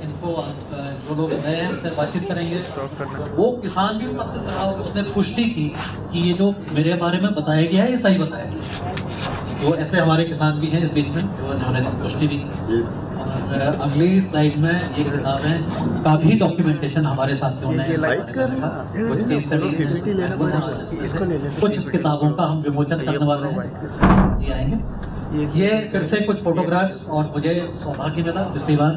इनको जो लोग नए हैं उनसे बातचीत करेंगे। वो किसान भी उपस्थित रहा और उसने पुष्टि की कि ये जो मेरे बारे में बताया गया है ये सही बताया गया। तो ऐसे हमारे किसान भी हैं इस बीच में जिन्होंने पुष्टि भी की। और अगली स्लाइड में ये किताबें का भी डॉक्यूमेंटेशन हमारे साथियों ने कुछ किताबों का हम विमोचन करने वाले हैं, ये आएंगे। ये फिर से कुछ फोटोग्राफ्स और मुझे सौभाग्य मिला पिछली बार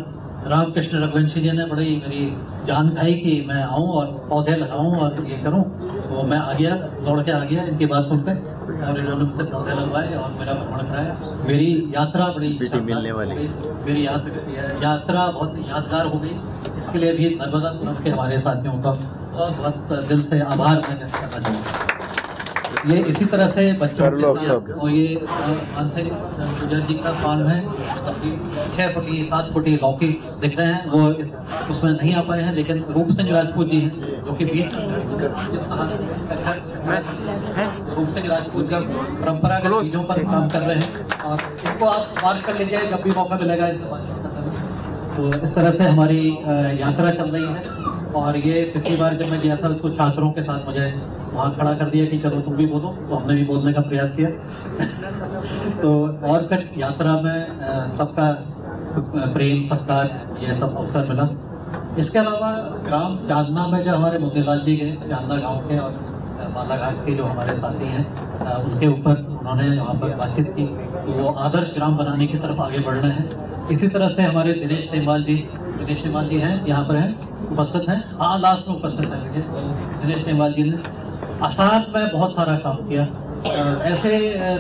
रामकृष्ण रघुवंशी जी ने बड़ी मेरी जान खाई कि मैं आऊँ और पौधे लगाऊँ और ये करूँ, तो मैं आ गया, दौड़ के आ गया इनकी बात सुन पे और इन्होंने मुझसे पौधे लगवाए और मेरा भ्रमण कराया। मेरी यात्रा बड़ी मिलने वाली, मेरी यात्रा बहुत यादगार हो गई। इसके लिए भी नर्मदापुरम के हमारे साथियों का बहुत बहुत दिल से आभार मैं व्यक्त करना चाहूँगा। ये इसी तरह से बच्चों के साथ और ये मानसिक गुजर जी का फार्म है। 6 फुटी 7 फुटी लौकी दिख रहे हैं, वो उसमें नहीं आ पाए हैं, लेकिन रूप सिंह राजपूत जी हैं जो कि बीच रूप सिंह राजपूत जी परंपरागत चीजों पर काम कर रहे हैं और इसको आप मार्क कर लीजिए जब भी मौका मिलेगा। तो इस तरह से हमारी यात्रा चल रही है। और ये पिछली बार जब मैं गया था तो छात्रों के साथ मुझे वहाँ खड़ा कर दिया कि चलो तुम भी बोलो, तो हमने भी बोलने का प्रयास किया। तो और फिर यात्रा में सबका प्रेम सत्कार ये सब अवसर मिला। इसके अलावा ग्राम चांदना में जो हमारे मोतीलाल जी गए, चांदना गांव के और बालाघाट के जो हमारे साथी हैं उनके ऊपर उन्होंने वहाँ पर बातचीत की, तो वो आदर्श ग्राम बनाने की तरफ आगे बढ़ रहे हैं। इसी तरह से हमारे दिनेश सेमवाल जी हैं, यहाँ पर हैं, उपस्थित हैं, हाँ लास्ट में उपस्थित हैं। दिनेश सेमवाल जी ने आसाम में बहुत सारा काम किया। ऐसे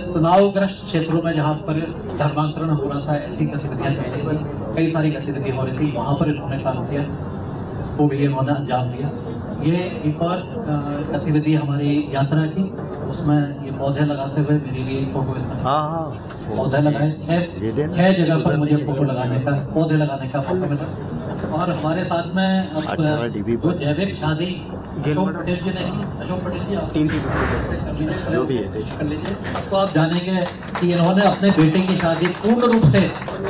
तनावग्रस्त क्षेत्रों में जहाँ पर धर्मांतरण हो रहा था, ऐसी गतिविधियाँ चल रही थी, कई सारी गतिविधियाँ हो रही थी, वहाँ पर इन्होंने काम किया, इसको भी इन्होंने अंजाम दिया। ये एक और गतिविधि हमारी यात्रा की, उसमें ये पौधे लगाते हुए मेरी भी फोटो इसमें पौधे लगाए 6 जगह पर मुझे फोटो लगाने का पौधे लगाने का मौका मिला। और हमारे साथ में जो जैविक शादी अशोक पटेल जी नहीं, अशोक पटेल जी आप कर लीजिए, तो आप जानेंगे कि इन्होंने अपने बेटे की शादी पूर्ण रूप से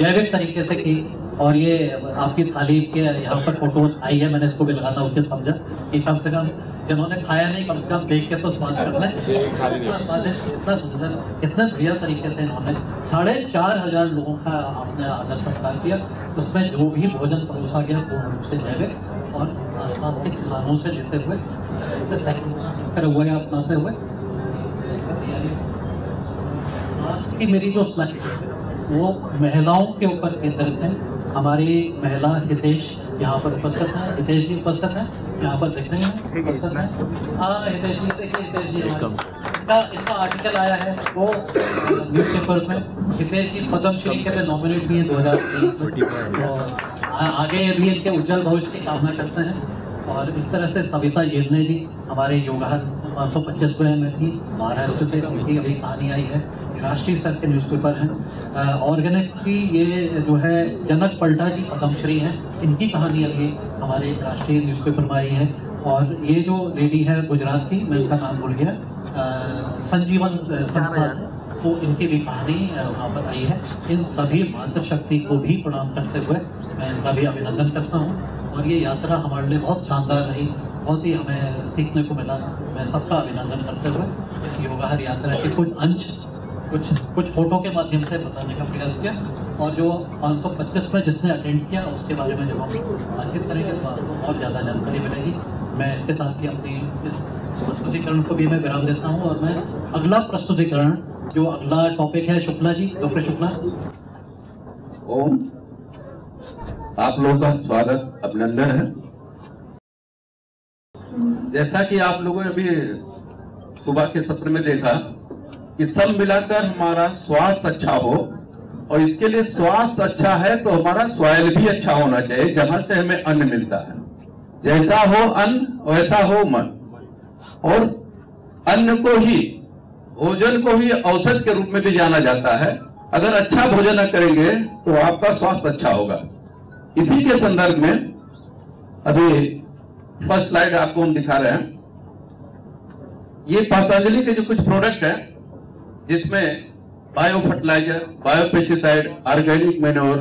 जैविक तरीके से की। और ये आपकी थाली के यहाँ पर फोटो आई है, मैंने इसको भी लगाना उचित समझा कि कम से कम जिन्होंने खाया नहीं कम से कम देख के तो स्वाद कर लें। इतना स्वादिष्ट, इतना सुंदर, इतना बढ़िया तरीके से इन्होंने 4500 लोगों का आपने आदर सत्कार किया। उसमें जो भी भोजन परोसा गया पूर्ण रूप से जैविक और आसपास के किसानों से लेते हुए हुए अपनाते हुए। लास्ट की मेरी जो स्लाइड वो महिलाओं के ऊपर केंद्रित है। हमारी महिला हितेश यहाँ पर उपस्थित है, हितेश जी उपस्थित है, यहाँ पर दिख रहे हैं उपस्थित है। हाँ हितेश जी, देखिए हितेश जी इनका आर्टिकल आया है वो न्यूज़पेपर्स में। हितेश जी पद्मश्री के लिए नॉमिनेट भी हैं 2023 में, और आगे भी इनके उज्जवल भविष्य की कामना करते हैं। और इस तरह से सविता येलने जी हमारे योगहर 525वें में थी, महाराष्ट्र से उनकी अभी कहानी आई है, राष्ट्रीय स्तर के न्यूज़पेपर हैं। ऑर्गेनिक की ये जो है जनक पलटा जी पद्मश्री हैं, इनकी कहानी अभी हमारे राष्ट्रीय न्यूज़पेपर में आई है। और ये जो लेडी है गुजरात की, मैं इनका नाम भूल गया, संजीवन संस्थान, तो इनकी भी कहानी वहाँ पर आई है। इन सभी मातृशक्ति को भी प्रणाम करते हुए मैं इनका भी अभिनंदन करता हूँ। और ये यात्रा हमारे लिए बहुत शानदार रही, बहुत ही हमें सीखने को मिला। मैं सबका अभिनंदन करते हुए इस योगहर यात्रा के कुछ अंश कुछ फोटो के माध्यम से बताने का प्रयास किया। और जो 525 में जिसने अटेंड किया उसके बारे में जब हम बातचीत करेंगे तो आपको और ज़्यादा जानकारी मिलेगी। मैं इसके साथ ही अपनी इस प्रस्तुतिकरण को भी मैं विराम देता हूँ। और मैं अगला प्रस्तुतिकरण जो अगला टॉपिक है, शुक्ला जी, डॉक्टर शुक्ला। ओम, आप लोगों का स्वागत, अभिनंदन है। जैसा कि आप लोगों ने अभी सुबह के सत्र में देखा कि सब मिलाकर हमारा स्वास्थ्य अच्छा हो, और इसके लिए स्वास्थ्य अच्छा है तो हमारा सॉइल भी अच्छा होना चाहिए, जहां से हमें अन्न मिलता है। जैसा हो अन्न वैसा हो मन, और अन्न को ही, भोजन को ही औषध के रूप में भी जाना जाता है। अगर अच्छा भोजन न करेंगे तो आपका स्वास्थ्य अच्छा होगा। इसी के संदर्भ में अभी फर्स्ट स्लाइड आपको हम दिखा रहे हैं। ये पतंजलि के जो कुछ प्रोडक्ट हैं, जिसमें bio fertilizer, bio pesticide, organic manure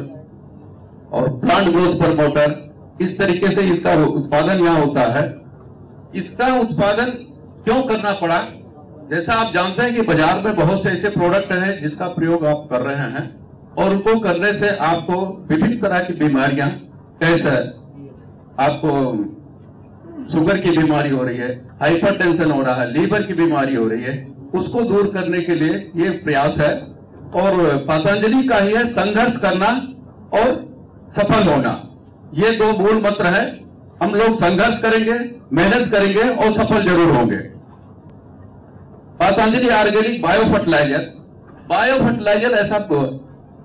और प्लांट ग्रोथ प्रमोटर, इस तरीके से इसका उत्पादन यहाँ होता है। इसका उत्पादन क्यों करना पड़ा? जैसा आप जानते हैं कि बाजार में बहुत से ऐसे प्रोडक्ट हैं जिसका प्रयोग आप कर रहे हैं और उनको करने से आपको विभिन्न तरह की बीमारियां, कैंसर, आपको शुगर की बीमारी हो रही है, हाइपरटेंशन हो रहा है, लीवर की बीमारी हो रही है, उसको दूर करने के लिए ये प्रयास है। और पतंजलि का ही है संघर्ष करना और सफल होना, ये दो मूल मंत्र है। हम लोग संघर्ष करेंगे, मेहनत करेंगे और सफल जरूर होंगे। पतंजलि ऑर्गेनिक बायो फर्टिलाइजर ऐसा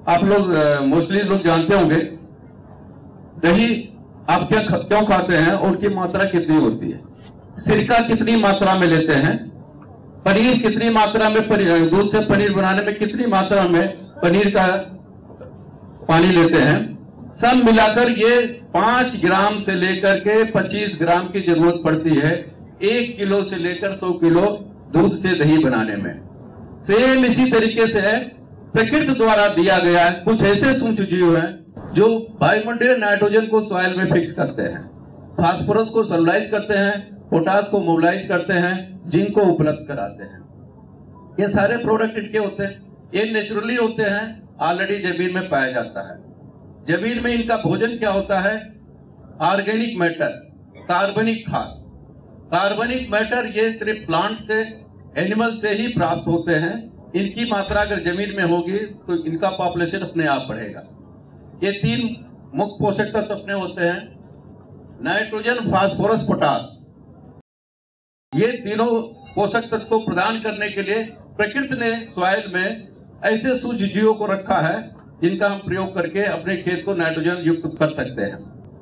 आप लोग मोस्टली लोग जानते होंगे। दही आप क्यों खाते हैं और उनकी मात्रा कितनी होती है, सिरका कितनी मात्रा में लेते हैं, पनीर कितनी मात्रा में, दूध से पनीर बनाने में कितनी मात्रा में पनीर का पानी लेते हैं, सब मिलाकर ये 5 ग्राम से लेकर के 25 ग्राम की जरूरत पड़ती है 1 किलो से लेकर 100 किलो दूध से दही बनाने में। सेम इसी तरीके से है, प्रकृति द्वारा दिया गया है। कुछ ऐसे सूक्ष्म जीव हैं जो वायुमंडलीय नाइट्रोजन को सॉइल में फिक्स करते हैं, फास्फोरस को सॉल्युलाइज करते हैं, पोटास को मोबिलाइज करते हैं, जिंक को उपलब्ध कराते हैं। ये सारे प्रोडक्ट इनके होते हैं, ये नेचुरली होते हैं, ऑलरेडी जमीन में पाया जाता है। जमीन में इनका भोजन क्या होता है? ऑर्गेनिक मैटर, कार्बनिक खाद। कार्बनिक मैटर ये सिर्फ प्लांट से, एनिमल से ही प्राप्त होते हैं। इनकी मात्रा अगर जमीन में होगी तो इनका पॉपुलेशन अपने आप बढ़ेगा। ये 3 मुख्य पोषक तत्व अपने होते हैं, नाइट्रोजन, फास्फोरस, पोटास। ये तीनों पोषक तत्व को प्रदान करने के लिए प्रकृति ने सॉइल में ऐसे सूक्ष्म जीवों को रखा है जिनका हम प्रयोग करके अपने खेत को नाइट्रोजन युक्त कर सकते हैं।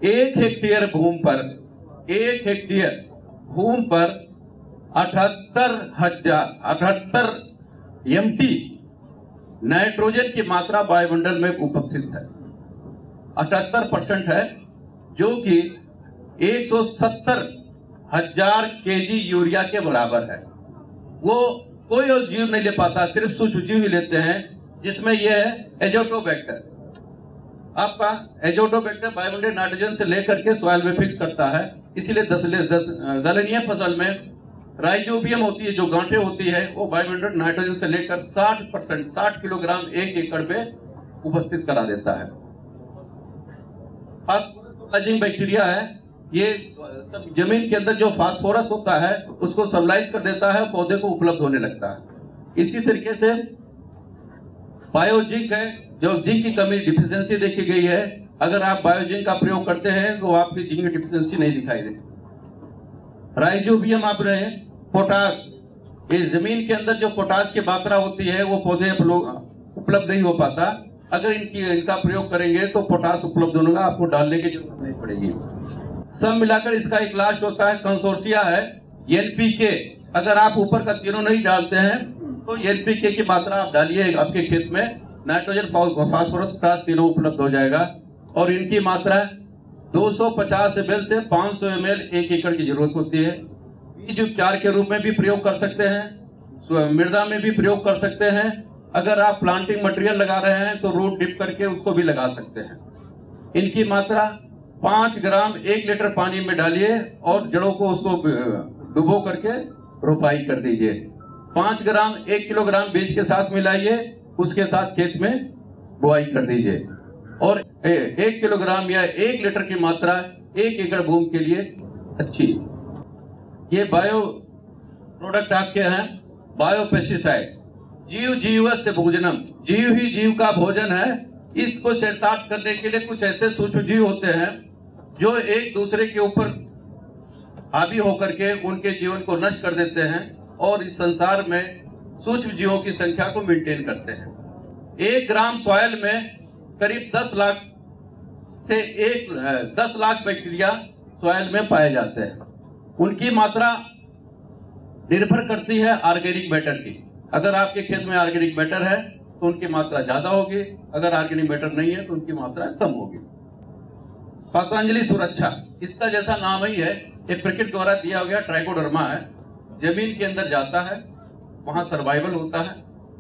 1 हेक्टेयर भूमि पर 78 MT नाइट्रोजन की मात्रा वायुमंडल में उपस्थित है। 78% है, जो कि 170,000 kg यूरिया के बराबर है। वो कोई और जीव नहीं ले पाता, सिर्फ सूक्ष्म जीव ही लेते हैं, जिसमें यह है एजोटोबैक्टर। आपका एजोटोबैक्टर वायुमंडलीय नाइट्रोजन से लेकर के सॉइल में फिक्स करता है। इसीलिए दलहनीय फसल में राइजोबियम होती है, जो गांठें होती है, वो वायुमंडलीय नाइट्रोजन से लेकर 60 किलोग्राम 1 एकड़ में उपस्थित करा देता है। फास्फोरस बैक्टीरिया है, ये सब जमीन के अंदर जो फास्फोरस होता है उसको सब्लाइज कर देता है, पौधे को उपलब्ध होने लगता है। इसी तरीके से बायोजिंक है, जो जिंक की कमी, डिफिशियंसी देखी गई है। अगर आप बायोजिंक का प्रयोग करते हैं तो आपकी जिंक की डिफिशियंसी नहीं दिखाई देती। राइजोबियम आप रहे, पोटास, इस जमीन के अंदर जो पोटास की मात्रा होती है वो पौधे उपलब्ध नहीं हो पाता। अगर इनका प्रयोग करेंगे तो पोटास उपलब्ध होगा, आपको डालने की जरूरत नहीं पड़ेगी। सब मिलाकर इसका एक लास्ट होता है, कंसोर्सिया है, NPK। अगर आप ऊपर का तीनों नहीं डालते हैं तो NPK की मात्रा आप डालिए, आपके खेत में नाइट्रोजन, फास्फोरस, पोटास तीनों उपलब्ध हो जाएगा। और इनकी मात्रा 250 ml से 500 ml 1 एकड़ की जरूरत होती है। बीज उपचार के रूप में भी प्रयोग कर सकते हैं, मृदा में भी प्रयोग कर सकते हैं। अगर आप प्लांटिंग मटेरियल लगा रहे हैं तो रूट डिप करके उसको भी लगा सकते हैं। इनकी मात्रा 5 ग्राम 1 लीटर पानी में डालिए और जड़ों को उसको डुबो करके रोपाई कर दीजिए। 5 ग्राम 1 किलोग्राम बीज के साथ मिलाइए, उसके साथ खेत में बुआई कर दीजिए। और 1 किलोग्राम या 1 लीटर की मात्रा 1 एकड़ भूमि के लिए अच्छी। ये बायो प्रोडक्ट आपके हैं, बायो पेस्टिसाइड। जीव जीवस्य भोजनम, जीव ही जीव का भोजन है। इसको चरितार्थ करने के लिए कुछ ऐसे सूक्ष्म जीव होते हैं जो एक दूसरे के ऊपर हावी होकर के उनके जीवन को नष्ट कर देते हैं और इस संसार में सूक्ष्म जीवों की संख्या को मेंटेन करते हैं। 1 ग्राम सॉइल में करीब 10 लाख बैक्टीरिया सॉइल में पाए जाते हैं। उनकी मात्रा निर्भर करती है ऑर्गेनिक मैटर की। अगर आपके खेत में ऑर्गेनिक मैटर है तो उनकी मात्रा ज्यादा होगी, अगर ऑर्गेनिक मैटर नहीं है तो उनकी मात्रा कम होगी। पतंजलि सुरक्षा, इसका जैसा नाम ही है, ये प्रकृति द्वारा दिया गया ट्राइकोडर्मा है। जमीन के अंदर जाता है, वहां सर्वाइवल होता है।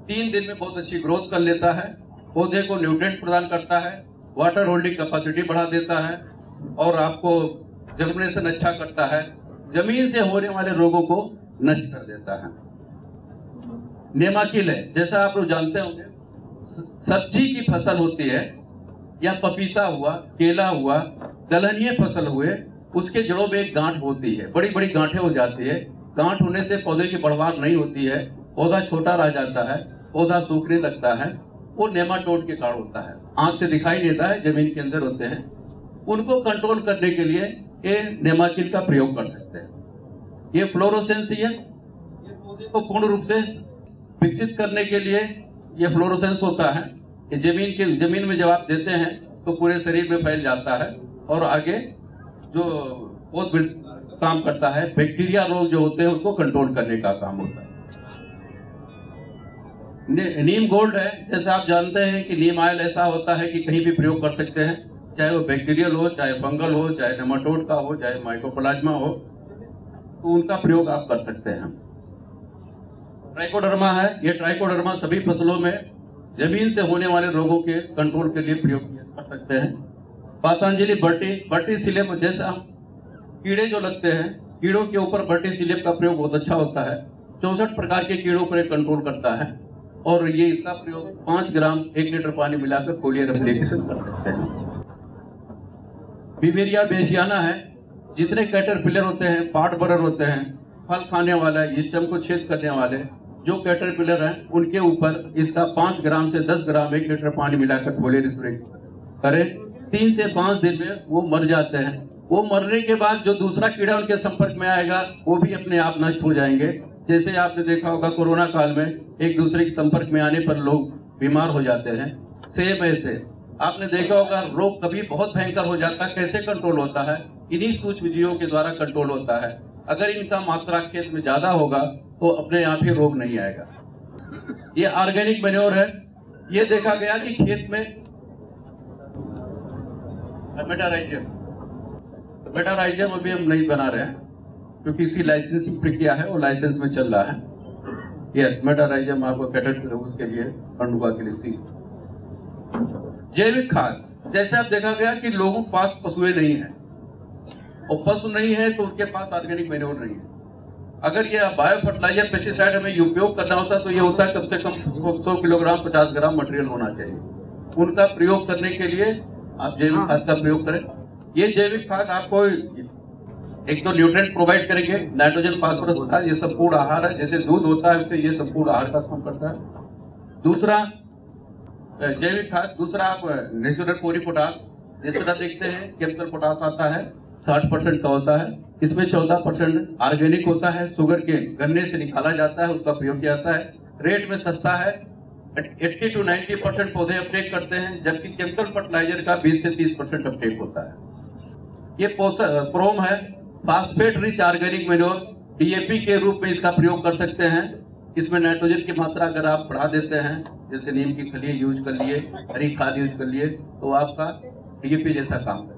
3 दिन में बहुत अच्छी ग्रोथ कर लेता है, पौधे को न्यूट्रिएंट प्रदान करता है, वाटर होल्डिंग कैपेसिटी बढ़ा देता है और आपको जर्मिनेशन अच्छा करता है, जमीन से होने वाले रोगों को नष्ट कर देता है। नेमाकिल है, जैसा आप लोग जानते होंगे, सब्जी की फसल होती है या पपीता हुआ, केला हुआ, दलहनीय फसल हुए, उसके जड़ों में एक गांठ होती है, बड़ी बड़ी गांठें हो जाती है। गांठ होने से पौधे की बढ़वार नहीं होती है, पौधा छोटा रह जाता है, पौधा सूखने लगता है। वो नेमाटोड के कारण होता है, आंख से दिखाई देता है, जमीन के अंदर होते हैं। उनको कंट्रोल करने के लिए ये नेमाकिल का प्रयोग कर सकते हैं। ये फ्लोरोसेंस है, ये पौधे को पूर्ण रूप से विकसित करने के लिए ये फ्लोरोसेंस होता है। ये जमीन में जब आप देते हैं तो पूरे शरीर में फैल जाता है और आगे जो बहुत काम करता है, बैक्टीरिया रोग जो होते हैं उसको कंट्रोल करने का काम होता है। नीम गोल्ड है, जैसे आप जानते हैं कि नीम ऑयल ऐसा होता है कि कहीं भी प्रयोग कर सकते हैं, चाहे वो बैक्टीरियल हो, चाहे फंगल हो, चाहे नेमाटोड का हो, चाहे माइकोप्लाज्मा हो, तो उनका प्रयोग आप कर सकते हैं। ट्राइकोडर्मा है, ये ट्राइकोडर्मा सभी फसलों में जमीन से होने वाले रोगों के कंट्रोल के लिए प्रयोग कर सकते हैं। पतंजलि वर्टिसिलियम, जैसे हम कीड़े जो लगते हैं, कीड़ों के ऊपर वर्टिसिलियम का प्रयोग बहुत अच्छा होता है। 64 प्रकार के कीड़ों पर कंट्रोल करता है और ये इसका प्रयोग 5 ग्राम 1 लीटर पानी मिलाकर फोलियर एप्लीकेशन कर सकते हैं। बिवेरिया बेसियाना है, जितने कैटरपिलर होते हैं, पार्ट बरर होते हैं, फल खाने वाला, स्टेम को छेद करने वाले जो कैटरपिलर हैं, उनके ऊपर इसका 5 ग्राम से 10 ग्राम 1 लीटर पानी मिलाकर फोलियर स्प्रे करें। 3 से 5 दिन में वो मर जाते हैं। वो मरने के बाद जो दूसरा कीड़ा उनके संपर्क में आएगा वो भी अपने आप नष्ट हो जाएंगे। जैसे आपने देखा होगा कोरोना काल में एक दूसरे के संपर्क में आने पर लोग बीमार हो जाते हैं, सेम ऐसे आपने देखा होगा रोग कभी बहुत भयंकर हो जाता है, कैसे कंट्रोल होता है? इन्हीं सूक्ष्म जीवों के द्वारा कंट्रोल होता है। अगर इनका मात्रा खेत में ज्यादा होगा तो अपने आप ही रोग नहीं आएगा। ये ऑर्गेनिक मैन्योर है। ये देखा गया कि खेत में मेटाराइजियम अभी हम नहीं बना रहे हैं क्योंकि इसकी लाइसेंसिंग प्रक्रिया है, वो लाइसेंस में चल रहा है। यस, मेटाराइजियम आपको कैटेट उसके लिए पंडुका के लिए। जैविक खाद, जैसे आप देखा गया कि लोगों के पास पशुएं नहीं है और पशु नहीं है तो उनके पास ऑर्गेनिक मैन्योर नहीं है। अगर ये बायो फर्टिलाइजर पेस्टिसाइड हमें उपयोग करना होता तो ये होता है कम से कम 100 किलोग्राम 50 ग्राम मटेरियल होना चाहिए। उनका प्रयोग करने के लिए आप जैविक खाद का प्रयोग करें। ये जैविक खाद आपको एक तो न्यूट्रिएंट प्रोवाइड करेंगे, नाइट्रोजन फास्फोरस होता है, ये संपूर्ण आहार है, जैसे दूध होता है उससे ये संपूर्ण आहार का काम करता है। दूसरा जैविक खाद, दूसरा आप नेचुरल पोटाश, जिस तरह देखते हैं केमिकल पोटाश आता है 60% का होता है, इसमें 14% ऑर्गेनिक होता है, शुगर के गन्ने से निकाला जाता है, उसका प्रयोग किया जाता है, रेट में सस्ता है, 80 to 90% पौधे अपटेक करते हैं, जबकि केमिकल फर्टिलाइजर का 20 से 30% अपटेक होता है। ये प्रोम है, phosphate rich organic manure, DAP के रूप में इसका प्रयोग कर सकते हैं। इसमें नाइट्रोजन की मात्रा अगर आप बढ़ा देते हैं, जैसे नीम की खली यूज कर लिए, हरी खाद यूज कर लिए, तो आपका डीएपी जैसा काम है।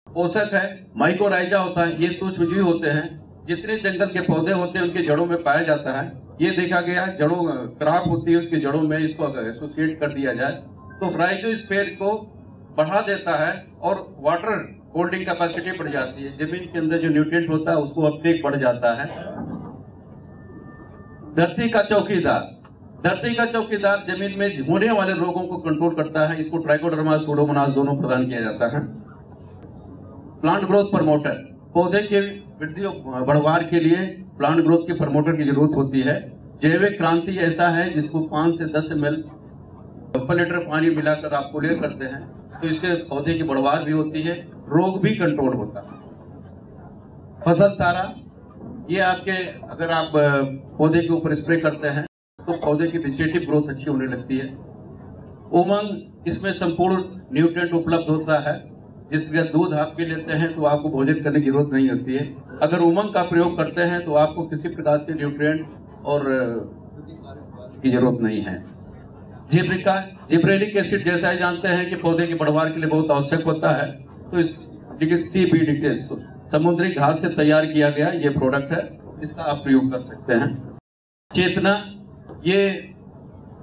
पोषक है, माइकोराइजा होता है, ये सूक्ष्मजीव होते हैं, जितने जंगल के पौधे होते हैं उनके जड़ों में पाया जाता है। ये देखा गया जड़ों क्रॉप होती है, उसके जड़ों में इसको अगर एसोसिएट कर दिया जाए तो राइजोस्फीयर को बढ़ा देता है और वाटर होल्डिंग कैपेसिटी बढ़ जाती है। जमीन के अंदर जो न्यूट्रिएंट होता है उसको अपटेक बढ़ जाता है। धरती का चौकीदार, धरती का चौकीदार जमीन में होने वाले रोगों को कंट्रोल करता है। इसको ट्राइकोडर्मा सूडोमोनास दोनों प्रदान किया जाता है। प्लांट ग्रोथ प्रमोटर, पौधे के वृद्धि बढ़वार के लिए प्लांट ग्रोथ के प्रमोटर की जरूरत होती है। जैविक क्रांति ऐसा है जिसको 5 से 10 ml पर लीटर पानी मिलाकर आप पोलियर करते हैं तो इससे पौधे की बढ़वार भी होती है, रोग भी कंट्रोल होता है। फसल तारा, ये आपके अगर आप पौधे के ऊपर स्प्रे करते हैं तो पौधे की वेजिटेटिव ग्रोथ अच्छी होने लगती है। उमंग, इसमें संपूर्ण न्यूट्रिएंट उपलब्ध होता है, जिसका दूध आप पी लेते हैं तो आपको भोजन करने की जरूरत नहीं होती है। अगर उमंग का प्रयोग करते हैं तो आपको किसी प्रकार से न्यूट्रिएंट और की जरूरत नहीं है। जिब्रिका, जिब्रेलिक एसिड जैसा ही जानते हैं कि पौधे की बढ़वार के लिए बहुत आवश्यक होता है, तो इस CBD समुद्री घास से तैयार किया गया ये प्रोडक्ट है, इसका आप प्रयोग कर सकते हैं। चेतना, ये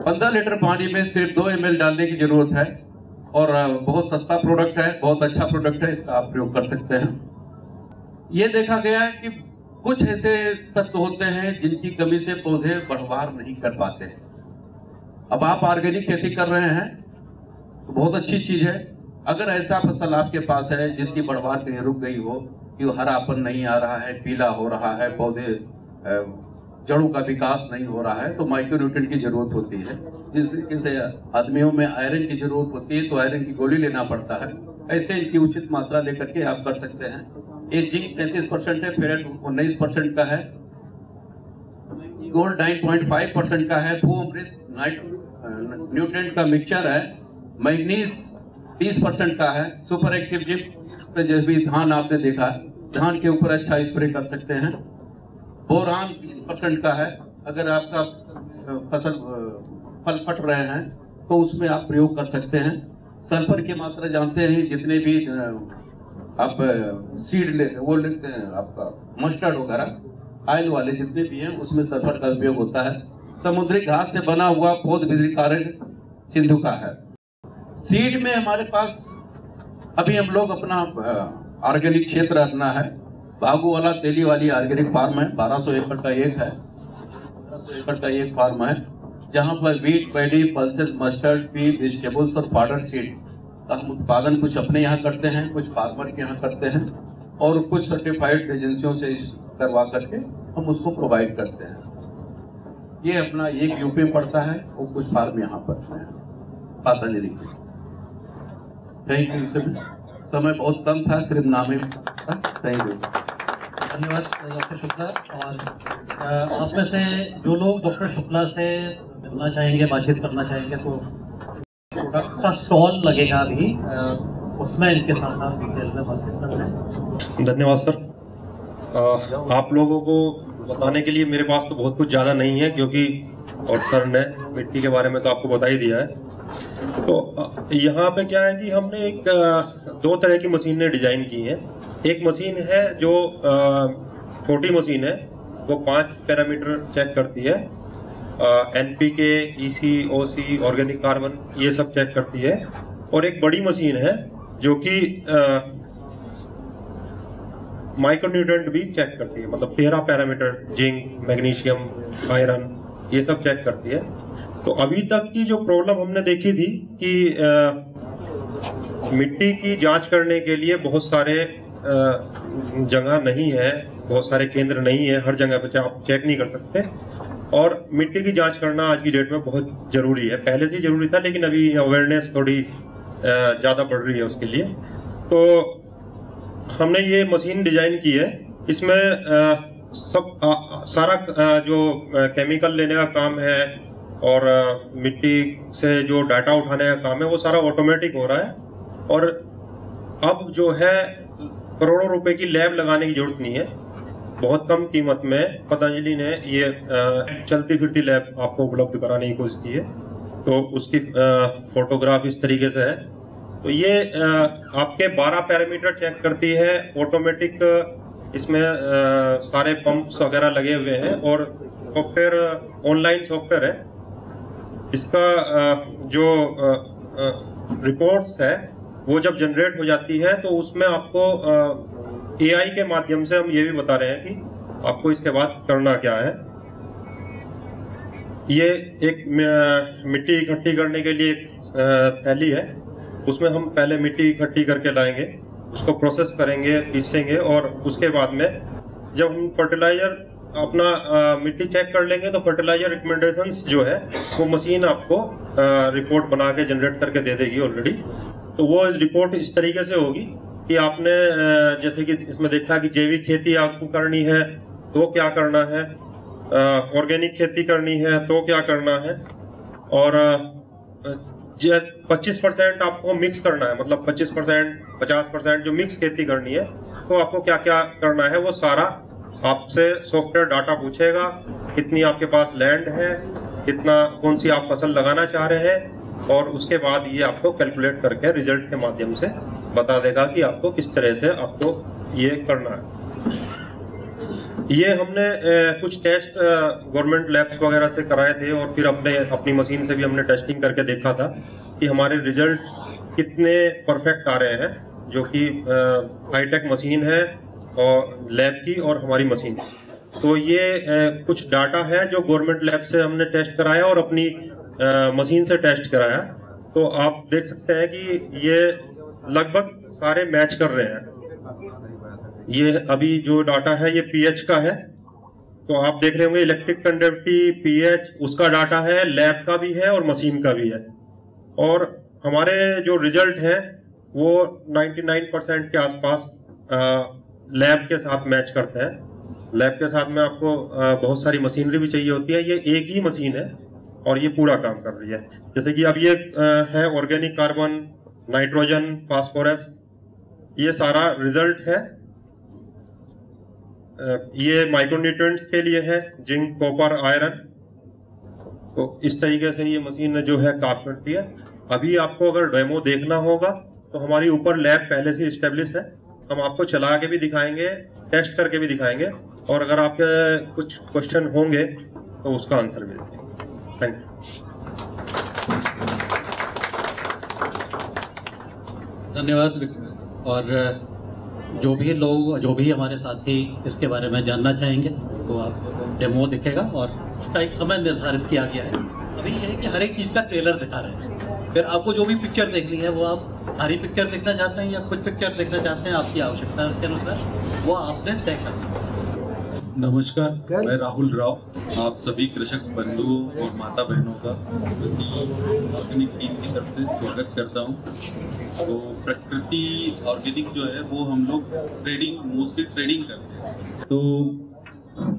15 लीटर पानी में सिर्फ 2 ml डालने की जरूरत है और बहुत सस्ता प्रोडक्ट है, बहुत अच्छा प्रोडक्ट है, इसका आप प्रयोग कर सकते हैं। ये देखा गया है कि कुछ ऐसे तत्व होते हैं जिनकी कमी से पौधे बढ़वार नहीं कर पाते हैं। अब आप ऑर्गेनिक खेती कर रहे हैं तो बहुत अच्छी चीज है। अगर ऐसा फसल आपके पास है जिसकी बढ़वार कहीं रुक गई हो, कि हरापन नहीं आ रहा है, पीला हो रहा है, पौधे जड़ों का विकास नहीं हो रहा है, तो माइक्रोन्यूट्रिएंट की जरूरत होती है। जिस तरीके से आदमियों में आयरन की जरूरत होती है तो आयरन की गोली लेना पड़ता है, ऐसे इनकी उचित मात्रा लेकर के आप कर सकते हैं। ये जिंक 33% है, फेरेट 19% का है, गोल्ड 9.5% का है, भूअमृत न्यूट्रिएंट का मिक्सचर है, मैग्नीज 30% का है, सुपर एक्टिव जिंक पे जब भी धान आपने देखा, धान के ऊपर अच्छा स्प्रे कर सकते हैं। बोरान 20% का है, अगर आपका फसल फल फट रहे हैं तो उसमें आप प्रयोग कर सकते हैं। सल्फर की मात्रा जानते हैं, जितने भी आप सीड वो लेते हैं, आपका मस्टर्ड वगैरह ऑयल वाले जितने भी हैं उसमें सल्फर का उपयोग होता है। समुद्री घास से बना हुआ पौध विधि कारण सिंधु का है। सीड में हमारे पास अभी हम लोग अपना ऑर्गेनिक क्षेत्र अपना है, बागू वाला तेली वाली ऑर्गेनिक फार्म है, 1200 एकड़ का एक है, 1200 एकड़ का एक फार्म है, जहां पर wheat, paddy, pulses, mustard, P, vegetables और पाउडर सीड का हम उत्पादन कुछ अपने यहाँ करते हैं, कुछ फार्मर के यहाँ करते हैं और कुछ सर्टिफाइड एजेंसियों से करवा करके हम उसको प्रोवाइड करते हैं। ये अपना एक यूपी में पड़ता है और कुछ फार्म यहाँ पर है, पातांजलि की। Thank you. समय बहुत कम था, सिर्फ नाम ही। थैंक यू, धन्यवाद डॉक्टर शुक्ला। और आप में से जो लोग डॉक्टर शुक्ला से मिलना चाहेंगे, बातचीत करना चाहेंगे, तो प्रोडक्ट्स का स्टॉल लगेगा अभी, उसमें इनके साथ आप डिटेल में बातचीत कर रहे हैं। धन्यवाद सर। आप लोगों को बताने के लिए मेरे पास तो बहुत कुछ ज़्यादा नहीं है, क्योंकि और सर ने मिट्टी के बारे में तो आपको बता ही दिया है। तो यहाँ पे क्या है कि हमने एक 2 तरह की मशीनें डिजाइन की हैं। एक मशीन है जो छोटी मशीन है, वो 5 पैरामीटर चेक करती है, NPK, EC, OC, organic carbon, ये सब चेक करती है। और एक बड़ी मशीन है जो कि माइक्रोन्यूट्रिएंट भी चेक करती है, मतलब 13 पैरामीटर, जिंक, मैग्नीशियम, आयरन, ये सब चेक करती है। तो अभी तक की जो प्रॉब्लम हमने देखी थी कि मिट्टी की जांच करने के लिए बहुत सारे जगह नहीं है, बहुत सारे केंद्र नहीं है, हर जगह पे आप चेक नहीं कर सकते। और मिट्टी की जांच करना आज की डेट में बहुत ज़रूरी है, पहले से जरूरी था लेकिन अभी अवेयरनेस थोड़ी ज़्यादा बढ़ रही है उसके लिए। तो हमने ये मशीन डिजाइन की है, इसमें सारा जो केमिकल लेने का काम है और मिट्टी से जो डाटा उठाने का काम है वो सारा ऑटोमेटिक हो रहा है। और अब जो है करोड़ों रुपए की लैब लगाने की जरूरत नहीं है, बहुत कम कीमत में पतंजलि ने ये चलती फिरती लैब आपको उपलब्ध कराने की कोशिश की है। तो उसकी फोटोग्राफ इस तरीके से है। तो ये आपके 12 पैरामीटर चेक करती है, ऑटोमेटिक इसमें सारे पंप्स वगैरह लगे हुए हैं और सॉफ्टवेयर ऑनलाइन सॉफ्टवेयर है। इसका जो रिपोर्ट्स है वो जब जनरेट हो जाती है तो उसमें आपको AI के माध्यम से हम ये भी बता रहे हैं कि आपको इसके बाद करना क्या है। ये एक मिट्टी इकट्ठी करने के लिए एक थैली है, उसमें हम पहले मिट्टी इकट्ठी करके लाएंगे, उसको प्रोसेस करेंगे, पीसेंगे और उसके बाद में जब हम फर्टिलाइजर अपना मिट्टी चेक कर लेंगे तो फर्टिलाइजर रिकमेंडेशंस जो है वो मशीन आपको रिपोर्ट बना के जनरेट करके दे देगी ऑलरेडी। तो वो रिपोर्ट इस तरीके से होगी कि आपने जैसे कि इसमें देखा कि जैविक खेती आपको करनी है तो क्या करना है, ऑर्गेनिक खेती करनी है तो क्या करना है, और 25% आपको मिक्स करना है, मतलब 25% 50% जो मिक्स खेती करनी है तो आपको क्या क्या करना है वो सारा आपसे सॉफ्टवेयर डाटा पूछेगा। कितनी आपके पास लैंड है, कितना कौन सी आप फसल लगाना चाह रहे हैं, और उसके बाद ये आपको कैलकुलेट करके रिजल्ट के माध्यम से बता देगा कि आपको किस तरह से आपको ये करना है। ये हमने कुछ टेस्ट गवर्नमेंट लैब्स वगैरह से कराए थे और फिर अपनी मशीन से भी हमने टेस्टिंग करके देखा था कि हमारे रिजल्ट कितने परफेक्ट आ रहे हैं, जो कि हाईटेक मशीन है और लैब की और हमारी मशीन। तो ये कुछ डाटा है जो गवर्नमेंट लैब से हमने टेस्ट कराया और अपनी मशीन से टेस्ट कराया। तो आप देख सकते हैं कि ये लगभग सारे मैच कर रहे हैं। ये अभी जो डाटा है ये पीएच का है, तो आप देख रहे होंगे इलेक्ट्रिक कंडक्टिविटी, पीएच, उसका डाटा है, लैब का भी है और मशीन का भी है। और हमारे जो रिजल्ट है वो 99% के आसपास लैब के साथ मैच करते हैं। लैब के साथ में आपको बहुत सारी मशीनरी भी चाहिए होती है, ये एक ही मशीन है और ये पूरा काम कर रही है। जैसे कि अब ये है ऑर्गेनिक कार्बन, नाइट्रोजन, फास्फोरस, ये सारा रिजल्ट है। ये माइक्रोन्यूट्रिएंट्स के लिए है, जिंक, कॉपर, आयरन। तो इस तरीके से ये मशीन जो है काम करती है। अभी आपको अगर डेमो देखना होगा तो हमारी ऊपर लैब पहले से इस्टेब्लिश है, हम आपको चला के भी दिखाएंगे, टेस्ट करके भी दिखाएंगे, और अगर आपके कुछ क्वेश्चन होंगे तो उसका आंसर भी देंगे। थैंक यू, धन्यवाद। और जो भी हमारे साथी इसके बारे में जानना चाहेंगे तो आप डेमो दिखेगा और उसका एक समय निर्धारित किया गया है। अभी यह है कि हर एक चीज़ का ट्रेलर दिखा रहे हैं, फिर आपको जो भी पिक्चर देखनी है वो आप सारी पिक्चर देखना चाहते हैं या कुछ पिक्चर देखना चाहते हैं, आपकी आवश्यकता के अनुसार वो आपने तय करना। नमस्कार, मैं राहुल राव आप सभी कृषक बंधुओं और माता बहनों का ऑर्गेनिक टीम की तरफ से स्वागत करता हूं। तो प्रकृति ऑर्गेनिक जो है वो हम लोग मोस्टली ट्रेडिंग करते हैं। तो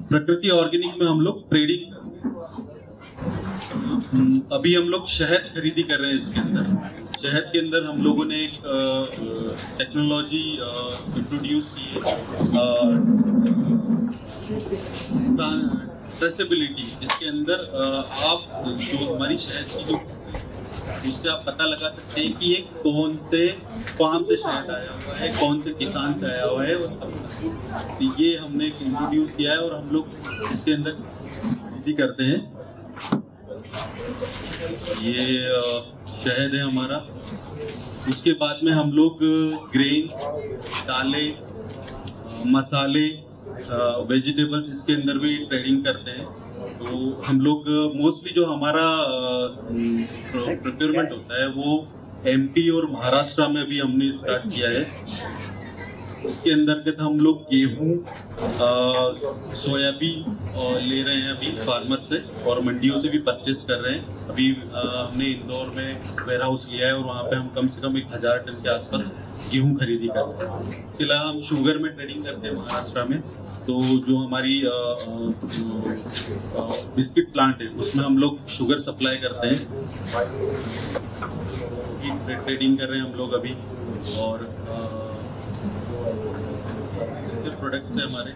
प्रकृति ऑर्गेनिक में हम लोग ट्रेडिंग करते हैं। अभी हम लोग शहद खरीदी कर रहे हैं। इसके अंदर शहद के अंदर हम लोगों ने एक टेक्नोलॉजी इंट्रोड्यूस की है, ट्रेसेबिलिटी। इसके अंदर आप जो हमारी शहद की जो उससे आप पता लगा सकते हैं कि ये कौन से फार्म से शहद आया हुआ है, कौन से किसान से आया हुआ है। तो ये हमने इंट्रोड्यूस किया है और हम लोग इसके अंदर खरीदी करते हैं। ये शहद है हमारा। उसके बाद में हम लोग ग्रेन्स, दालें, मसाले, वेजिटेबल्स इसके अंदर भी ट्रेडिंग करते हैं। तो हम लोग मोस्टली जो हमारा प्रोक्योरमेंट होता है वो एमपी और महाराष्ट्र में भी हमने स्टार्ट किया है। इसके अंतर्गत हम लोग गेहूँ, सोयाबीन ले रहे हैं अभी फार्मर से और मंडियों से भी परचेस कर रहे हैं। अभी हमने इंदौर में वेयर हाउस लिया है और वहाँ पे हम कम से कम 1000 टन के आसपास गेहूँ खरीदी कर रहे हैं। इसके अलावा हम शुगर में ट्रेडिंग करते हैं महाराष्ट्र में। तो जो हमारी बिस्किट प्लांट है उसमें हम लोग शुगर सप्लाई करते हैं, ट्रेडिंग कर रहे हैं हम लोग अभी। और प्रोडक्ट्स है हमारे।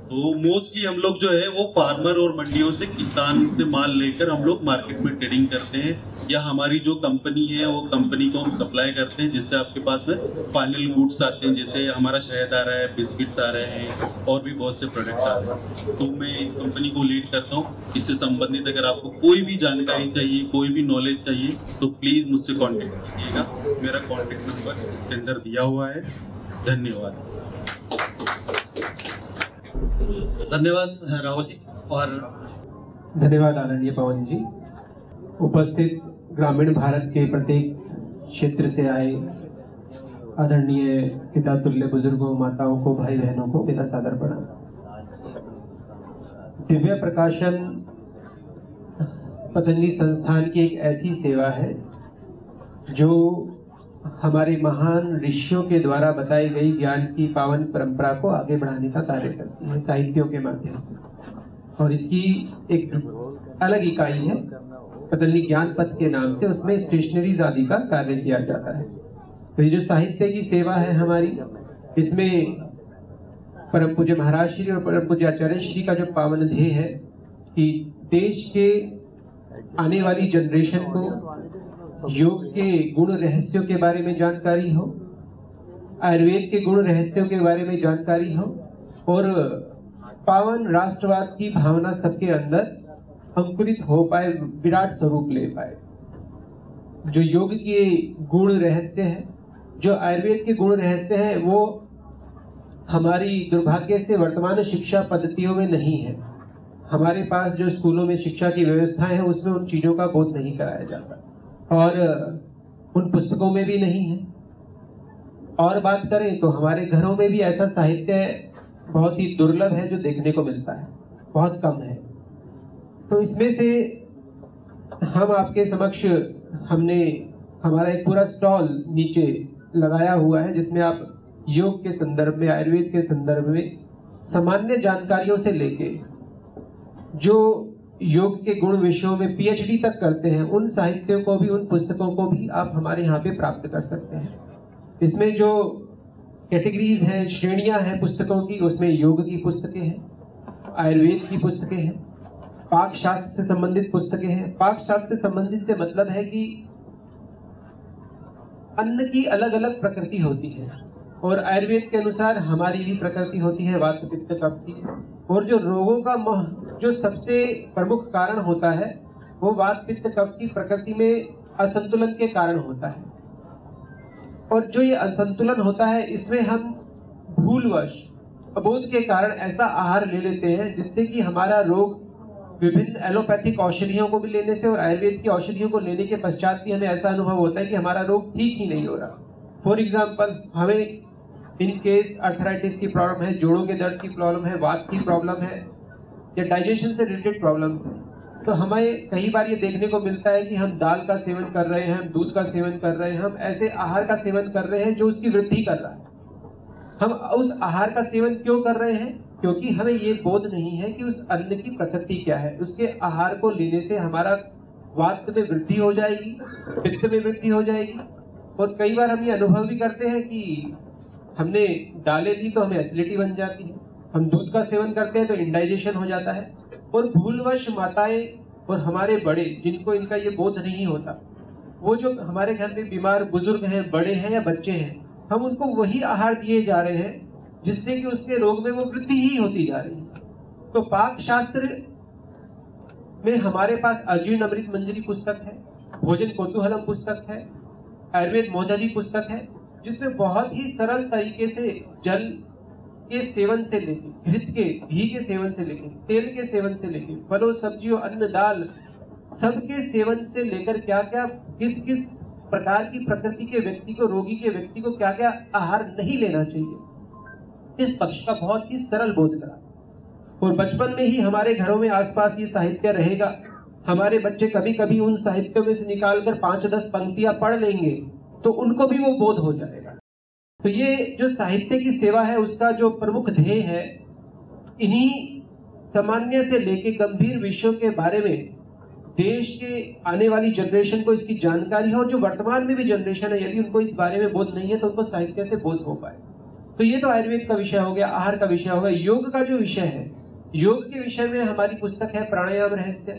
तो मोस्टली हम लोग जो है वो फार्मर और मंडियों से, किसान से माल लेकर हम लोग मार्केट में ट्रेडिंग करते हैं, या हमारी जो कंपनी है वो कंपनी को हम सप्लाई करते हैं, जिससे आपके पास में फाइनल गुड्स आते हैं। जैसे हमारा शहद आ रहा है, बिस्किट आ रहे हैं और भी बहुत से प्रोडक्ट्स आ रहे हैं। तो मैं इस कंपनी को लीड करता हूँ। इससे संबंधित अगर आपको कोई भी जानकारी चाहिए, कोई भी नॉलेज चाहिए तो प्लीज़ मुझसे कॉन्टेक्ट कीजिएगा। मेरा कॉन्टेक्ट नंबर इसके अंदर दिया हुआ है। धन्यवाद। धन्यवाद राहुल जी। और धन्यवाद आदरणीय पवन जी। उपस्थित ग्रामीण भारत के प्रत्येक क्षेत्र से आए आदरणीय पिता तुल्य बुजुर्गों, माताओं को, भाई बहनों को मेरा सादर प्रणाम। दिव्य प्रकाशन पतंजलि संस्थान की एक ऐसी सेवा है जो हमारे महान ऋषियों के द्वारा बताई गई ज्ञान की पावन परंपरा को आगे बढ़ाने का कार्य करती है साहित्यों के माध्यम से। और इसकी एक अलग इकाई है पतंजलि ज्ञान पथ के नाम से, उसमें स्टेशनरीज आदि का कार्य किया जाता है। तो ये जो साहित्य की सेवा है हमारी, इसमें परम पूज्य महाराज श्री और परम पूज्य आचार्य श्री का जो पावन ध्येय है कि देश के आने वाली जनरेशन को योग के गुण रहस्यों के बारे में जानकारी हो, आयुर्वेद के गुण रहस्यों के बारे में जानकारी हो, और पावन राष्ट्रवाद की भावना सबके अंदर अंकुरित हो पाए, विराट स्वरूप ले पाए। जो योग के गुण रहस्य है, जो आयुर्वेद के गुण रहस्य है, वो हमारी दुर्भाग्य से वर्तमान शिक्षा पद्धतियों में नहीं है। हमारे पास जो स्कूलों में शिक्षा की व्यवस्था है उसमें उन चीज़ों का बोध नहीं कराया जाता और उन पुस्तकों में भी नहीं है। और बात करें तो हमारे घरों में भी ऐसा साहित्य बहुत ही दुर्लभ है जो देखने को मिलता है, बहुत कम है। तो इसमें से हम आपके समक्ष हमने हमारा एक पूरा स्टॉल नीचे लगाया हुआ है जिसमें आप योग के संदर्भ में, आयुर्वेद के संदर्भ में सामान्य जानकारियों से लेके जो योग के गुण विषयों में पीएचडी तक करते हैं, उन साहित्यों को भी, उन पुस्तकों को भी आप हमारे यहाँ पे प्राप्त कर सकते हैं। इसमें जो कैटेगरीज हैं, श्रेणियां हैं पुस्तकों की, उसमें योग की पुस्तकें हैं, आयुर्वेद की पुस्तकें हैं, पाक शास्त्र से संबंधित पुस्तकें हैं। पाक शास्त्र से संबंधित से मतलब है कि अन्न की अलग अलग प्रकृति होती है और आयुर्वेद के अनुसार हमारी भी प्रकृति होती है, वात पित्त कफ की। और जो रोगों का जो सबसे प्रमुख कारण होता है वो वात पित्त कफ की प्रकृति में असंतुलन के कारण होता है। और जो ये असंतुलन होता है इसमें हम भूलवश, अबोध के कारण ऐसा आहार ले लेते हैं जिससे कि हमारा रोग विभिन्न एलोपैथिक औषधियों को भी लेने से और आयुर्वेद की औषधियों को लेने के पश्चात भी हमें ऐसा अनुभव होता है कि हमारा रोग ठीक ही नहीं हो रहा। फॉर एग्जाम्पल, हमें इन केस अर्थराइटिस की प्रॉब्लम है, जोड़ों के दर्द की प्रॉब्लम है, वात की प्रॉब्लम है या डाइजेशन से रिलेटेड प्रॉब्लम्स है, तो हमें कई बार ये देखने को मिलता है कि हम दाल का सेवन कर रहे हैं, हम दूध का सेवन कर रहे हैं, हम ऐसे आहार का सेवन कर रहे हैं जो उसकी वृद्धि कर रहा है। हम उस आहार का सेवन क्यों कर रहे हैं? क्योंकि हमें ये बोध नहीं है कि उस अन्न की प्रकृति क्या है। उसके आहार को लेने से हमारा वात में वृद्धि हो जाएगी, पित्त में वृद्धि हो जाएगी। और कई बार हम ये अनुभव भी करते हैं कि हमने दालें ली तो हमें एसिडिटी बन जाती है, हम दूध का सेवन करते हैं तो इंडाइजेशन हो जाता है। और भूलवश माताएं और हमारे बड़े, जिनको इनका ये बोध नहीं होता, वो जो हमारे घर में बीमार बुजुर्ग हैं, बड़े हैं या बच्चे हैं, हम उनको वही आहार दिए जा रहे हैं जिससे कि उसके रोग में वो वृद्धि ही होती जा रही है। तो पाक शास्त्र में हमारे पास अजीर्ण अमृत मंजरी पुस्तक है, भोजन कौतूहलम पुस्तक है, आयुर्वेद मोहदधी पुस्तक है, जिसमें बहुत ही सरल तरीके से जल के सेवन से लेके, घृत के, घी के सेवन से लेके, तेल के सेवन से लेके, फलों सब्जियों, अन्न दाल, सबके सेवन से लेकर क्या क्या, किस किस प्रकार की प्रकृति के व्यक्ति को, रोगी के व्यक्ति को क्या क्या आहार नहीं लेना चाहिए, इस पक्ष का बहुत ही सरल बोध करा। और बचपन में ही हमारे घरों में आसपास ये साहित्य रहेगा। हमारे बच्चे कभी कभी उन साहित्यों में से निकालकर 5-10 पंक्तियां पढ़ लेंगे तो उनको भी वो बोध हो जाएगा। तो ये जो साहित्य की सेवा है उसका जो प्रमुख ध्येय है, इन्हीं सामान्य से लेके गंभीर विषयों के बारे में देश के आने वाली जनरेशन को इसकी जानकारी हो, और जो वर्तमान में भी जनरेशन है यदि उनको इस बारे में बोध नहीं है तो उनको साहित्य से बोध हो पाए। तो ये तो आयुर्वेद का विषय हो गया, आहार का विषय हो गया। योग का जो विषय है, योग के विषय में हमारी पुस्तक है प्राणायाम रहस्य।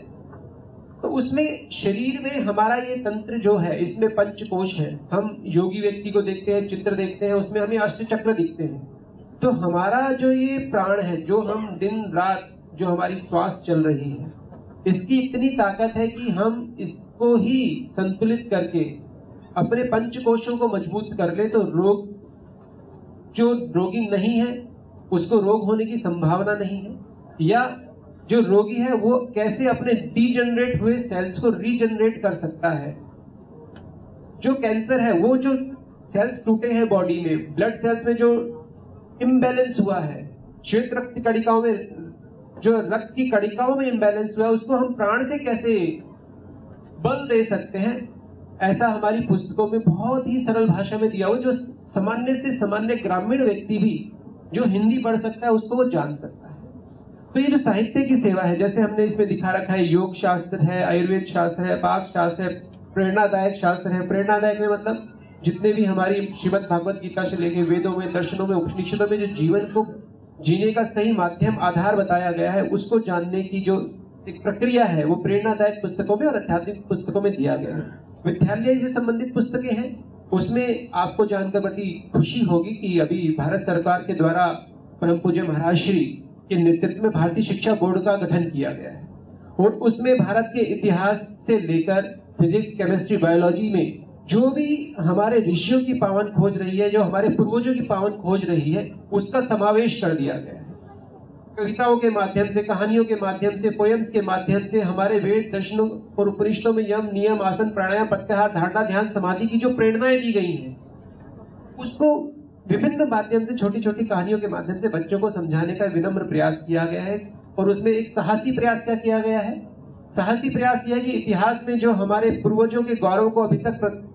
तो उसमें शरीर में हमारा ये तंत्र जो है, इसमें पंचकोश है। हम योगी व्यक्ति को देखते हैं, चित्र देखते हैं, उसमें हमें अष्टचक्र दिखते हैं। तो हमारा जो ये प्राण है, जो हम दिन रात जो हमारी श्वास चल रही है, इसकी इतनी ताकत है कि हम इसको ही संतुलित करके अपने पंचकोशों को मजबूत कर ले तो रोग, जो रोगी नहीं है उसको रोग होने की संभावना नहीं है, या जो रोगी है वो कैसे अपने डीजनरेट हुए सेल्स को रीजनरेट कर सकता है। जो कैंसर है, वो जो सेल्स टूटे हैं बॉडी में, ब्लड सेल्स में जो इम्बैलेंस हुआ है, श्वेत रक्त कणिकाओं में जो रक्त की कणिकाओं में इम्बैलेंस हुआ है, उसको हम प्राण से कैसे बल दे सकते हैं, ऐसा हमारी पुस्तकों में बहुत ही सरल भाषा में दिया हुआ, जो सामान्य से सामान्य ग्रामीण व्यक्ति भी जो हिंदी पढ़ सकता है उसको वो जान सकता है। तो ये जो साहित्य की सेवा है, जैसे हमने इसमें दिखा रखा है, योग शास्त्र है, आयुर्वेद शास्त्र है, पाक शास्त्र है, प्रेरणादायक शास्त्र है। प्रेरणादायक में मतलब जितने भी हमारी श्रीमद् भागवत गीता से लेके वेदों में, दर्शनों में, उपनिषदों में जो जीवन को जीने का सही माध्यम, आधार बताया गया है, उसको जानने की जो एक प्रक्रिया है वो प्रेरणादायक पुस्तकों में और आध्यात्मिक पुस्तकों में दिया गया है। विद्यालय से संबंधित पुस्तकें हैं, उसमें आपको जानकर बड़ी खुशी होगी कि अभी भारत सरकार के द्वारा परम पूज्य महाराज श्री के नेतृत्व में भारतीय शिक्षा बोर्ड का गठन किया गया है और उसमें भारत के इतिहास से लेकर फिजिक्स, केमिस्ट्री, बायोलॉजी में जो भी हमारे ऋषियों की पावन खोज रही है, जो हमारे पूर्वजों की पावन खोज रही है, उसका समावेश कर दिया गया है। कविताओं के माध्यम से, कहानियों के माध्यम से, पोएम्स के माध्यम से हमारे वेद, दर्शनों और उपनिषदों में यम, नियम, आसन, प्राणायाम, प्रत्याहार, धारणा, ध्यान, समाधि की जो प्रेरणाएं दी गई हैं, उसको विभिन्न माध्यम से, छोटी छोटी कहानियों के माध्यम से बच्चों को समझाने का विनम्र प्रयास किया गया है। और उसमें एक साहसी प्रयास क्या किया गया है? साहसी प्रयास यह है कि इतिहास में जो हमारे पूर्वजों के गौरव को अभी तक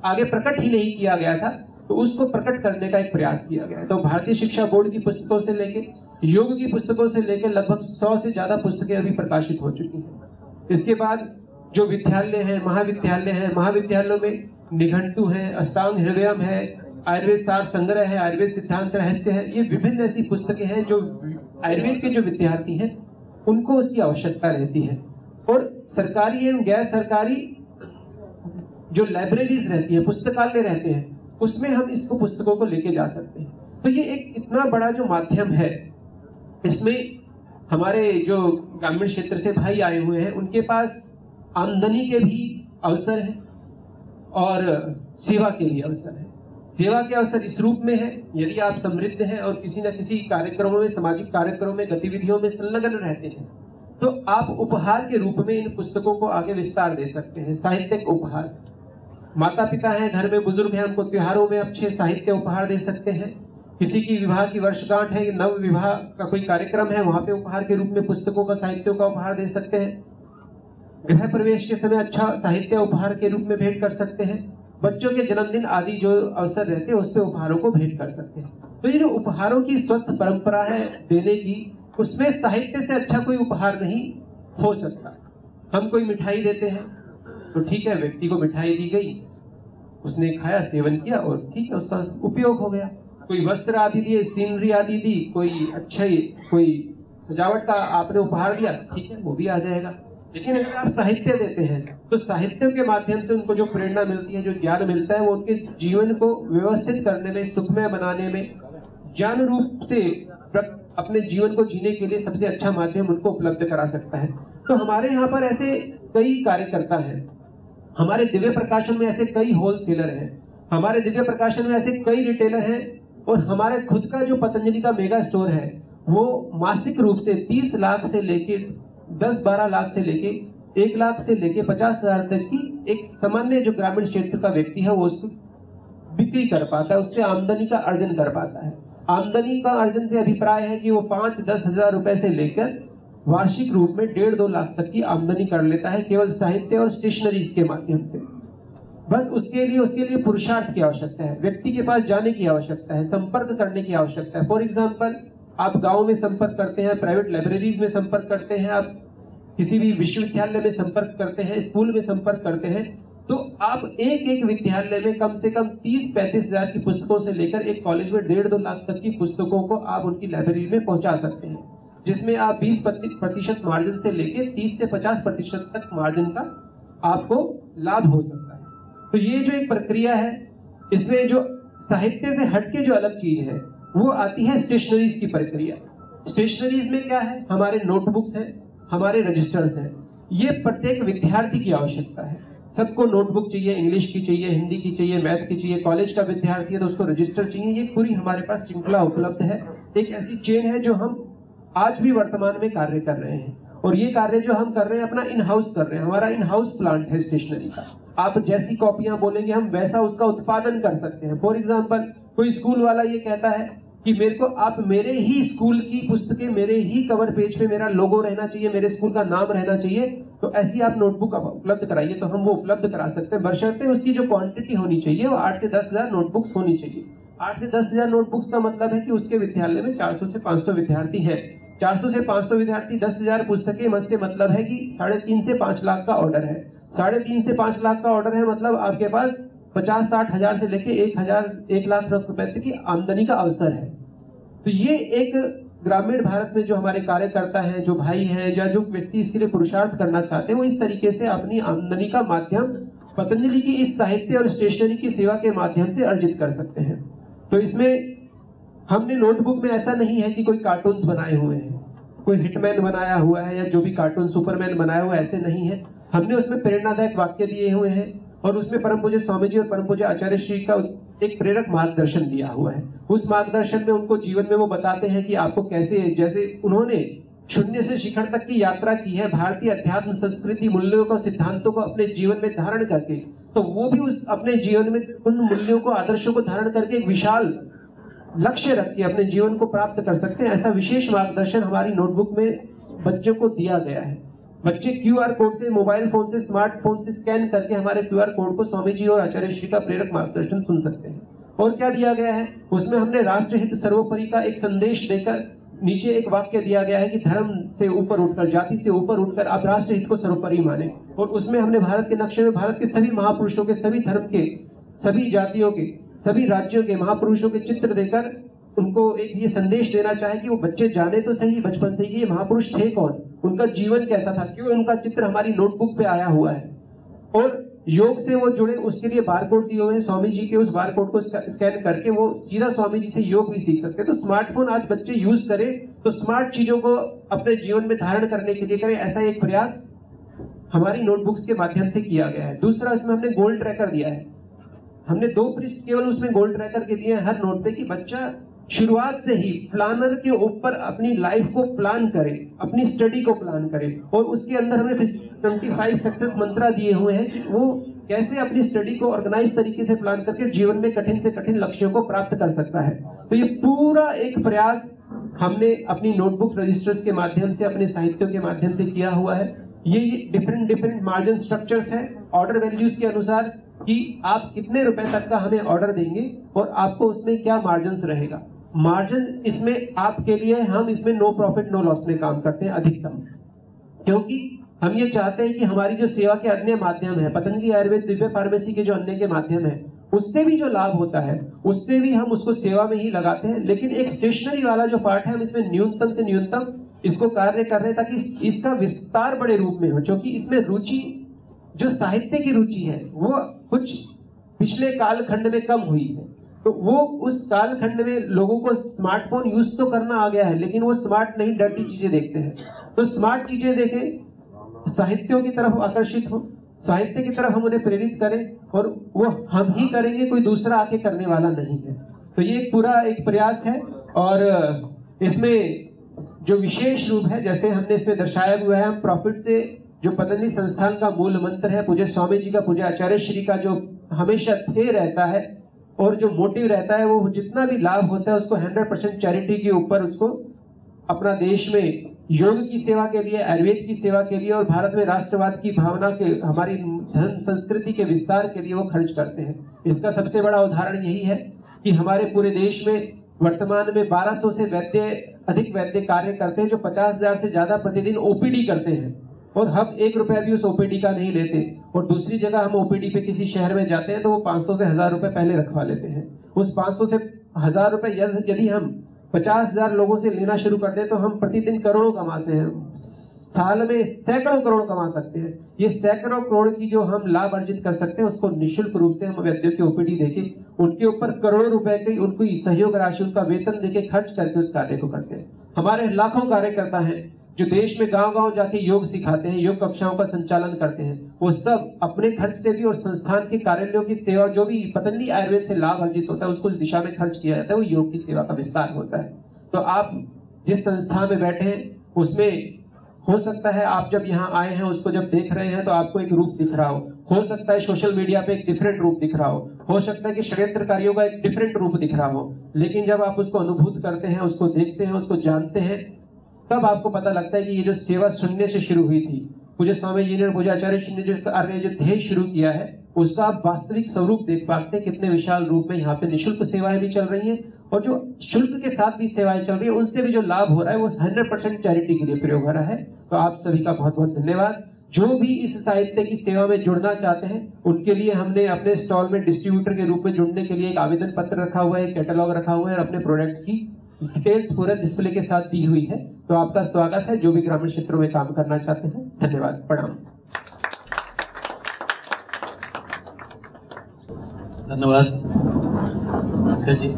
आगे प्रकट ही नहीं किया गया था, तो उसको प्रकट करने का एक प्रयास किया गया है। तो भारतीय शिक्षा बोर्ड की पुस्तकों से लेके, योग की पुस्तकों से लेकर लगभग 100 से ज्यादा पुस्तकें अभी प्रकाशित हो चुकी हैं। इसके बाद जो विद्यालय है, महाविद्यालय है, महाविद्यालयों में निघंटु है, अष्टांग हृदयम है, आयुर्वेद सार संग्रह है, आयुर्वेद सिद्धांत रहस्य है, ये विभिन्न ऐसी पुस्तकें हैं जो आयुर्वेद के जो विद्यार्थी हैं उनको उसकी आवश्यकता रहती है। और सरकारी एवं गैर सरकारी जो लाइब्रेरीज रहती है, पुस्तकालय रहते हैं, उसमें हम इसको पुस्तकों को लेके जा सकते हैं। तो ये एक इतना बड़ा जो माध्यम है, इसमें हमारे जो ग्रामीण क्षेत्र से भाई आए हुए हैं उनके पास आमदनी के भी अवसर है और सेवा के लिए अवसर है। सेवा के अवसर इस रूप में है, यदि आप समृद्ध हैं और किसी न किसी कार्यक्रमों में, सामाजिक कार्यक्रमों में, गतिविधियों में संलग्न रहते हैं, तो आप उपहार के रूप में इन पुस्तकों को आगे विस्तार दे सकते हैं। साहित्यिक उपहार, माता पिता हैं, घर में बुजुर्ग हैं, उनको त्योहारों में अच्छे साहित्य उपहार दे सकते हैं। किसी की विवाह की वर्षगांठ है, नव विवाह का कोई कार्यक्रम है, वहां पे उपहार के रूप में पुस्तकों का, साहित्यों का उपहार दे सकते हैं। गृह प्रवेश के समय अच्छा साहित्य उपहार के रूप में भेंट कर सकते हैं। बच्चों के जन्मदिन आदि जो अवसर रहते हैं उस पे उपहारों को भेंट कर सकते हैं। तो ये जो उपहारों की स्वस्थ परंपरा है देने की, उसमें साहित्य से अच्छा कोई उपहार नहीं हो सकता। हम कोई मिठाई देते हैं तो ठीक है, व्यक्ति को मिठाई दी गई, उसने खाया, सेवन किया और ठीक है, उसका उपयोग हो गया। कोई वस्त्र आदि दिए, सीनरी आदि दी, कोई कोई सजावट का आपने उपहार दिया, ठीक है, वो भी आ जाएगा। लेकिन अगर आप साहित्य देते हैं तो साहित्य के माध्यम से उनको जो प्रेरणा मिलती है, जो ज्ञान मिलता है, वो उनके जीवन को व्यवस्थित करने में, सुखमय बनाने में, ज्ञान रूप से अपने जीवन को जीने के लिए सबसे अच्छा माध्यम उनको उपलब्ध करा सकता है। तो हमारे यहाँ पर ऐसे कई कार्यकर्ता हैं, हमारे दिव्य प्रकाशन में ऐसे कई होलसेलर हैं, हमारे दिव्य प्रकाशन में ऐसे कई रिटेलर हैं, और हमारे खुद का जो पतंजलि का मेगा स्टोर है वो मासिक रूप से 30 लाख से लेके 10-12 लाख से लेके 1 लाख से लेके 50,000 तक की एक सामान्य जो ग्रामीण क्षेत्र का व्यक्ति है वो उसको बिक्री कर पाता है, उससे आमदनी का अर्जन कर पाता है। आमदनी का अर्जन से अभिप्राय है कि वो 5-10 हजार रुपए से लेकर वार्षिक रूप में 1.5-2 लाख तक की आमदनी कर लेता है केवल साहित्य और स्टेशनरीज के माध्यम से। बस उसके लिए पुरुषार्थ की आवश्यकता है, व्यक्ति के पास जाने की आवश्यकता है, संपर्क करने की आवश्यकता है। फॉर एग्जाम्पल, आप गांव में संपर्क करते हैं, प्राइवेट लाइब्रेरीज में संपर्क करते हैं, आप किसी भी विश्वविद्यालय में संपर्क करते हैं, स्कूल में संपर्क करते हैं, तो आप एक विद्यालय में कम से कम 30-35 हजार की पुस्तकों से लेकर एक कॉलेज में 1.5-2 लाख तक की पुस्तकों को आप उनकी लाइब्रेरी में पहुंचा सकते हैं, जिसमें आप 20% मार्जिन से लेकर 30 से 50% तक मार्जिन का आपको लाभ हो सकता है। तो ये जो एक प्रक्रिया है, इसमें जो साहित्य से हटके जो अलग चीज है वो आती है स्टेशनरीज की प्रक्रिया। स्टेशनरीज में क्या है? हमारे नोटबुक्स हैं, हमारे रजिस्टर्स हैं। ये प्रत्येक विद्यार्थी की आवश्यकता है। सबको नोटबुक चाहिए, इंग्लिश की चाहिए, हिंदी की चाहिए, मैथ की चाहिए। कॉलेज का विद्यार्थी है तो उसको रजिस्टर चाहिए। ये पूरी हमारे पास श्रृंखला उपलब्ध है, एक ऐसी चेन है जो हम आज भी वर्तमान में कार्य कर रहे हैं। और ये कार्य जो हम कर रहे हैं अपना इन हाउस कर रहे हैं, हमारा इन हाउस प्लांट है स्टेशनरी का। आप जैसी कॉपियां बोलेंगे हम वैसा उसका उत्पादन कर सकते हैं। फॉर एग्जाम्पल, कोई स्कूल वाला ये कहता है कि मेरे को आप मेरे ही स्कूल की पुस्तकें, मेरे ही कवर पेज पे मेरा लोगो रहना चाहिए, मेरे स्कूल का नाम रहना चाहिए, तो ऐसी आप नोटबुक उपलब्ध कराइए, तो हम वो उपलब्ध करा सकते हैं, बशर्ते उसकी जो क्वांटिटी होनी चाहिए वो 8 से 10 हजार नोटबुक्स होनी चाहिए। 8 से 10 हजार नोटबुक्स का मतलब है कि उसके विद्यालय में 400 से 500 विद्यार्थी है। 400 से 500 विद्यार्थी, 10 हजार पुस्तकें, मत से मतलब है कि 3.5 से 5 लाख का ऑर्डर है। 3.5 से 5 लाख का ऑर्डर है, मतलब आपके पास 50-60 हजार से लेके 1 लाख रुपए तक की आमदनी का अवसर है। तो ये एक ग्रामीण भारत में जो हमारे कार्यकर्ता हैं, जो भाई हैं, या जो व्यक्ति इसके लिए पुरुषार्थ करना चाहते हैं, वो इस तरीके से अपनी आमदनी का माध्यम पतंजलि की इस साहित्य और स्टेशनरी की सेवा के माध्यम से अर्जित कर सकते हैं। तो इसमें हमने नोटबुक में ऐसा नहीं है कि कोई कार्टून्स बनाए हुए हैं, कोई हिटमैन बनाया हुआ है या जो भी कार्टून सुपरमैन बनाया हुआ है, ऐसे नहीं है। हमने उसमें प्रेरणादायक वाक्य दिए हुए हैं और उसमें परम पूज्य स्वामी जी और परम पूज्य आचार्य श्री का एक प्रेरक मार्गदर्शन दिया हुआ है। उस मार्गदर्शन में उनको जीवन में वो बताते हैं कि आपको कैसे, जैसे उन्होंने शून्य से शिखर तक की यात्रा की है, भारतीय अध्यात्म संस्कृति मूल्यों को, सिद्धांतों को अपने जीवन में धारण करके, तो वो भी उस अपने जीवन में उन मूल्यों को, आदर्शों को धारण करके एक विशाल लक्ष्य रख के अपने जीवन को प्राप्त कर सकते हैं। ऐसा विशेष मार्गदर्शन हमारी नोटबुक में बच्चों को दिया गया है। बच्चे QR कोड से, मोबाइल फोन से, स्मार्टफोन से स्कैन करके हमारे QR कोड को स्वामी जी और आचार्य श्री का प्रेरक मार्गदर्शन सुन सकते हैं। और क्या दिया गया है उसमें, हमने राष्ट्रहित सर्वोपरि का एक संदेश देकर नीचे एक वाक्य दिया गया है कि धर्म से ऊपर उठकर, जाति से ऊपर उठकर आप राष्ट्रहित को सर्वोपरि माने। और उसमें हमने भारत के नक्शे में भारत के सभी महापुरुषों के, सभी धर्म के, सभी जातियों के, सभी राज्यों के महापुरुषों के चित्र देकर उनको एक ये संदेश देना चाहे कि वो बच्चे जाने तो सही बचपन से कि ये महापुरुष थे कौन, उनका जीवन कैसा था, क्यों उनका चित्र हमारी नोटबुक पे आया हुआ है। और योग से वो जुड़े, उसके लिए बारकोड दिए हुए हैं स्वामी जी के। उस बारकोड को स्कैन करके वो सीधा स्वामी जी से योग भी सीख सकते हैं। तो स्मार्टफोन आज बच्चे यूज करें तो स्मार्ट चीजों को अपने जीवन में धारण करने के लिए करें, ऐसा एक प्रयास हमारी नोटबुक्स के माध्यम से किया गया है। दूसरा, इसमें हमने गोल ट्रैकर दिया है। हमने 2 पृष्ठ केवल उसमें गोल ट्रैकर के दिए हैं हर नोट पे, कि बच्चा शुरुआत से ही प्लानर के ऊपर अपनी लाइफ को प्लान करे, अपनी स्टडी को प्लान करे। और उसके अंदर हमने 25 सक्सेस मंत्रा दिए हुए हैं कि वो कैसे अपनी स्टडी को ऑर्गेनाइज तरीके से प्लान करके जीवन में कठिन से कठिन लक्ष्यों को प्राप्त कर सकता है। तो ये पूरा एक प्रयास हमने अपनी नोटबुक रजिस्टर्स के माध्यम से, अपने साहित्यों के माध्यम से किया हुआ है। ये डिफरेंट मार्जिन स्ट्रक्चर्स है ऑर्डर वैल्यूज के अनुसार कि आप कितने रुपए तक का हमें ऑर्डर देंगे और आपको उसमें क्या मार्जिन रहेगा। मार्जिन इसमें आपके लिए, हम इसमें नो प्रॉफिट नो लॉस में काम करते हैं अधिकतम, क्योंकि हम ये चाहते हैं कि हमारी जो सेवा के अन्य माध्यम है, पतंजलि आयुर्वेद दिव्य फार्मेसी के जो अन्य के माध्यम है, उससे भी जो लाभ होता है उससे भी हम उसको सेवा में ही लगाते हैं। लेकिन एक स्टेशनरी वाला जो पार्ट है, हम इसमें न्यूनतम से न्यूनतम इसको कार्य कर रहे हैं ताकि इसका विस्तार बड़े रूप में हो। क्योंकि इसमें रुचि, जो साहित्य की रुचि है, वो कुछ पिछले कालखंड में कम हुई है। तो वो उस कालखंड में लोगों को स्मार्टफोन यूज तो करना आ गया है, लेकिन वो स्मार्ट नहीं, डर्टी चीजें देखते हैं। तो स्मार्ट चीजें देखें, साहित्यों की तरफ आकर्षित हो, साहित्य की तरफ हम उन्हें प्रेरित करें, और वो हम ही करेंगे, कोई दूसरा आके करने वाला नहीं है। तो ये पूरा एक प्रयास है। और इसमें जो विशेष रूप है, जैसे हमने इसमें दर्शाया हुआ है, हम प्रॉफिट से, जो पतंजलि संस्थान का मूल मंत्र है, पूज्य स्वामी जी का, पूज्य आचार्य श्री का जो हमेशा थे रहता है और जो मोटिव रहता है, वो जितना भी लाभ होता है उसको 100% चैरिटी के ऊपर उसको अपना देश में योग की सेवा के लिए, आयुर्वेद की सेवा के लिए और भारत में राष्ट्रवाद की भावना के, हमारी धर्म संस्कृति के विस्तार के लिए वो खर्च करते हैं। इसका सबसे बड़ा उदाहरण यही है कि हमारे पूरे देश में वर्तमान में 1200 से अधिक वैद्य कार्य करते हैं, जो 50,000 से ज्यादा प्रतिदिन ओपीडी करते हैं, और हम 1 रुपया भी उस ओपीडी का नहीं लेते। और दूसरी जगह हम ओपीडी पे किसी शहर में जाते हैं तो वो 500 से 1000 रुपए पहले रखवा लेते हैं। उस 500 से 1000 रुपए यदि हम 50,000 लोगों से लेना शुरू कर दें तो हम प्रतिदिन करोड़ों कमाते हैं, साल में सैकड़ों करोड़ कमा सकते हैं। ये सैकड़ों करोड़ की जो हम लाभ अर्जित कर सकते हैं, उसको निःशुल्क रूप से हम वैद्यों की ओपीडी देके, उनके ऊपर करोड़ों रुपए की उनको सहयोग राशि, उनका वेतन देके खर्च करके उस कार्य को करते हैं। हमारे लाखों कार्यकर्ता हैं जो देश में गांव-गांव जाके योग सिखाते हैं, योग कक्षाओं का संचालन करते हैं। वो सब अपने खर्च से भी और संस्थान के कार्यालयों की सेवा, जो भी पतंजलि आयुर्वेद से लाभ अर्जित होता है, उसको इस दिशा में खर्च किया जाता है, वो योग की सेवा का विस्तार होता है। तो आप जिस संस्था में बैठे हैं, उसमें हो सकता है आप जब यहाँ आए हैं, उसको जब देख रहे हैं तो आपको एक रूप दिख रहा हो सकता है सोशल मीडिया पे एक डिफरेंट रूप दिख रहा हो सकता है कि षड्यंत्रकारियों का एक डिफरेंट रूप दिख रहा हो, लेकिन जब आप उसको अनुभूत करते हैं, उसको देखते हैं, उसको जानते हैं, तब आपको पता लगता है कि ये जो सेवा शून्य से शुरू हुई थी, पूज्य स्वामी जी ने, पूज्य आचार्य जी ने जो ध्येय शुरू किया है, उसका आप वास्तविक स्वरूप देख पाते हैं। कितने विशाल रूप में यहाँ पे निःशुल्क सेवाएं भी चल रही हैं, और जो शुल्क के साथ भी सेवाएं चल रही है, उनसे भी जो लाभ हो रहा है वो 100% चैरिटी के लिए प्रयोग हो रहा है। तो आप सभी का बहुत बहुत धन्यवाद। जो भी इस साहित्य की सेवा में जुड़ना चाहते हैं, उनके लिए हमने अपने स्टॉल में डिस्ट्रीब्यूटर के रूप में जुड़ने के लिए एक आवेदन पत्र रखा हुआ है, एक कैटलॉग रखा हुआ है, और अपने प्रोडक्ट्स की डिटेल्स पूरा डिस्प्ले के साथ दी हुई है। तो आपका स्वागत है, जो भी ग्रामीण क्षेत्रों में काम करना चाहते हैं। धन्यवाद, प्रणाम। धन्यवाद। ओके जी।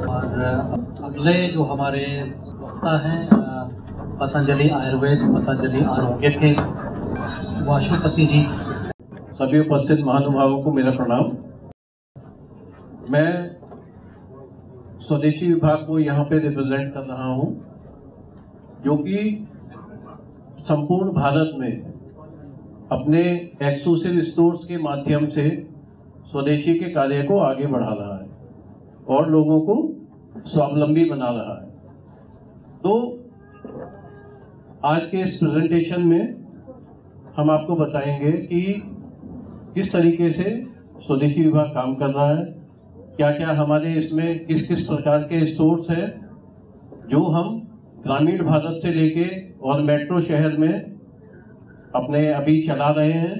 और अगले जो हमारे वक्ता हैं पतंजलि आयुर्वेद पतंजलि आरोग्य के वाशुपति जी। सभी उपस्थित महानुभावों को मेरा प्रणाम। मैं स्वदेशी विभाग को यहाँ पे रिप्रेजेंट कर रहा हूँ, जो कि संपूर्ण भारत में अपने एक्सक्लूसिव स्टोर्स के माध्यम से स्वदेशी के कार्य को आगे बढ़ा रहा है और लोगों को स्वावलंबी बना रहा है। तो आज के इस प्रेजेंटेशन में हम आपको बताएंगे कि किस तरीके से स्वदेशी विभाग काम कर रहा है, क्या क्या हमारे इसमें किस किस प्रकार के स्टोर्स हैं जो हम ग्रामीण भारत से लेके और मेट्रो शहर में अपने अभी चला रहे हैं,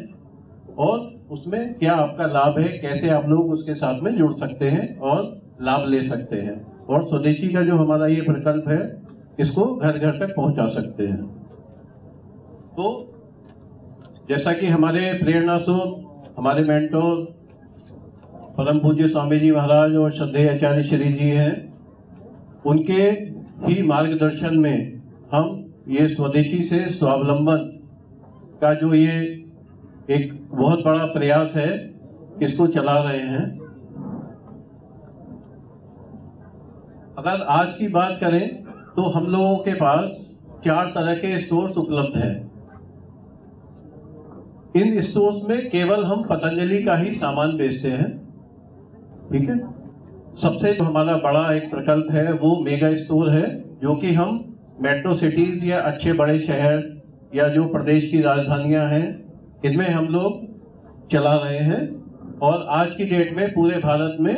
और उसमें क्या आपका लाभ है, कैसे आप लोग उसके साथ में जुड़ सकते हैं और लाभ ले सकते हैं, और स्वदेशी का जो हमारा ये प्रकल्प है इसको घर घर तक पहुंचा सकते हैं। तो जैसा कि हमारे प्रेरणा स्रोत, हमारे मेंटोर परम पूज्य स्वामी जी महाराज और श्रद्धेय आचार्य श्री जी हैं, उनके ही मार्गदर्शन में हम ये स्वदेशी से स्वावलंबन का जो ये एक बहुत बड़ा प्रयास है इसको चला रहे हैं। अगर आज की बात करें तो हम लोगों के पास 4 तरह के स्टोर्स उपलब्ध हैं। इन स्टोर्स में केवल हम पतंजलि का ही सामान बेचते हैं, ठीक है। सबसे जो हमारा बड़ा एक प्रकल्प है वो मेगा स्टोर है, जो कि हम मेट्रो सिटीज या अच्छे बड़े शहर या जो प्रदेश की राजधानियां हैं इनमें हम लोग चला रहे हैं। और आज की डेट में पूरे भारत में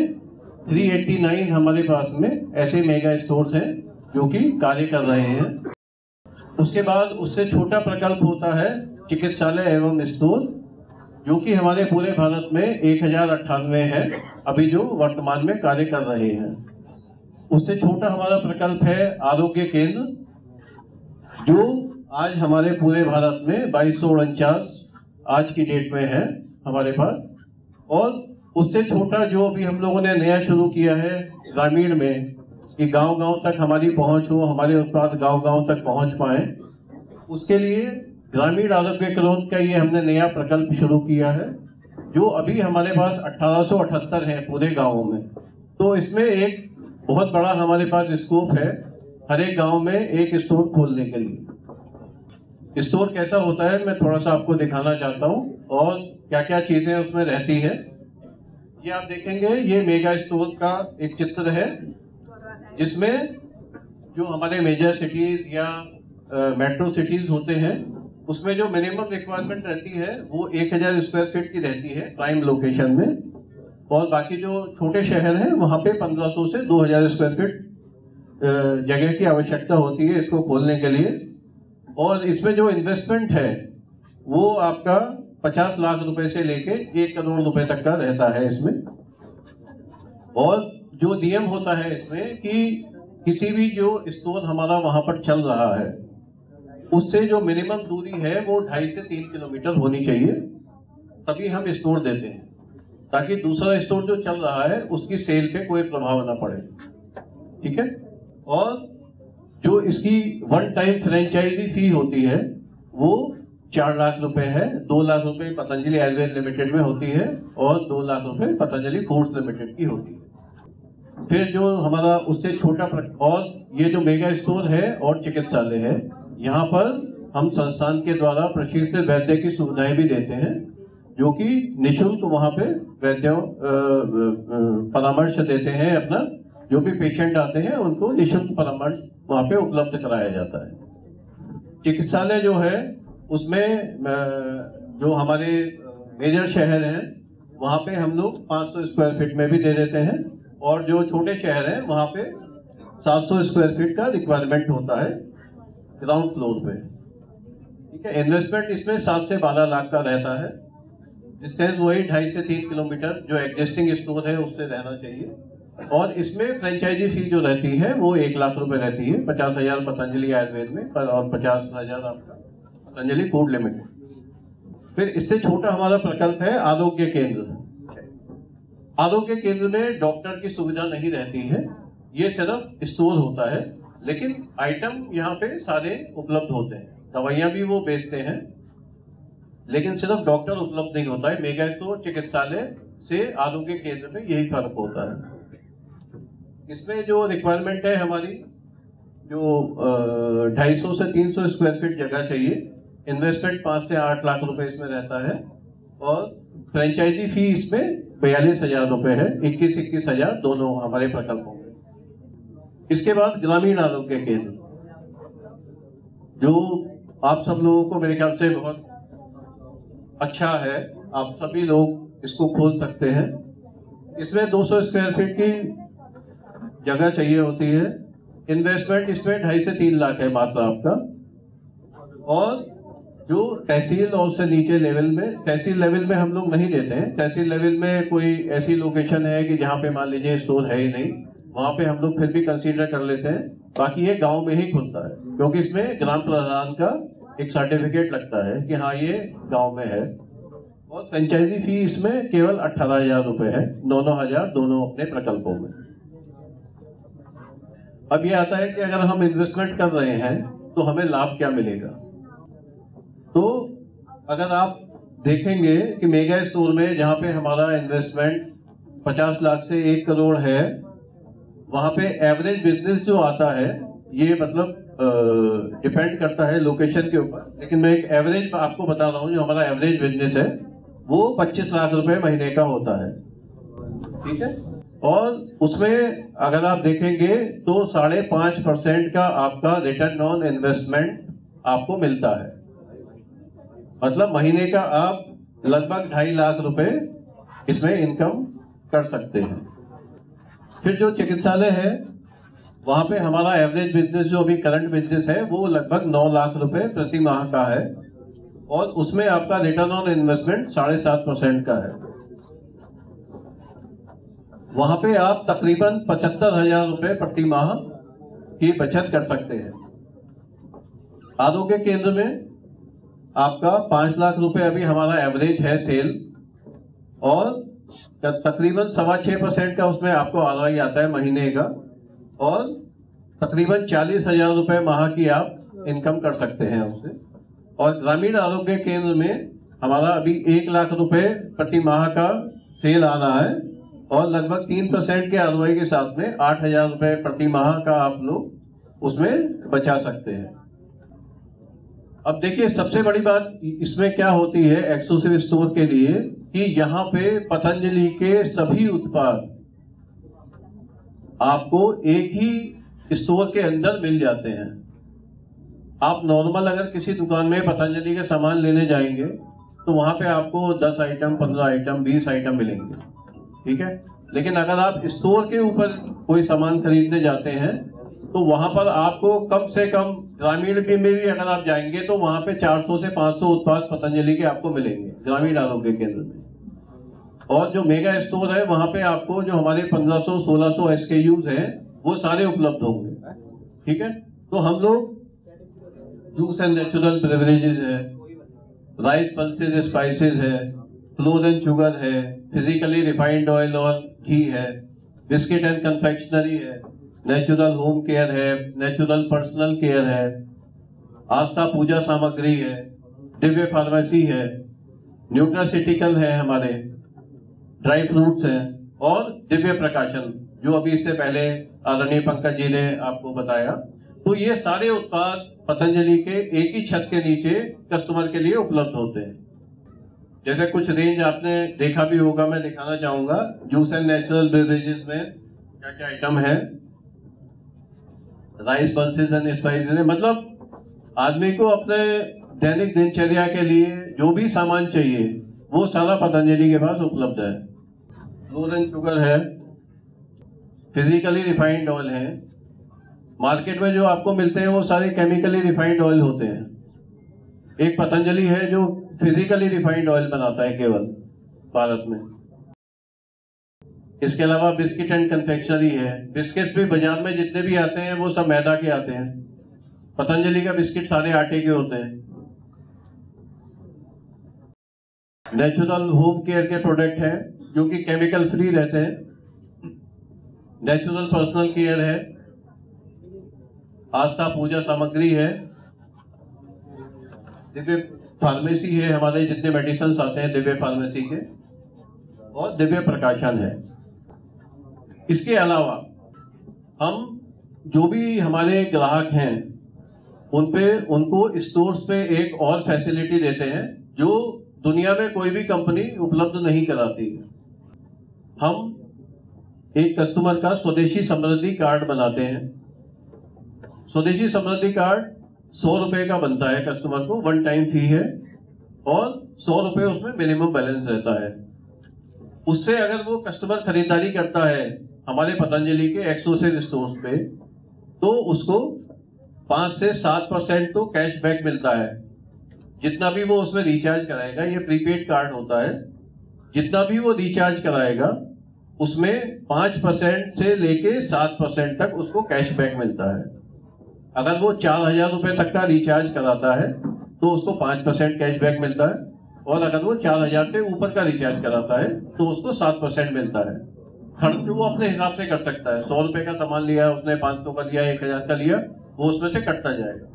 389 हमारे पास में ऐसे मेगा स्टोर्स हैं जो कि कार्य कर रहे हैं। उसके बाद उससे छोटा प्रकल्प होता है चिकित्सालय एवं स्टोर, जो कि हमारे पूरे भारत में 1098 है अभी जो वर्तमान में कार्य कर रहे हैं। उससे छोटा हमारा प्रकल्प है आरोग्य केंद्र, जो आज हमारे पूरे भारत में 2249 आज की डेट में है हमारे पास। और उससे छोटा जो अभी हम लोगों ने नया शुरू किया है ग्रामीण में, कि गांव-गांव तक हमारी पहुंच हो, हमारे उत्पाद गांव-गांव तक पहुंच पाए, उसके लिए ग्रामीण आरोग्य केंद्र का ये हमने नया प्रकल्प शुरू किया है, जो अभी हमारे पास 1878 है पूरे गाँवों में। तो इसमें एक बहुत बड़ा हमारे पास स्कोप है हर एक गाँव में एक स्टोर खोलने के लिए। स्टोर कैसा होता है मैं थोड़ा सा आपको दिखाना चाहता हूँ, और क्या क्या चीजें उसमें रहती है ये आप देखेंगे। ये मेगा स्टोर का एक चित्र है, जिसमें जो हमारे मेजर सिटीज या मेट्रो सिटीज होते हैं उसमें जो मिनिमम रिक्वायरमेंट रहती है वो 1000 स्क्वायर फीट की रहती है प्राइम लोकेशन में, और बाकी जो छोटे शहर हैं वहाँ पे 1500 से 2000 स्क्वायर फीट जगह की आवश्यकता होती है इसको खोलने के लिए। और इसमें जो इन्वेस्टमेंट है वो आपका 50 लाख रुपए से लेके 1 करोड़ रुपए तक का रहता है इसमें। और जो नियम होता है इसमें कि किसी भी जो स्टोर हमारा वहां पर चल रहा है उससे जो मिनिमम दूरी है वो 2.5 से 3 किलोमीटर होनी चाहिए, तभी हम स्टोर देते हैं, ताकि दूसरा स्टोर जो चल रहा है उसकी सेल पे कोई प्रभाव ना पड़े, ठीक है। और जो इसकी वन टाइम फ्रेंचाइजी फी होती है वो 4 लाख रुपए है। 2 लाख रुपए पतंजलि आयुर्वेद लिमिटेड में होती है और 2 लाख रुपए पतंजलि फूड्स लिमिटेड की होती है। फिर जो हमारा उससे छोटा और ये जो मेगा स्टोर है और चिकित्सालय है, यहाँ पर हम संस्थान के द्वारा प्रशिक्षित वैद्य की सुविधाएं भी देते हैं, जो कि निःशुल्क वहाँ पे वैद्यों परामर्श देते हैं। अपना जो भी पेशेंट आते हैं उनको निःशुल्क परामर्श वहाँ पे उपलब्ध कराया जाता है। चिकित्सालय जो है उसमें जो हमारे मेजर शहर हैं वहाँ पे हम लोग 500 स्क्वायर फीट में भी दे देते हैं, और जो छोटे शहर हैं वहाँ पे 700 स्क्वायर फीट का रिक्वायरमेंट होता है ग्राउंड फ्लोर पे, ठीक है। इन्वेस्टमेंट इसमें 7 से 12 लाख का रहता है। डिस्टेंस वही 2.5 से 3 किलोमीटर जो एग्जिस्टिंग स्टोर है उससे रहना चाहिए। और इसमें फ्रेंचाइजी फी जो रहती है वो 1 लाख रुपए रहती है। 50,000 पतंजलि आयुर्वेद में और 50,000 आपका पतंजलि फूड लिमिटेड। फिर इससे छोटा हमारा प्रकल्प है आरोग्य केंद्र। आरोग्य केंद्र में डॉक्टर की सुविधा नहीं रहती है, ये सिर्फ स्टोर होता है, लेकिन आइटम यहाँ पे सारे उपलब्ध होते हैं। दवाइयाँ भी वो बेचते हैं, लेकिन सिर्फ डॉक्टर उपलब्ध नहीं होता है। मेगा स्टोर चिकित्सालय से आरोग्य केंद्र में यही फर्क होता है। इसमें जो रिक्वायरमेंट है हमारी, जो 250 से 300 स्क्वायर फीट जगह चाहिए, इन्वेस्टमेंट 5 से 8 लाख रुपए इसमें रहता है, और फ्रेंचाइजी फी इसमें 42,000 रुपए है, 21,000 दोनों हमारे प्रकल्पों में। इसके बाद ग्रामीण आरोग्य केंद्र, जो आप सब लोगों को मेरे ख्याल से बहुत अच्छा है, आप सभी लोग इसको खोल सकते हैं। इसमें 200 स्क्वायर फीट की जगह चाहिए होती है, इन्वेस्टमेंट इसमें 2.5 से 3 लाख है मात्र आपका। और जो तहसील और उससे नीचे लेवल में, तहसील लेवल में हम लोग नहीं देते हैं, तहसील लेवल में कोई ऐसी लोकेशन है कि जहाँ पे मान लीजिए स्टोर है ही नहीं, वहाँ पे हम लोग फिर भी कंसीडर कर लेते हैं। बाकी ये गांव में ही खुलता है, क्योंकि इसमें ग्राम प्रधान का एक सर्टिफिकेट लगता है कि हाँ ये गांव में है। और फ्रेंचाइजी फी इसमें केवल 18,000 रुपए है, 9,000 दोनों अपने प्रकल्पों में। अब ये आता है कि अगर हम इन्वेस्टमेंट कर रहे हैं तो हमें लाभ क्या मिलेगा। तो अगर आप देखेंगे कि मेगा स्टोर में जहाँ पे हमारा इन्वेस्टमेंट 50 लाख से 1 करोड़ है, वहाँ पे एवरेज बिजनेस जो आता है, ये मतलब डिपेंड करता है लोकेशन के ऊपर, लेकिन मैं एक एवरेज आपको बता रहा हूँ। जो हमारा एवरेज बिजनेस है वो 25 लाख रुपए महीने का होता है, ठीक है। और उसमें अगर आप देखेंगे तो 5.5% का आपका रिटर्न ऑन इन्वेस्टमेंट आपको मिलता है। मतलब महीने का आप लगभग 2.5 लाख रुपए इसमें इनकम कर सकते हैं। फिर जो चिकित्सालय है, वहां पे हमारा एवरेज बिजनेस जो अभी करंट बिजनेस है वो लगभग 9 लाख रुपए प्रति माह का है, और उसमें आपका रिटर्न ऑन इन्वेस्टमेंट 7.5% का है। वहां पे आप तकरीबन 75,000 रुपए प्रति माह की बचत कर सकते हैं। आरोग्य केंद्र में आपका 5 लाख रुपए अभी हमारा एवरेज है सेल, और तकरीबन 6.25% का उसमें आपको ROI आता है महीने का, और तकरीबन 40,000 रुपए माह की आप इनकम कर सकते हैं उससे। और ग्रामीण आरोग्य केंद्र में हमारा अभी 1 लाख रुपए प्रति माह का सेल आ रहा है, और लगभग 3% के ROI के साथ में 8,000 रुपए प्रति माह का आप लोग उसमें बचा सकते हैं। अब देखिए, सबसे बड़ी बात इसमें क्या होती है एक्सक्लूसिव स्टोर के लिए, कि यहाँ पे पतंजलि के सभी उत्पाद आपको एक ही स्टोर के अंदर मिल जाते हैं। आप नॉर्मल अगर किसी दुकान में पतंजलि के सामान लेने जाएंगे तो वहां पे आपको 10 आइटम, 15 आइटम, 20 आइटम मिलेंगे, ठीक है। लेकिन अगर आप स्टोर के ऊपर कोई सामान खरीदने जाते हैं तो वहां पर आपको कम से कम, ग्रामीण में भी अगर आप जाएंगे तो वहां पे 400 से 500 उत्पाद पतंजलि के आपको मिलेंगे ग्रामीण आरोग्य केंद्र में। और जो मेगा स्टोर है वहां पे आपको जो हमारे 1500-1600 SKUs हैं वो सारे उपलब्ध होंगे, ठीक है। तो हम लोग जूस एंड नेचुरल बेवरेजेस है, राइस पल्सेस स्पाइसेस है, फ्लोर एंड शुगर है, फिजिकली रिफाइंड ऑयल और घी है, बिस्किट एंड कन्फेक्शनरी है, नेचुरल होम केयर है, नेचुरल पर्सनल केयर है, आस्था पूजा सामग्री है, दिव्य फार्मेसी है, न्यूट्रासिटिकल है, हमारे ड्राई फ्रूट्स हैं, और दिव्य प्रकाशन जो अभी इससे पहले आदरणीय पंकज जी ने आपको बताया। तो ये सारे उत्पाद पतंजलि के एक ही छत के नीचे कस्टमर के लिए उपलब्ध होते हैं। जैसे कुछ रेंज आपने देखा भी होगा, मैं दिखाना चाहूंगा। जूस एंड नेचुरल बेवरेजेस में क्या क्या आइटम है, राइस पल्सेस एंड स्पाइसेस है। मतलब आदमी को अपने दैनिक दिनचर्या के लिए जो भी सामान चाहिए वो सारा पतंजलि के पास उपलब्ध है। फ्लोर एंड शुगर है, फिजिकली रिफाइंड ऑयल है। मार्केट में जो आपको मिलते हैं वो सारे केमिकली रिफाइंड ऑयल होते हैं। एक पतंजलि है जो फिजिकली रिफाइंड ऑयल बनाता है केवल भारत में। इसके अलावा बिस्किट एंड कन्फेक्शनरी है। बिस्किट्स भी बाजार में जितने भी आते हैं वो सब मैदा के आते हैं। पतंजलि का बिस्किट सारे आटे के होते हैं। नेचुरल होम केयर के प्रोडक्ट हैं, जो कि केमिकल फ्री रहते हैं, नेचुरल पर्सनल केयर है, आस्था पूजा सामग्री है, दिव्य फार्मेसी है, हमारे जितने मेडिसिन आते हैं दिव्य फार्मेसी के, और दिव्य प्रकाशन है। इसके अलावा हम जो भी हमारे ग्राहक हैं उनको स्टोर्स पे एक और फैसिलिटी देते हैं जो दुनिया में कोई भी कंपनी उपलब्ध नहीं कराती है। हम एक कस्टमर का स्वदेशी समृद्धि कार्ड बनाते हैं। स्वदेशी समृद्धि कार्ड 100 रुपए का बनता है, कस्टमर को 1 टाइम फी है और 100 रुपए उसमें मिनिमम बैलेंस रहता है। उससे अगर वो कस्टमर खरीदारी करता है हमारे पतंजलि के एक्सक्लूसिव स्टोर्स पे, तो उसको 5 से 7% तो कैशबैक मिलता है। जितना भी वो उसमें रिचार्ज कराएगा, ये प्रीपेड कार्ड होता है, जितना भी वो रिचार्ज कराएगा उसमें 5% से लेके 7% तक उसको कैशबैक मिलता है। अगर वो 4000 रुपए तक का रिचार्ज कराता है तो उसको 5% कैशबैक मिलता है, और अगर वो 4000 से ऊपर का रिचार्ज कराता है तो उसको 7% मिलता है। खर्च वो अपने हिसाब से कर सकता है। 100 रुपए का सामान लिया उसने, 500 का लिया, 1000 का लिया, वो उसमें से कटता जाएगा।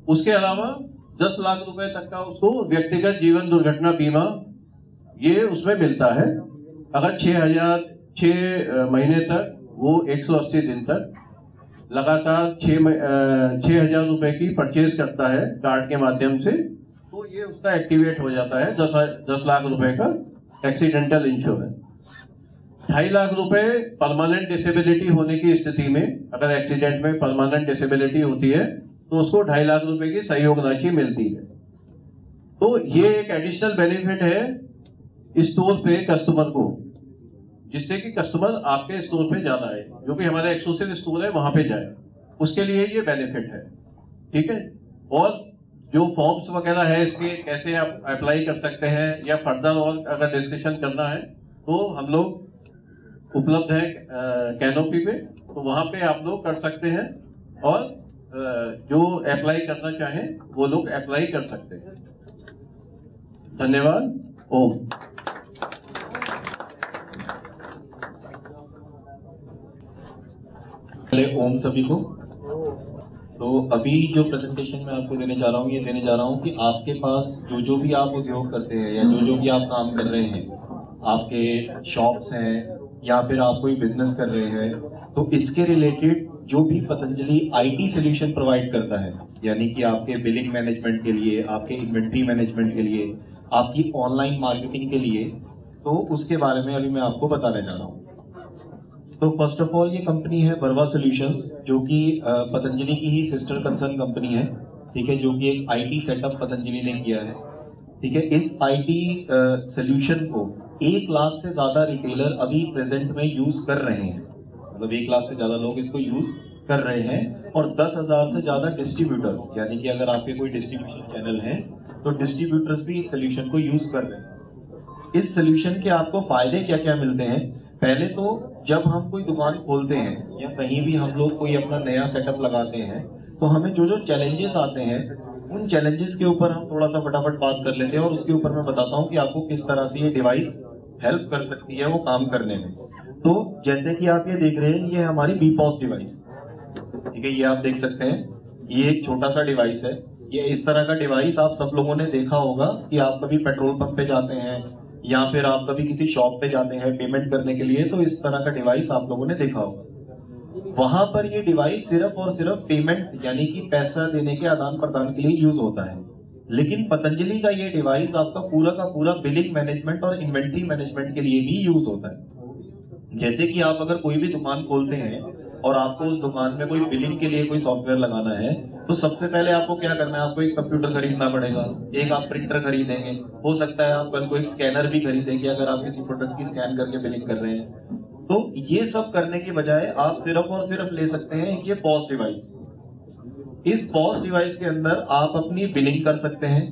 उसके अलावा 10 लाख रुपए तक का उसको व्यक्तिगत जीवन दुर्घटना बीमा ये उसमें मिलता है। अगर 6 महीने तक वो 180 दिन तक लगातार 6,000 रुपए की परचेज करता है कार्ड के माध्यम से, तो ये उसका एक्टिवेट हो जाता है 10 लाख रुपए का एक्सीडेंटल इंश्योरेंस। 2.5 लाख रुपए परमानेंट डिसेबिलिटी होने की स्थिति में, अगर एक्सीडेंट में परमानेंट डिसेबिलिटी होती है तो उसको 2.5 लाख रुपए की सहयोग राशि मिलती है। तो ये एक एडिशनल बेनिफिट है स्टोर पे कस्टमर को, जिससे कि कस्टमर आपके स्टोर पे ज्यादा आए, जो कि हमारा एक्सक्लूसिव स्टोर है वहां पे जाए, उसके लिए ये बेनिफिट है। ठीक है। और जो फॉर्म्स वगैरह है इसके कैसे आप अप्लाई कर सकते हैं या फर्दर और अगर डिस्कशन करना है तो हम लोग उपलब्ध है कैनोपी पे, तो वहां पे आप लोग कर सकते हैं, और जो अप्लाई करना चाहें वो लोग अप्लाई कर सकते हैं। धन्यवाद। ओम। ओम सभी को। तो अभी जो प्रेजेंटेशन मैं आपको देने जा रहा हूँ, ये देने जा रहा हूँ कि आपके पास जो भी आप उद्योग करते हैं या जो भी आप काम कर रहे हैं, आपके शॉप्स हैं या फिर आप कोई बिजनेस कर रहे हैं, तो इसके रिलेटेड जो भी पतंजलि आईटी सॉल्यूशन प्रोवाइड करता है, यानी कि आपके बिलिंग मैनेजमेंट के लिए, आपके इन्वेंट्री मैनेजमेंट के लिए, आपकी ऑनलाइन मार्केटिंग के लिए, तो उसके बारे में अभी मैं आपको बताने जा रहा हूँ। तो फर्स्ट ऑफ ऑल ये कंपनी है बरवा सॉल्यूशंस, जो कि पतंजलि की ही सिस्टर कंसर्न कंपनी है। ठीक है, जो कि एक आईटी सेटअप पतंजलि ने किया है। ठीक है, इस आईटी सॉल्यूशन को 1 लाख से ज्यादा रिटेलर अभी प्रेजेंट में यूज कर रहे हैं, मतलब 1 लाख से ज्यादा लोग इसको यूज कर रहे हैं, और 10,000 से ज्यादा डिस्ट्रीब्यूटर्स, यानी कि अगर आपके कोई डिस्ट्रीब्यूशन चैनल है तो डिस्ट्रीब्यूटर्स भी इस सोल्यूशन को यूज कर रहे हैं। इस सोल्यूशन के आपको फायदे क्या क्या मिलते हैं? पहले तो जब हम कोई दुकान खोलते हैं या कहीं भी हम लोग कोई अपना नया सेटअप लगाते हैं, तो हमें जो चैलेंजेस आते हैं उन चैलेंजेस के ऊपर हम थोड़ा सा फटाफट बात कर लेते हैं, और उसके ऊपर मैं बताता हूँ कि आपको किस तरह से ये डिवाइस हेल्प कर सकती है वो काम करने में। तो जैसे कि आप ये देख रहे हैं, ये हमारी बीपॉस डिवाइस। ठीक है, ये आप देख सकते हैं, ये एक छोटा सा डिवाइस है। ये इस तरह का डिवाइस आप सब लोगों ने देखा होगा कि आप कभी पेट्रोल पंप पे जाते हैं या फिर आप कभी किसी शॉप पे जाते हैं पेमेंट करने के लिए, तो इस तरह का डिवाइस आप लोगों ने देखा होगा। वहां पर ये डिवाइस सिर्फ और सिर्फ पेमेंट यानी कि पैसा देने के आदान प्रदान के लिए यूज होता है, लेकिन पतंजलि का ये डिवाइस आपका पूरा का पूरा बिलिंग मैनेजमेंट और इन्वेंट्री मैनेजमेंट के लिए भी यूज होता है। जैसे कि आप अगर कोई भी दुकान खोलते हैं और आपको उस दुकान में कोई बिलिंग के लिए कोई सॉफ्टवेयर लगाना है, तो सबसे पहले आपको क्या करना है? आपको एक कंप्यूटर खरीदना पड़ेगा, एक आप प्रिंटर खरीदेंगे, हो सकता है आप कल को एक स्कैनर भी खरीदेंगे अगर आप किसी प्रोडक्ट की स्कैन करके बिलिंग कर रहे हैं। तो ये सब करने के बजाय आप सिर्फ और सिर्फ ले सकते हैं ये पॉस डिवाइस। इस पॉस डिवाइस के अंदर आप अपनी बिलिंग कर सकते हैं,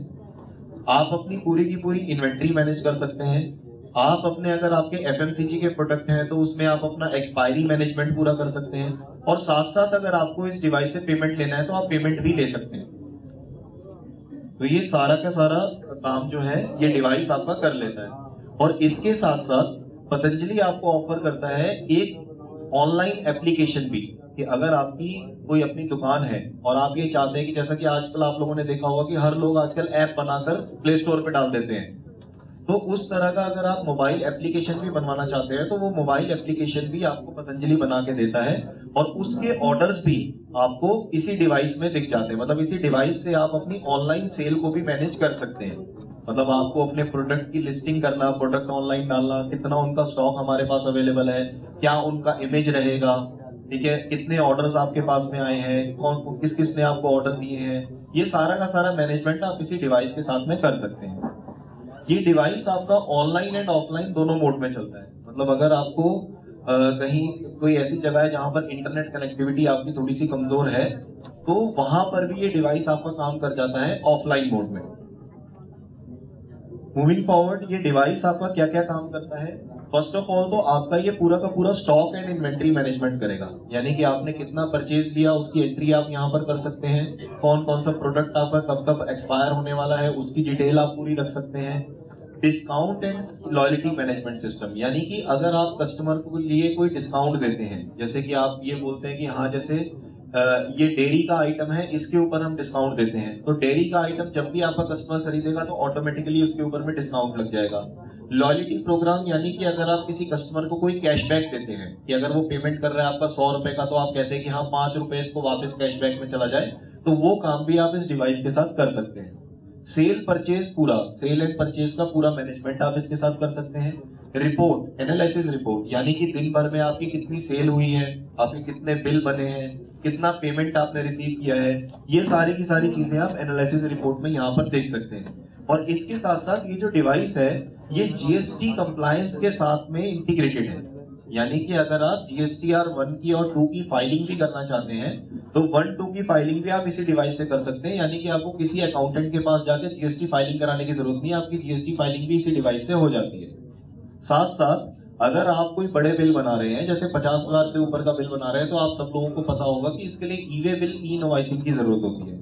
आप अपनी पूरी की पूरी इन्वेंट्री मैनेज कर सकते हैं, आप अपने अगर आपके एफएमसीजी के प्रोडक्ट हैं तो उसमें आप अपना एक्सपायरी मैनेजमेंट पूरा कर सकते हैं, और साथ साथ अगर आपको इस डिवाइस से पेमेंट लेना है तो आप पेमेंट भी ले सकते हैं। तो ये सारा का सारा काम जो है ये डिवाइस आपका कर लेता है। और इसके साथ साथ पतंजलि आपको ऑफर करता है एक ऑनलाइन एप्लीकेशन भी, कि अगर आपकी कोई अपनी दुकान है और आप ये चाहते हैं कि जैसा कि आजकल आप लोगों ने देखा होगा कि हर लोग आजकल ऐप बनाकर प्ले स्टोर पे डाल देते हैं, तो उस तरह का अगर आप मोबाइल एप्लीकेशन भी बनवाना चाहते हैं तो वो मोबाइल एप्लीकेशन भी आपको पतंजलि बना के देता है और उसके ऑर्डर्स भी आपको इसी डिवाइस में दिख जाते हैं। मतलब इसी डिवाइस से आप अपनी ऑनलाइन सेल को भी मैनेज कर सकते हैं। मतलब आपको अपने प्रोडक्ट की लिस्टिंग करना, प्रोडक्ट ऑनलाइन डालना, कितना उनका स्टॉक हमारे पास अवेलेबल है, क्या उनका इमेज रहेगा, ठीक है, कितने ऑर्डर्स आपके पास में आए हैं, कौन किस किस ने आपको ऑर्डर दिए हैं, ये सारा का सारा मैनेजमेंट आप इसी डिवाइस के साथ में कर सकते हैं। ये डिवाइस आपका ऑनलाइन एंड ऑफलाइन दोनों मोड में चलता है। मतलब अगर आपको कहीं कोई ऐसी जगह है जहां पर इंटरनेट कनेक्टिविटी आपकी थोड़ी सी कमजोर है तो वहां पर भी ये डिवाइस आपका काम कर जाता है ऑफलाइन मोड में। मूविंग फॉरवर्ड, ये डिवाइस आपका क्या क्या काम करता है? फर्स्ट ऑफ ऑल तो आपका ये पूरा का पूरा स्टॉक एंड इन्वेंट्री मैनेजमेंट करेगा, यानी कि आपने कितना परचेज लिया उसकी एंट्री आप यहाँ पर कर सकते हैं, कौन कौन सा प्रोडक्ट आपका कब कब एक्सपायर होने वाला है उसकी डिटेल आप पूरी रख सकते हैं। Discount and loyalty management system, यानी कि अगर आप कस्टमर को लिए कोई डिस्काउंट देते हैं, जैसे कि आप ये बोलते हैं कि हाँ जैसे ये डेयरी का आइटम है इसके ऊपर हम डिस्काउंट देते हैं, तो डेयरी का आइटम जब भी आपका कस्टमर खरीदेगा तो ऑटोमेटिकली उसके ऊपर में डिस्काउंट लग जाएगा। लॉयल्टी प्रोग्राम, यानी कि अगर आप किसी कस्टमर को कोई कैशबैक देते हैं कि अगर वो पेमेंट कर रहा है आपका 100 रुपए का, तो आप कहते हैं कि हाँ 5 रुपए इसको वापस कैशबैक में चला जाए, तो वो काम भी आप इस डिवाइस के साथ कर सकते हैं। सेल परचेज, पूरा सेल एंड परचेज का पूरा मैनेजमेंट आप इसके साथ कर सकते हैं। रिपोर्ट, एनालिसिस रिपोर्ट, यानी कि दिन भर में आपकी कितनी सेल हुई है, आपके कितने बिल बने हैं, कितना पेमेंट आपने रिसीव किया है, ये सारी की सारी चीजें आप एनालिसिस रिपोर्ट में यहाँ पर देख सकते हैं। और इसके साथ साथ ये जो डिवाइस है ये जीएसटी कंप्लायंस के साथ में इंटीग्रेटेड है, यानी कि अगर आप जीएसटीआर 1 की और 2 की फाइलिंग भी करना चाहते हैं तो 1-2 की फाइलिंग भी आप इसी डिवाइस से कर सकते हैं, यानी कि आपको किसी अकाउंटेंट के पास जाकर जीएसटी फाइलिंग कराने की जरूरत नहीं है, आपकी जीएसटी फाइलिंग भी इसी डिवाइस से हो जाती है। साथ साथ अगर आप कोई बड़े बिल बना रहे हैं, जैसे 50,000 से ऊपर का बिल बना रहे हैं, तो आप सब लोगों को पता होगा कि इसके लिए ई-वे बिल, ई इनवॉइसिंग की जरूरत होती है,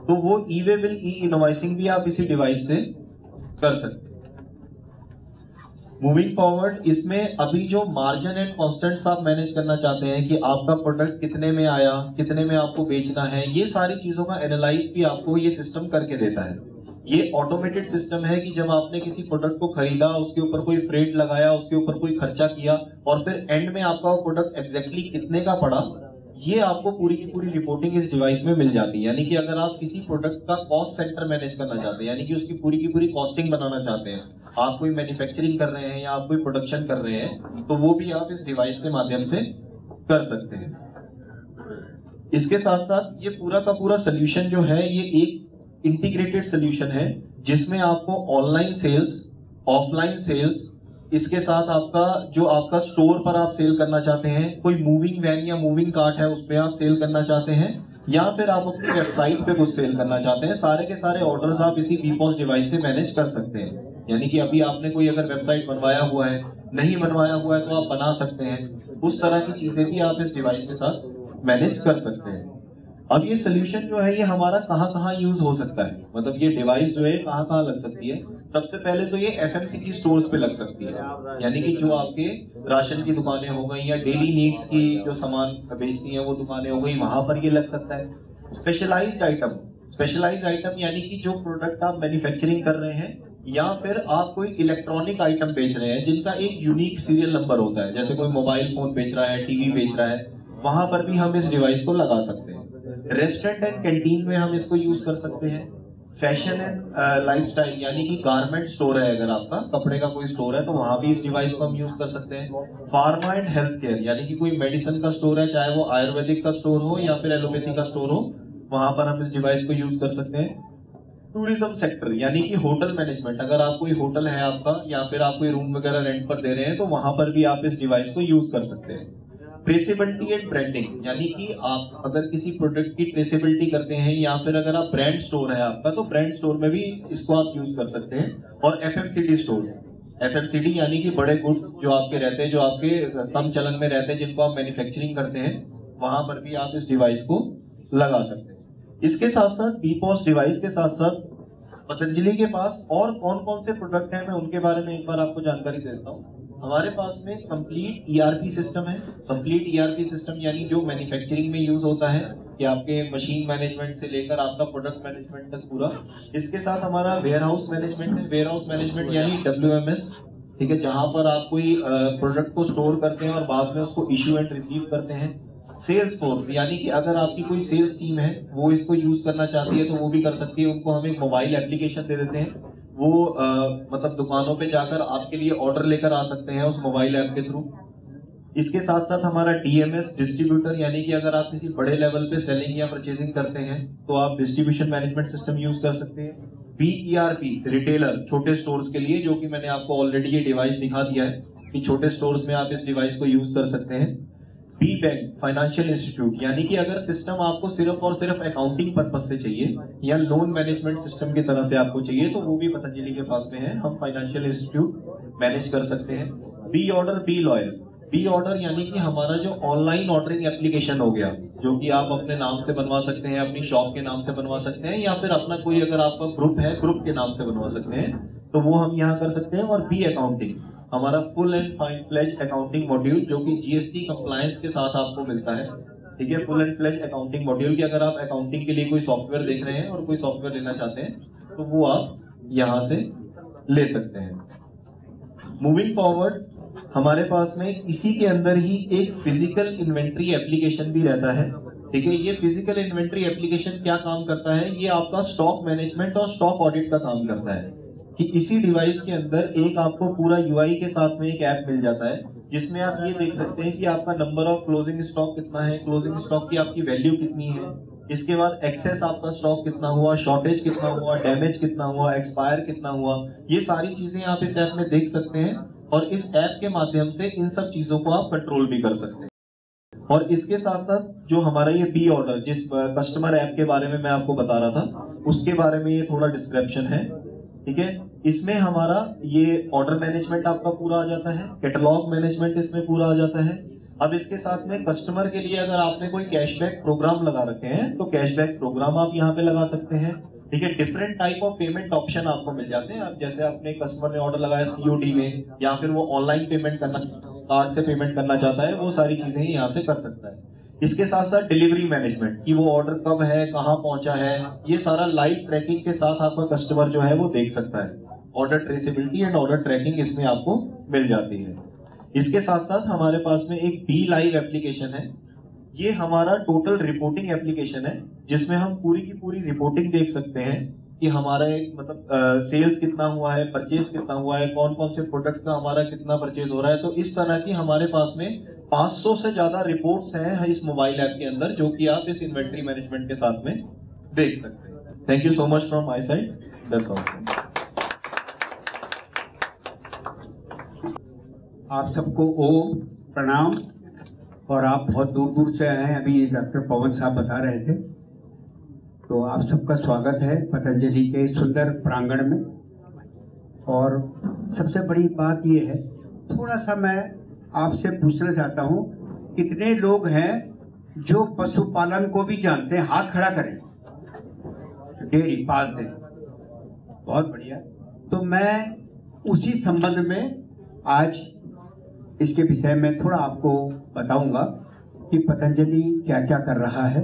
तो वो ई-वे बिल, ई इनवॉइसिंग भी आप इसी डिवाइस से कर सकते हैं। मूविंग फॉरवर्ड, इसमें अभी जो मार्जिन एंड कॉन्स्टेंट्स आप मैनेज करना चाहते हैं कि आपका प्रोडक्ट कितने में आया, कितने में आपको बेचना है, ये सारी चीजों का एनालाइज भी आपको ये सिस्टम करके देता है। ये ऑटोमेटेड सिस्टम है कि जब आपने किसी प्रोडक्ट को खरीदा, उसके ऊपर कोई फ्रेट लगाया, उसके ऊपर कोई खर्चा किया और फिर एंड में आपका वो प्रोडक्ट एग्जैक्टली कितने का पड़ा, ये आपको पूरी की पूरी रिपोर्टिंग इस डिवाइस में मिल जाती है। यानी कि अगर आप किसी प्रोडक्ट का कॉस्ट सेंटर मैनेज करना चाहते हैं, यानी कि उसकी पूरी की पूरी कॉस्टिंग बनाना चाहते हैं, आप कोई मैन्युफैक्चरिंग कर रहे हैं या आप कोई प्रोडक्शन कर रहे हैं, तो वो भी आप इस डिवाइस के माध्यम से कर सकते हैं। इसके साथ साथ ये पूरा का पूरा सोल्यूशन जो है ये एक इंटीग्रेटेड सोल्यूशन है, जिसमें आपको ऑनलाइन सेल्स, ऑफलाइन सेल्स, इसके साथ आपका जो आपका स्टोर पर आप सेल करना चाहते हैं, कोई मूविंग वैन या मूविंग कार्ट है उस पर आप सेल करना चाहते हैं, या फिर आप अपनी वेबसाइट पे कुछ सेल करना चाहते हैं, सारे के सारे ऑर्डर्स आप इसी बीपॉस डिवाइस से मैनेज कर सकते हैं। यानी कि अभी आपने कोई अगर वेबसाइट बनवाया हुआ है, नहीं बनवाया हुआ है तो आप बना सकते हैं, उस तरह की चीजें भी आप इस डिवाइस के साथ मैनेज कर सकते हैं। अब ये सोल्यूशन जो है ये हमारा कहाँ कहाँ यूज हो सकता है, मतलब ये डिवाइस जो है कहाँ कहाँ लग सकती है। सबसे पहले तो ये एफएमसीजी स्टोर्स पे लग सकती है, यानी कि जो आपके राशन की दुकानें हो गई या डेली नीड्स की जो सामान बेचती हैं वो दुकानें हो गई, वहां पर ये लग सकता है। स्पेशलाइज्ड आइटम यानी कि जो प्रोडक्ट आप मैन्युफैक्चरिंग कर रहे हैं या फिर आप कोई इलेक्ट्रॉनिक आइटम बेच रहे हैं जिनका एक यूनिक सीरियल नंबर होता है, जैसे कोई मोबाइल फोन बेच रहा है, टीवी बेच रहा है, वहां पर भी हम इस डिवाइस को लगा सकते हैं। रेस्टोरेंट एंड कैंटीन में हम इसको यूज कर सकते हैं। फैशन एंड लाइफस्टाइल, यानी कि गारमेंट स्टोर है, अगर आपका कपड़े का कोई स्टोर है तो वहां भी इस डिवाइस को हम यूज कर सकते हैं। फार्मा एंड हेल्थ केयर, यानी कि कोई मेडिसिन का स्टोर है, चाहे वो आयुर्वेदिक का स्टोर हो या फिर एलोपैथी का स्टोर हो, वहां पर हम इस डिवाइस को यूज कर सकते हैं। टूरिज्म सेक्टर, यानी कि होटल मैनेजमेंट, अगर आप कोई होटल है आपका या फिर आप कोई रूम वगैरह रेंट पर दे रहे हैं तो वहां पर भी आप इस डिवाइस को यूज कर सकते हैं। ट्रेसेबिलिटी एंड ब्रांडिंग, यानी कि आप अगर किसी प्रोडक्ट की ट्रेसेबिलिटी करते हैं या फिर अगर आप ब्रांड स्टोर है आपका, तो ब्रांड स्टोर में भी इसको आप यूज कर सकते हैं। और एफएमसीडी स्टोर्स, एफएमसीडी यानी कि बड़े गुड्स जो आपके रहते हैं, जो आपके कम चलन में रहते हैं, जिनको आप मैन्युफैक्चरिंग करते हैं, वहां पर भी आप इस डिवाइस को लगा सकते हैं। इसके साथ साथ बीपॉस डिवाइस के साथ साथ पतंजलि के पास और कौन कौन से प्रोडक्ट हैं, मैं उनके बारे में एक बार आपको जानकारी देता हूँ। हमारे पास में कंप्लीट ईआरपी सिस्टम है। कंप्लीट ईआरपी सिस्टम यानी जो मैन्युफैक्चरिंग में यूज होता है, कि आपके मशीन मैनेजमेंट से लेकर आपका प्रोडक्ट मैनेजमेंट तक पूरा। इसके साथ हमारा वेयर हाउस मैनेजमेंट है। वेयर हाउस मैनेजमेंट यानी WMS, ठीक है, जहां पर आप कोई प्रोडक्ट को स्टोर करते हैं और बाद में उसको इश्यू एंड रिसीव करते हैं। सेल्स फोर्स यानी कि अगर आपकी कोई सेल्स टीम है वो इसको यूज करना चाहती है तो वो भी कर सकती है। उनको हम एक मोबाइल एप्लीकेशन दे देते हैं, वो मतलब दुकानों पे जाकर आपके लिए ऑर्डर लेकर आ सकते हैं उस मोबाइल ऐप के थ्रू। इसके साथ साथ हमारा DMS डिस्ट्रीब्यूटर, यानी कि अगर आप किसी बड़े लेवल पे सेलिंग या परचेसिंग करते हैं तो आप डिस्ट्रीब्यूशन मैनेजमेंट सिस्टम यूज कर सकते हैं। BERP रिटेलर, छोटे स्टोर्स के लिए, जो कि मैंने आपको ऑलरेडी ये डिवाइस दिखा दिया है कि छोटे स्टोर्स में आप इस डिवाइस को यूज कर सकते हैं। बैंक फाइनेंशियल इंस्टीट्यूट, यानी कि अगर सिस्टम आपको सिर्फ और सिर्फ अकाउंटिंग पर्पज से चाहिए या लोन मैनेजमेंट सिस्टम की तरह से आपको चाहिए तो वो भी पतंजलि के पास में है। हम फाइनेंशियल इंस्टीट्यूट मैनेज कर सकते हैं। B order, B loyal. B order यानी कि हमारा जो ऑनलाइन ऑर्डरिंग एप्लीकेशन हो गया, जो कि आप अपने नाम से बनवा सकते हैं, अपनी शॉप के नाम से बनवा सकते हैं, या फिर अपना कोई अगर आपका ग्रुप है, ग्रुप के नाम से बनवा सकते हैं, तो वो हम यहाँ कर सकते हैं। और बी अकाउंटिंग, हमारा full and fine fledged accounting module, जो कि GST कंप्लायंस के साथ आपको मिलता है, ठीक है। Full and fledged accounting module की अगर आप अकाउंटिंग के लिए कोई सॉफ्टवेयर देख रहे हैं और कोई सॉफ्टवेयर लेना चाहते हैं तो वो आप यहाँ से ले सकते हैं। मूविंग फॉरवर्ड, हमारे पास में इसी के अंदर ही एक फिजिकल इन्वेंट्री एप्लीकेशन भी रहता है, ठीक है। ये फिजिकल इन्वेंट्री एप्लीकेशन क्या काम करता है, ये आपका स्टॉक मैनेजमेंट और स्टॉक ऑडिट का काम करता है। कि इसी डिवाइस के अंदर एक आपको पूरा UI के साथ में एक ऐप मिल जाता है, जिसमें आप ये देख सकते हैं कि आपका नंबर ऑफ क्लोजिंग स्टॉक कितना है, क्लोजिंग स्टॉक की आपकी वैल्यू कितनी है, इसके बाद एक्सेस आपका स्टॉक कितना हुआ, शॉर्टेज कितना हुआ, डैमेज कितना हुआ, एक्सपायर कितना हुआ, ये सारी चीजें आप इस ऐप में देख सकते हैं। और इस ऐप के माध्यम से इन सब चीजों को आप कंट्रोल भी कर सकते हैं। और इसके साथ साथ जो हमारा ये बी ऑर्डर, जिस कस्टमर ऐप के बारे में मैं आपको बता रहा था, उसके बारे में ये थोड़ा डिस्क्रिप्शन है, ठीक है। इसमें हमारा ये ऑर्डर मैनेजमेंट आपका पूरा आ जाता है, कैटलॉग मैनेजमेंट इसमें पूरा आ जाता है। अब इसके साथ में कस्टमर के लिए अगर आपने कोई कैशबैक प्रोग्राम लगा रखे हैं तो कैशबैक प्रोग्राम आप यहाँ पे लगा सकते हैं, ठीक है। Different type of payment option आपको मिल जाते हैं। अब जैसे अपने कस्टमर ने ऑर्डर लगाया COD में, या फिर वो ऑनलाइन पेमेंट करना, कार्ड से पेमेंट करना चाहता है, वो सारी चीजें यहाँ से कर सकता है। इसके साथ साथ डिलीवरी मैनेजमेंट, कि वो ऑर्डर कब है, कहाँ पहुंचा है, ये सारा लाइव ट्रैकिंग के साथ आपका कस्टमर जो है वो देख सकता है। Order traceability and order tracking इसमें आपको मिल जाती है। इसके साथ साथ हमारे पास में एक बी लाइव एप्लीकेशन है। ये हमारा टोटल रिपोर्टिंग एप्लीकेशन है, जिसमें हम पूरी की पूरी रिपोर्टिंग देख सकते हैं कि हमारा एक मतलब सेल्स कितना हुआ है, परचेज कितना हुआ है, कौन कौन से प्रोडक्ट का हमारा कितना परचेज हो रहा है। तो इस तरह की हमारे पास में 500 से ज्यादा रिपोर्ट्स हैं इस मोबाइल ऐप के अंदर, जो कि आप इस इन्वेंट्री मैनेजमेंट के साथ में देख सकते हैं। Thank you so much from my side, that's all. आप सबको ओम प्रणाम। और आप बहुत दूर दूर से आए हैं, अभी डॉक्टर पवन साहब बता रहे थे, तो आप सबका स्वागत है पतंजलि के सुंदर प्रांगण में। और सबसे बड़ी बात ये है, थोड़ा सा मैं आपसे पूछना चाहता हूँ, कितने लोग हैं जो पशुपालन को भी जानते हैं? हाथ खड़ा करें। डेयरी पालते हैं, बहुत बढ़िया। तो मैं उसी संबंध में आज इसके विषय में थोड़ा आपको बताऊंगा कि पतंजलि क्या क्या कर रहा है।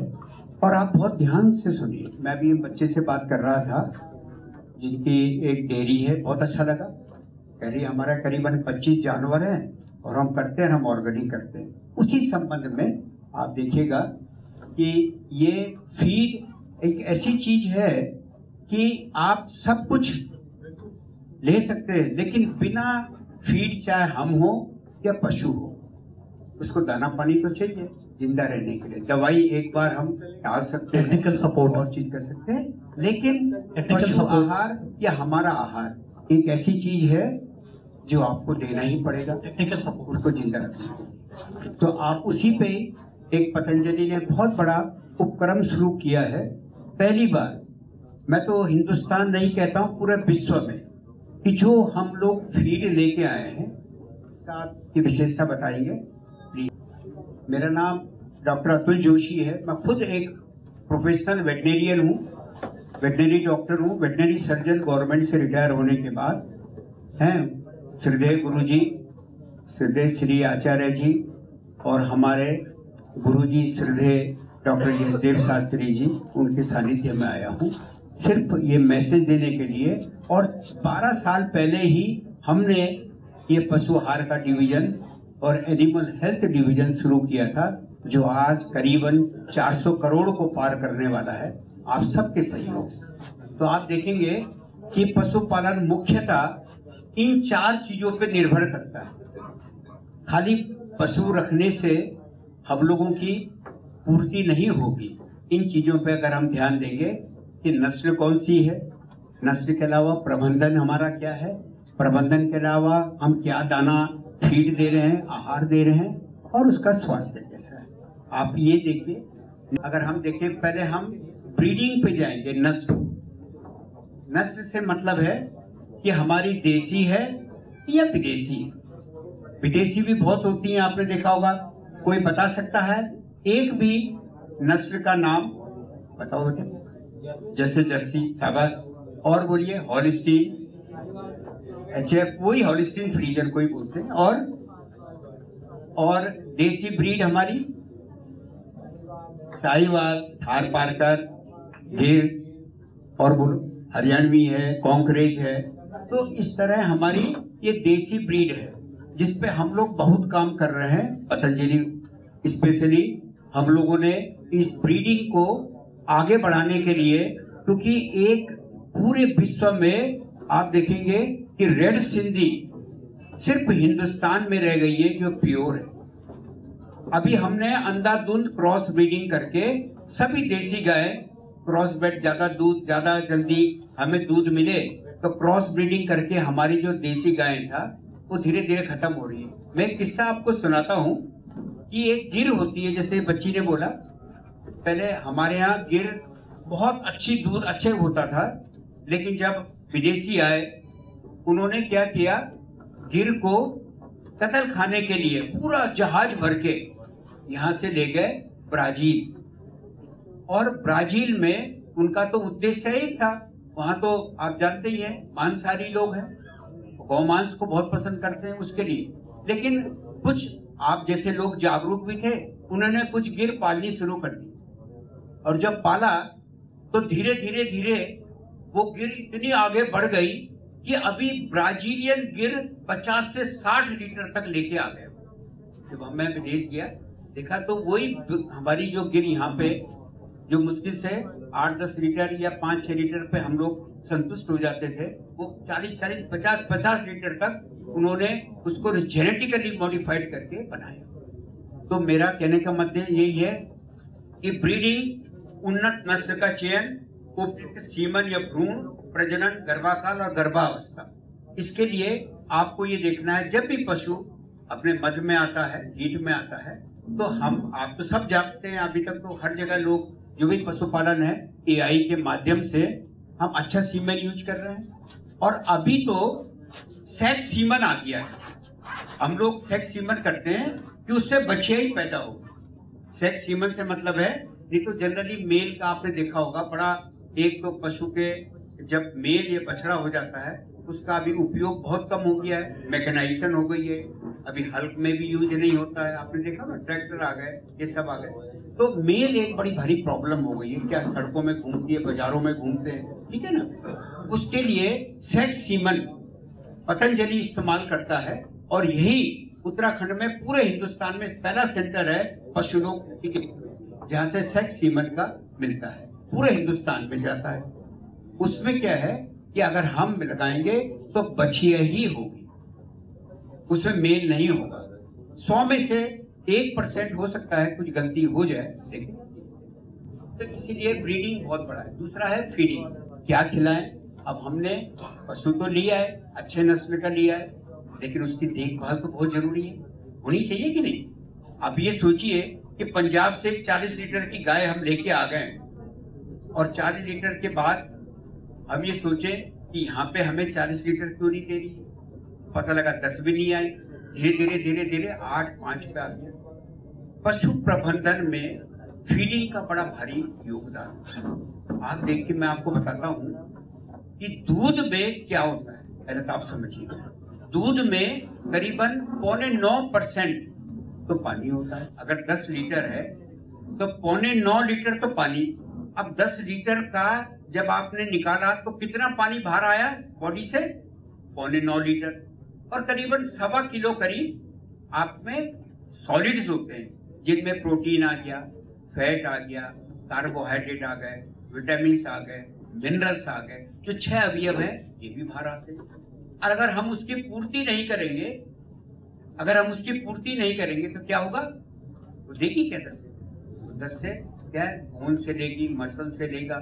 और आप बहुत ध्यान से सुनिए। मैं भी बच्चे से बात कर रहा था जिनकी एक डेयरी है, बहुत अच्छा लगा। कह रही हमारा करीबन 25 जानवर हैं और हम करते हैं, हम ऑर्गेनिक करते हैं। उसी संबंध में आप देखिएगा कि ये फीड एक ऐसी चीज है कि आप सब कुछ ले सकते हैं, लेकिन बिना फीड, चाहे हम हो या पशु हो, उसको दाना पानी तो चाहिए जिंदा रहने के लिए। दवाई एक बार हम डाल सकते हैं, टेक्निकल सपोर्ट और चीज कर सकते हैं, लेकिन पशु आहार या हमारा आहार एक ऐसी चीज है जो आपको देना ही पड़ेगा, टेक्निकल सपोर्ट, उसको जिंदा रखना। तो आप उसी पे एक पतंजलि ने बहुत बड़ा उपक्रम शुरू किया है। पहली बार, मैं तो हिंदुस्तान नहीं कहता हूँ, पूरे विश्व में, कि जो हम लोग फीड लेके आए हैं, की विशेषता बताएंगे। मेरा नाम डॉक्टर अतुल जोशी है। मैं खुद एक प्रोफेशनल वेटनेरियन हूँ वेटनरी डॉक्टर हूँ, वेटनरी सर्जन गवर्नमेंट से रिटायर होने के बाद हैं श्रद्धेय गुरु जी, श्रद्धेय श्री आचार्य जी और हमारे गुरु जी श्रद्धेय डॉक्टर यशदेव शास्त्री जी, उनके सानिध्य में आया हूँ सिर्फ ये मैसेज देने के लिए। और 12 साल पहले ही हमने ये पशु आहार का डिवीजन और एनिमल हेल्थ डिवीजन शुरू किया था, जो आज करीबन 400 करोड़ को पार करने वाला है आप सबके सहयोग से। तो आप देखेंगे कि पशुपालन मुख्यतः इन 4 चीजों पर निर्भर करता है। खाली पशु रखने से हम लोगों की पूर्ति नहीं होगी। इन चीजों पे अगर हम ध्यान देंगे कि नस्ल कौन सी है, नस्ल के अलावा प्रबंधन हमारा क्या है, प्रबंधन के अलावा हम क्या दाना फीड दे रहे हैं, आहार दे रहे हैं, और उसका स्वास्थ्य कैसा है। आप ये देखिए, अगर हम देखें पहले हम ब्रीडिंग पे जाएंगे। नस्ल से मतलब है कि हमारी देसी है या विदेशी है। विदेशी भी बहुत होती हैं, आपने देखा होगा। कोई बता सकता है एक भी नस्ल का नाम? बताओ बेटे। जैसे जर्सी, शाबाश। और बोलिए हॉलिस्टीन, एचएफ, वही हॉलिस्टीन फ्रीजन कोई बोलते हैं। और देसी ब्रीड हमारी साहिवाल, थार पारकर, गिर, और बोलो हरियाणवी है, कॉन्करेज है। तो इस तरह हमारी ये देसी ब्रीड है जिसपे हम लोग बहुत काम कर रहे हैं। पतंजलि स्पेशली हम लोगों ने इस ब्रीडिंग को आगे बढ़ाने के लिए, क्योंकि एक पूरे विश्व में आप देखेंगे कि रेड सिंधी सिर्फ हिंदुस्तान में रह गई है जो प्योर है। अभी हमने अंधाधुंध क्रॉस ब्रीडिंग करके सभी देसी गाय क्रॉस ब्रीड, ज्यादा दूध, ज्यादा जल्दी हमें दूध मिले, तो क्रॉस ब्रीडिंग करके हमारी जो देसी गाय था वो धीरे धीरे खत्म हो रही है। मैं एक किस्सा आपको सुनाता हूँ कि एक गिर होती है, जैसे बच्ची ने बोला, पहले हमारे यहाँ गिर बहुत अच्छी दूध अच्छे होता था, लेकिन जब विदेशी आए उन्होंने क्या किया, गिर को कतल खाने के लिए पूरा जहाज भर के यहाँ से ले गए ब्राजील। और ब्राजील में उनका तो उद्देश्य ही था, वहां तो आप जानते ही हैं मांसाहारी लोग हैं, गौमांस को बहुत पसंद करते हैं उसके लिए। लेकिन कुछ आप जैसे लोग जागरूक भी थे, उन्होंने कुछ गिर पालनी शुरू कर दी। और जब पाला तो धीरे धीरे धीरे वो गिर इतनी आगे बढ़ गई कि अभी ब्राजीलियन गिर 50 से 60 लीटर तक लेके आ गए। जब मैं विदेश गया देखा तो वही हमारी जो गिर यहाँ पे जो मुश्किल से 8-10 लीटर या 5-6 लीटर पे हम लोग संतुष्ट हो जाते थे, वो 40-40, 50-50 लीटर तक उन्होंने उसको जेनेटिकली मॉडिफाइड करके बनाया। तो मेरा कहने का मतलब यही है कि ब्रीडिंग, उन्नत नस्ल का चयन, उपयुक्त सीमन या भ्रूण प्रजनन, गर्भाकाल और गर्भावस्था, इसके लिए आपको ये देखना है जब भी पशु अपने मध में आता है, हीट में आता है, तो आप तो सब जानते हैं, अभी तक तो हर जगह लोग जो भी पशुपालन है एआई के माध्यम से हम अच्छा सीमन यूज कर रहे हैं। और अभी तो सेक्स सीमन आ गया है। हम लोग सेक्स सीमन करते हैं कि उससे बच्चे ही पैदा हो। सेक्स सीमन से मतलब है, नहीं तो जनरली मेल का आपने देखा होगा, बड़ा एक तो पशु के जब मेल या बछड़ा हो जाता है उसका अभी उपयोग बहुत कम हो गया है, मैकेनाइजेशन हो गई है, अभी हल्क में भी यूज नहीं होता है। आपने देखा ना, ट्रैक्टर आ गए, ये सब आ गए, तो मेल एक बड़ी भारी प्रॉब्लम हो गई है। क्या सड़कों में घूमती है, बाजारों में घूमते हैं, ठीक है ना। उसके लिए सेक्स सीमन पतंजलि इस्तेमाल करता है, और यही उत्तराखंड में पूरे हिंदुस्तान में पहला सेंटर है पशु रोग चिकित्सा जहाँ से सेक्स सीमन का मिलता है, पूरे हिंदुस्तान में जाता है। उसमें क्या है कि अगर हम लगाएंगे तो बछिया ही होगी, उसमें मेल नहीं होगा। 100 में से 1% हो सकता है कुछ गलती हो जाए, देखिए। तो इसीलिए ब्रीडिंग बहुत बड़ा है। दूसरा है फीडिंग, क्या खिलाएं। अब हमने पशु तो लिया है, अच्छे नस्ल का लिया है, लेकिन उसकी देखभाल तो बहुत जरूरी है, होनी चाहिए कि नहीं। अब ये सोचिए कि पंजाब से 40 लीटर की गाय हम लेके आ गए, और 40 लीटर के बाद हम ये सोचे कि यहाँ पे हमें 40 लीटर क्यों नहीं दे रही, पता लगा 10 भी नहीं आई, धीरे धीरे 8-5 पे आ गया। पशु प्रबंधन में फीडिंग का बड़ा भारी योगदान। आप देख के मैं आपको बताता हूँ कि दूध में क्या होता है, पहले तो आप समझिए। दूध में करीबन 8.9% तो पानी होता है। अगर 10 लीटर है तो 8.9 लीटर तो पानी। अब 10 लीटर का जब आपने निकाला तो कितना पानी बाहर आया बॉडी से? 8.9 लीटर। और करीबन 1.25 किलो करीब आप में सॉलिड्स होते हैं, जिनमें प्रोटीन आ गया, फैट आ गया, कार्बोहाइड्रेट आ गए, विटामिन आ गए, मिनरल्स आ गए। जो 6 अवयव हैं ये भी बाहर आते हैं। और अगर हम उसकी पूर्ति नहीं करेंगे, तो क्या होगा? वो देगी क्या 10 से? 10 से क्या है? खून से लेगी, मसल से लेगा।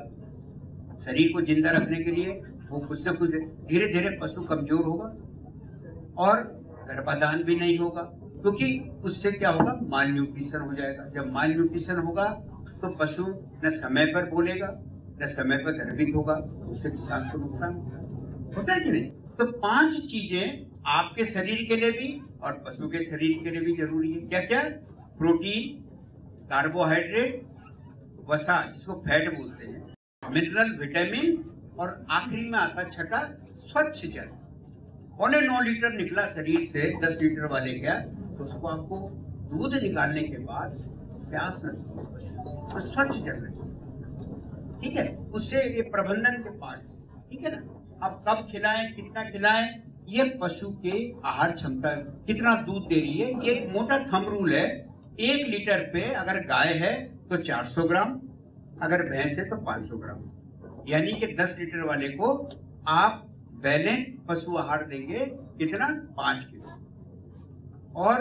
शरीर को जिंदा रखने के लिए वो कुछ न कुछ, धीरे धीरे पशु कमजोर होगा और गर्भाधान भी नहीं होगा, क्योंकि उससे क्या होगा? माल न्यूट्रिशन हो जाएगा। जब माल न्यूट्रिशन होगा तो पशु न समय पर बोलेगा, न समय पर गर्भित होगा, उससे किसान को नुकसान होता है कि नहीं? तो 5 चीजें आपके शरीर के लिए भी और पशु के शरीर के लिए भी जरूरी है। क्या क्या? प्रोटीन, कार्बोहाइड्रेट, वसा जिसको फैट बोलते हैं, मिनरल, विटामिन, और आखिरी में आता छठा स्वच्छ जल। 8.9 लीटर निकला शरीर से 10 लीटर वाले का, तो उसको आपको दूध निकालने के बाद प्यास लगती है तो स्वच्छ जल लगेगा। ठीक है, उससे ये प्रबंधन के पार्ट, ठीक है ना। अब कब खिलाएं, कितना खिलाएं, ये पशु के आहार क्षमता, कितना दूध दे रही है, ये एक मोटा थंब रूल है। 1 लीटर पे अगर गाय है तो 400 ग्राम, अगर भैंस है तो 500 ग्राम। यानी कि 10 लीटर वाले को आप बैलेंस पशु आहार देंगे कितना? 5 किलो। और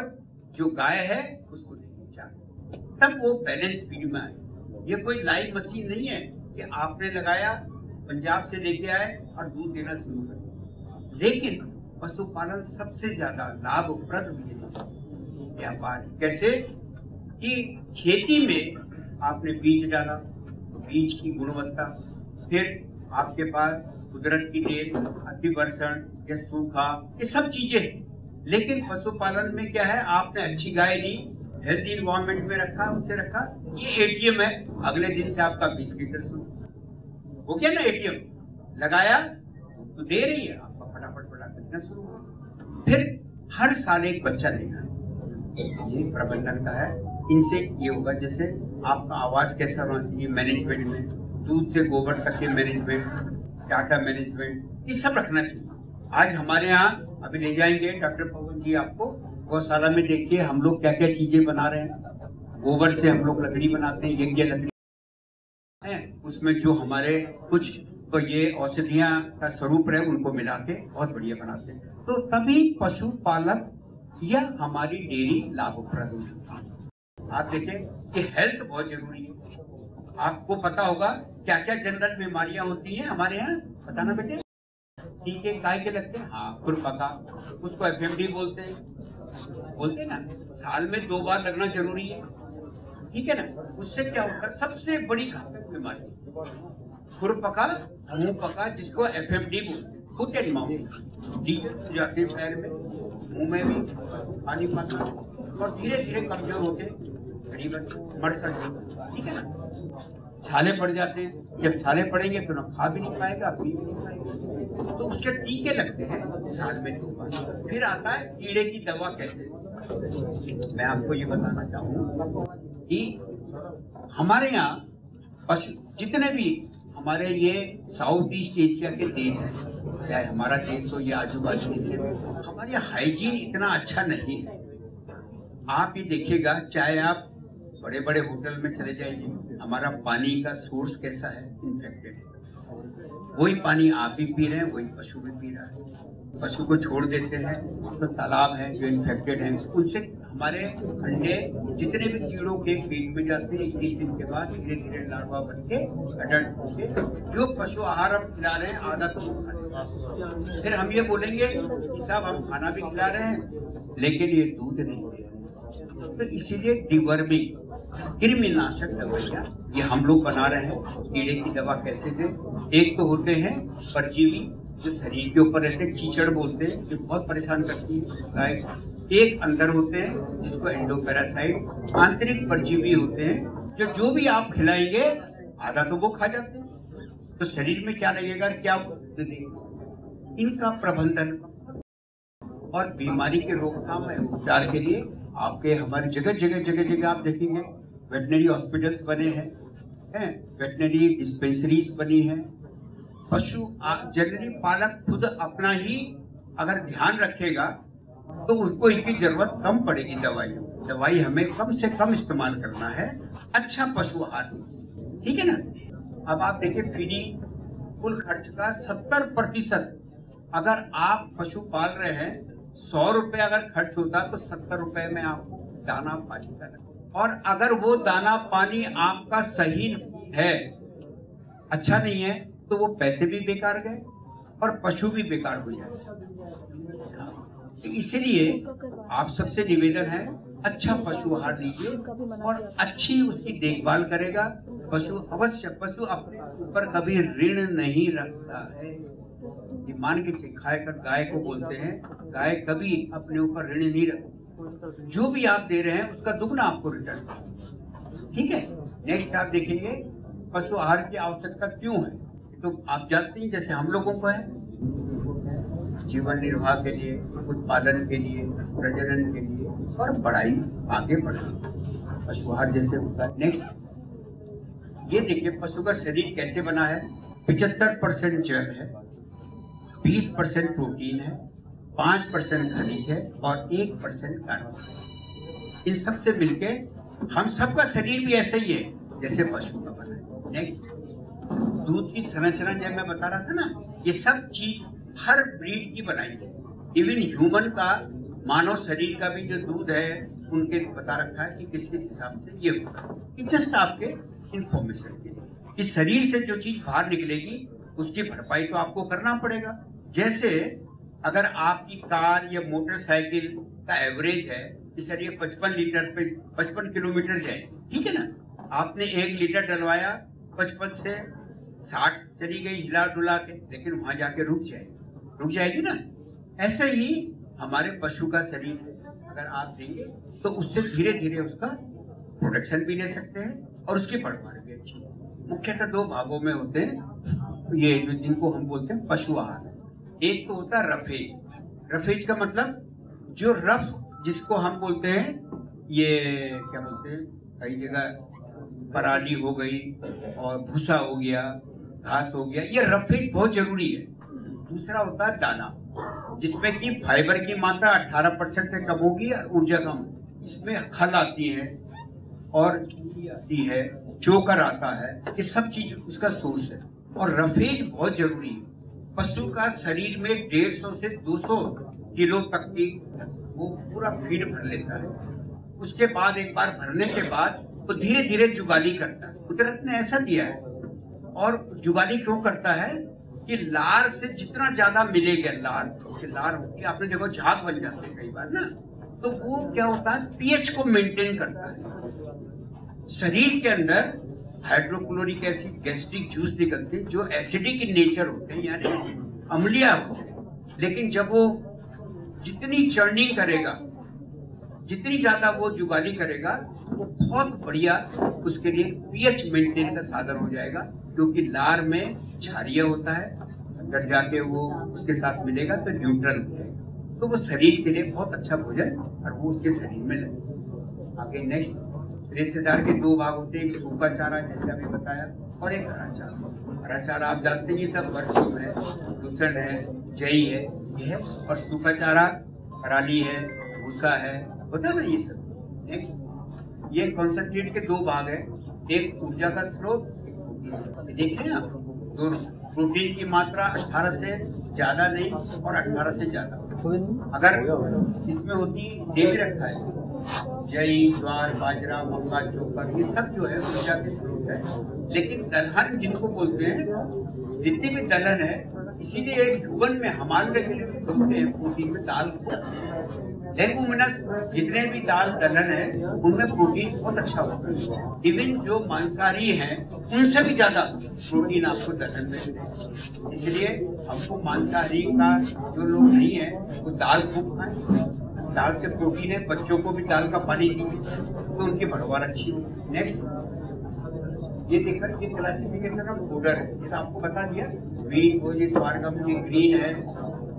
जो गाय है उसको देंगे 4, तब वो बैलेंस फीड में आए। ये कोई लाइव मशीन नहीं है कि आपने लगाया, पंजाब से लेके आए और दूध देना शुरू कर। लेकिन पशुपालन सबसे ज्यादा लाभप्रद व्यापार है। कैसे? कि खेती में आपने बीज डाला, बीज की गुणवत्ता, फिर आपके पास कुदरत की देन, अतिवर्षण या सूखा, ये सब चीजें हैं। लेकिन पशुपालन में क्या है? आपने अच्छी गाय ली, हेल्दी इन्वायरमेंट में रखा, उससे रखा, ये एटीएम है। अगले दिन से आपका 20 लीटर शुरू हो गया ना। एटीएम लगाया तो दे रही है, आपका फटाफट देना शुरू हो। फिर हर साल एक बच्चा लेना, ये प्रबंधन का है। इनसे ये होगा, जैसे आपका आवास कैसा होना चाहिए मैनेजमेंट में, दूध से गोबर तक के मैनेजमेंट, डाटा मैनेजमेंट, ये सब रखना चाहिए। आज हमारे यहाँ अभी ले जाएंगे डॉक्टर पवन जी आपको गौशाला में, देखिए हम लोग क्या क्या चीजें बना रहे हैं। गोबर से हम लोग लकड़ी बनाते हैं, यज्ञ लकड़ी है, उसमें जो हमारे कुछ तो ये औषधियां का स्वरूप रहे उनको मिला के बहुत बढ़िया बनाते हैं। तो तभी पशुपालक या हमारी डेयरी लाभप्रद हो सकती है। आप देखें कि हेल्थ बहुत जरूरी है। आपको पता होगा क्या क्या जनरल बीमारियां होती हैं हमारे यहाँ, बताना बेटे। टीके काय के लगते हैं? हाँ, खुरपका, उसको FMD बोलते हैं ना। साल में 2 बार लगना जरूरी है, ठीक है ना। उससे क्या होता है? सबसे बड़ी घातक बीमारी खुरपका, मुंह पका, जिसको FMD बोलते हैं, फुट एंड माउथ डिजीज जाते हैं, पैर में, मुंह में भी पानी पड़ना और धीरे धीरे कमजोर होते करीबन मर सकते, ठीक है ना। छाले पड़ जाते हैं, जब छाले पड़ेंगे तो ना खा भी नहीं पाएगा, पी भी नहीं पाएगा। तो उसके टीके लगते हैं साल में 2 बार। फिर आता है कीड़े की दवा कैसे। मैं आपको ये बताना चाहूँ कि हमारे यहाँ पशु जितने भी हमारे ये साउथ ईस्ट एशिया के देश हैं, चाहे हमारा देश हो या आजू बाजू के, हमारे यहाँ हाइजीन इतना अच्छा नहीं है। आप ये देखिएगा, चाहे आप बड़े बड़े होटल में चले जाइए, हमारा पानी का सोर्स कैसा है? इन्फेक्टेड है। वही पानी आप भी पी रहे हैं, वही पशु भी पी रहा है। पशु को छोड़ देते हैं तो तालाब है जो इन्फेक्टेड है, उनसे हमारे अंडे जितने भी कीड़ों के पेट में जाते हैं, 21 दिन के बाद धीरे धीरे लार्वा बन के अडल्ट होंगे। जो पशु आहार हम खिला रहे हैं आधा तो खाने, फिर हम ये बोलेंगे कि साहब हम खाना भी खिला रहे हैं लेकिन ये दूध नहीं दे रहे। तो इसीलिए डिवर्मिंग, कृमिनाशक दवाइयाँ ये हम लोग बना रहे हैं। कीड़े की दवा कैसे दें? एक तो होते हैं परजीवी जो शरीर के ऊपर रहते हैं, कीचड़ बोलते हैं, जो बहुत परेशान करती है गाय, एक अंदर होते हैं जिसको एंडोपैरासाइट, आंतरिक परजीवी होते हैं जो भी आप खिलाएंगे आधा तो वो खा जाते हैं। तो शरीर में क्या लगेगा, क्या इनका प्रबंधन और बीमारी के रोकथाम और उपचार के लिए आपके हमारी जगह आप देखेंगे वेटनरी हॉस्पिटल्स बने हैं, वेटनरी डिस्पेंसरीज बनी है। पशु जनरली पालक खुद अपना ही अगर ध्यान रखेगा तो उसको इनकी जरूरत कम पड़ेगी। दवाई हमें कम से कम इस्तेमाल करना है, अच्छा पशु आहार, ठीक है ना। अब आप देखिए फीडिंग कुल खर्च का 70% अगर आप पशु पाल रहे हैं, 100 रुपए अगर खर्च होता तो 70 रुपए में आप दाना पानी का, और अगर वो दाना पानी आपका सही है, अच्छा नहीं है, तो वो पैसे भी बेकार गए और पशु भी बेकार हो जाए। इसलिए आप सबसे निवेदन है अच्छा पशु आहार लीजिए और अच्छी उसकी देखभाल करेगा। पशु अवश्य, पशु अपने ऊपर कभी ऋण नहीं रखता है। ये मान के खाएकर गाय को बोलते हैं, गाय कभी अपने ऊपर ऋण नहीं रखती। जो भी आप दे रहे हैं उसका दुगना आपको रिटर्न, ठीक है। नेक्स्ट आप देखेंगे पशु आहार की आवश्यकता क्यों है, तो आप जानते हैं जैसे हम लोगों को है जीवन निर्वाह के लिए, उत्पादन के लिए, प्रजनन के लिए और बढ़ाई आगे बढ़े, पशु आहार जैसे होता है। नेक्स्ट ये देखिए पशु का शरीर कैसे बना है। 75% जल है, 20% प्रोटीन है, 5% खनिज है और 1% कार्बन। इन सब से मिलके हम सबका शरीर भी ऐसे ही है जैसे पशु का बना है। नेक्स्ट दूध की संरचना जब मैं बता रहा था ना, ये सब चीज हर ब्रीड की बनाई है। इवन ह्यूमन का, मानव शरीर का भी जो दूध है उनके बता रखा है कि किस किस हिसाब से ये होता है। जस्ट आपके इंफॉर्मेशन के लिए कि शरीर से जो चीज बाहर निकलेगी उसकी भरपाई तो आपको करना पड़ेगा। जैसे अगर आपकी कार या मोटरसाइकिल का एवरेज है कि सर ये 55 लीटर पे 55 किलोमीटर जाए, ठीक है ना, आपने 1 लीटर डलवाया, 55 से 60 चली गई हिला डुला के, लेकिन वहां जाके रुक जाएगी ना। ऐसे ही हमारे पशु का शरीर अगर आप देंगे तो उससे धीरे धीरे उसका प्रोडक्शन भी ले सकते हैं और उसकी पैदावार भी अच्छी है। मुख्यतः 2 भागों में होते हैं ये जो जिनको हम बोलते हैं पशु आहार। एक तो होता है रफेज। रफेज का मतलब जो रफ, जिसको हम बोलते हैं ये क्या बोलते हैं, कई जगह पराली हो गई और भूसा हो गया, घास हो गया, ये रफेज बहुत जरूरी है। दूसरा होता है दाना, जिसमें कि फाइबर की मात्रा 18% से कम होगी और ऊर्जा कम। इसमें खल आती है और चूड़ी आती है, चोकर आता है, ये सब चीज उसका सोर्स है। और रफेज बहुत जरूरी है। पशु का शरीर में 150 से 200 किलो तक की वो पूरा फीड भर लेता है। उसके बाद एक बार भरने के बाद वो धीरे धीरे जुगाली करता है। कुदरत ने ऐसा दिया है। और जुगाली क्यों करता है कि लार से जितना ज्यादा मिलेगा, लार होती है, आपने देखो झाग बन जाते हैं कई बार ना, तो वो क्या होता है पीएच को मेंटेन करता है। शरीर के अंदर हाइड्रोक्लोरिक एसिड, गैस्ट्रिक जूस निकलते हैं जो एसिडिक इन नेचर होते हैं, यानी अम्लीय होते हैं। लेकिन जब वो जितनी चर्निंग करेगा, जितनी ज्यादा वो जुगाली करेगा, वो बहुत बढ़िया उसके लिए पीएच मेंटेन का साधन हो जाएगा। क्योंकि लार में क्षारीय होता है, अंदर जाके वो उसके साथ मिलेगा तो न्यूट्रल हो जाएगा, तो वो शरीर के लिए बहुत अच्छा भोजन और वो उसके शरीर में लगे। आगे नेक्स्ट रेशेदार के 2 भाग होते हैं, एक सूखा चारा जैसे अभी बताया और एक हरा चारा। हरा चारा आप जानते हैं ये सब बरसीम है, दूसर है, जई है, ये है। और सूखा चारा पराली है, भूसा है, होता है ना ये सब। नेक्स्ट ये कॉन्सेंट्रेट के 2 भाग है, एक ऊर्जा का स्रोत, देखें आप दोनों। प्रोटीन की मात्रा 18 से ज्यादा नहीं और 18 से ज्यादा। अगर इसमें होती देख रखा है जई, ज्वार, बाजरा, मक्का, चोकर, ये सब जो है ऊर्जा के स्रोत है। लेकिन दलहन जिनको बोलते हैं, जितनी भी दलहन है, इसीलिए एक ह्यूमन में हमारे के लिए बोलते हैं प्रोटीन में दाल, लेगुमिनस जितने भी दाल दलहन है उनमें प्रोटीन बहुत अच्छा होता है। इवन जो मांसाहारी हैं उनसे भी ज्यादा प्रोटीन आपको दलहन में मिलेगा। इसलिए हमको मांसाहारी का जो लोग नहीं है वो दाल खूब खाएं, दाल से प्रोटीन है, बच्चों को भी दाल का पानी दीजिए तो उनकी भरवार अच्छी हो। नेक्स्ट, ये देखकर ये क्लासिफिकेशन ऑफ फूडर है, ये तो आपको बता दिया। व्हीट वो, ये स्वारगम, ये ग्रीन है,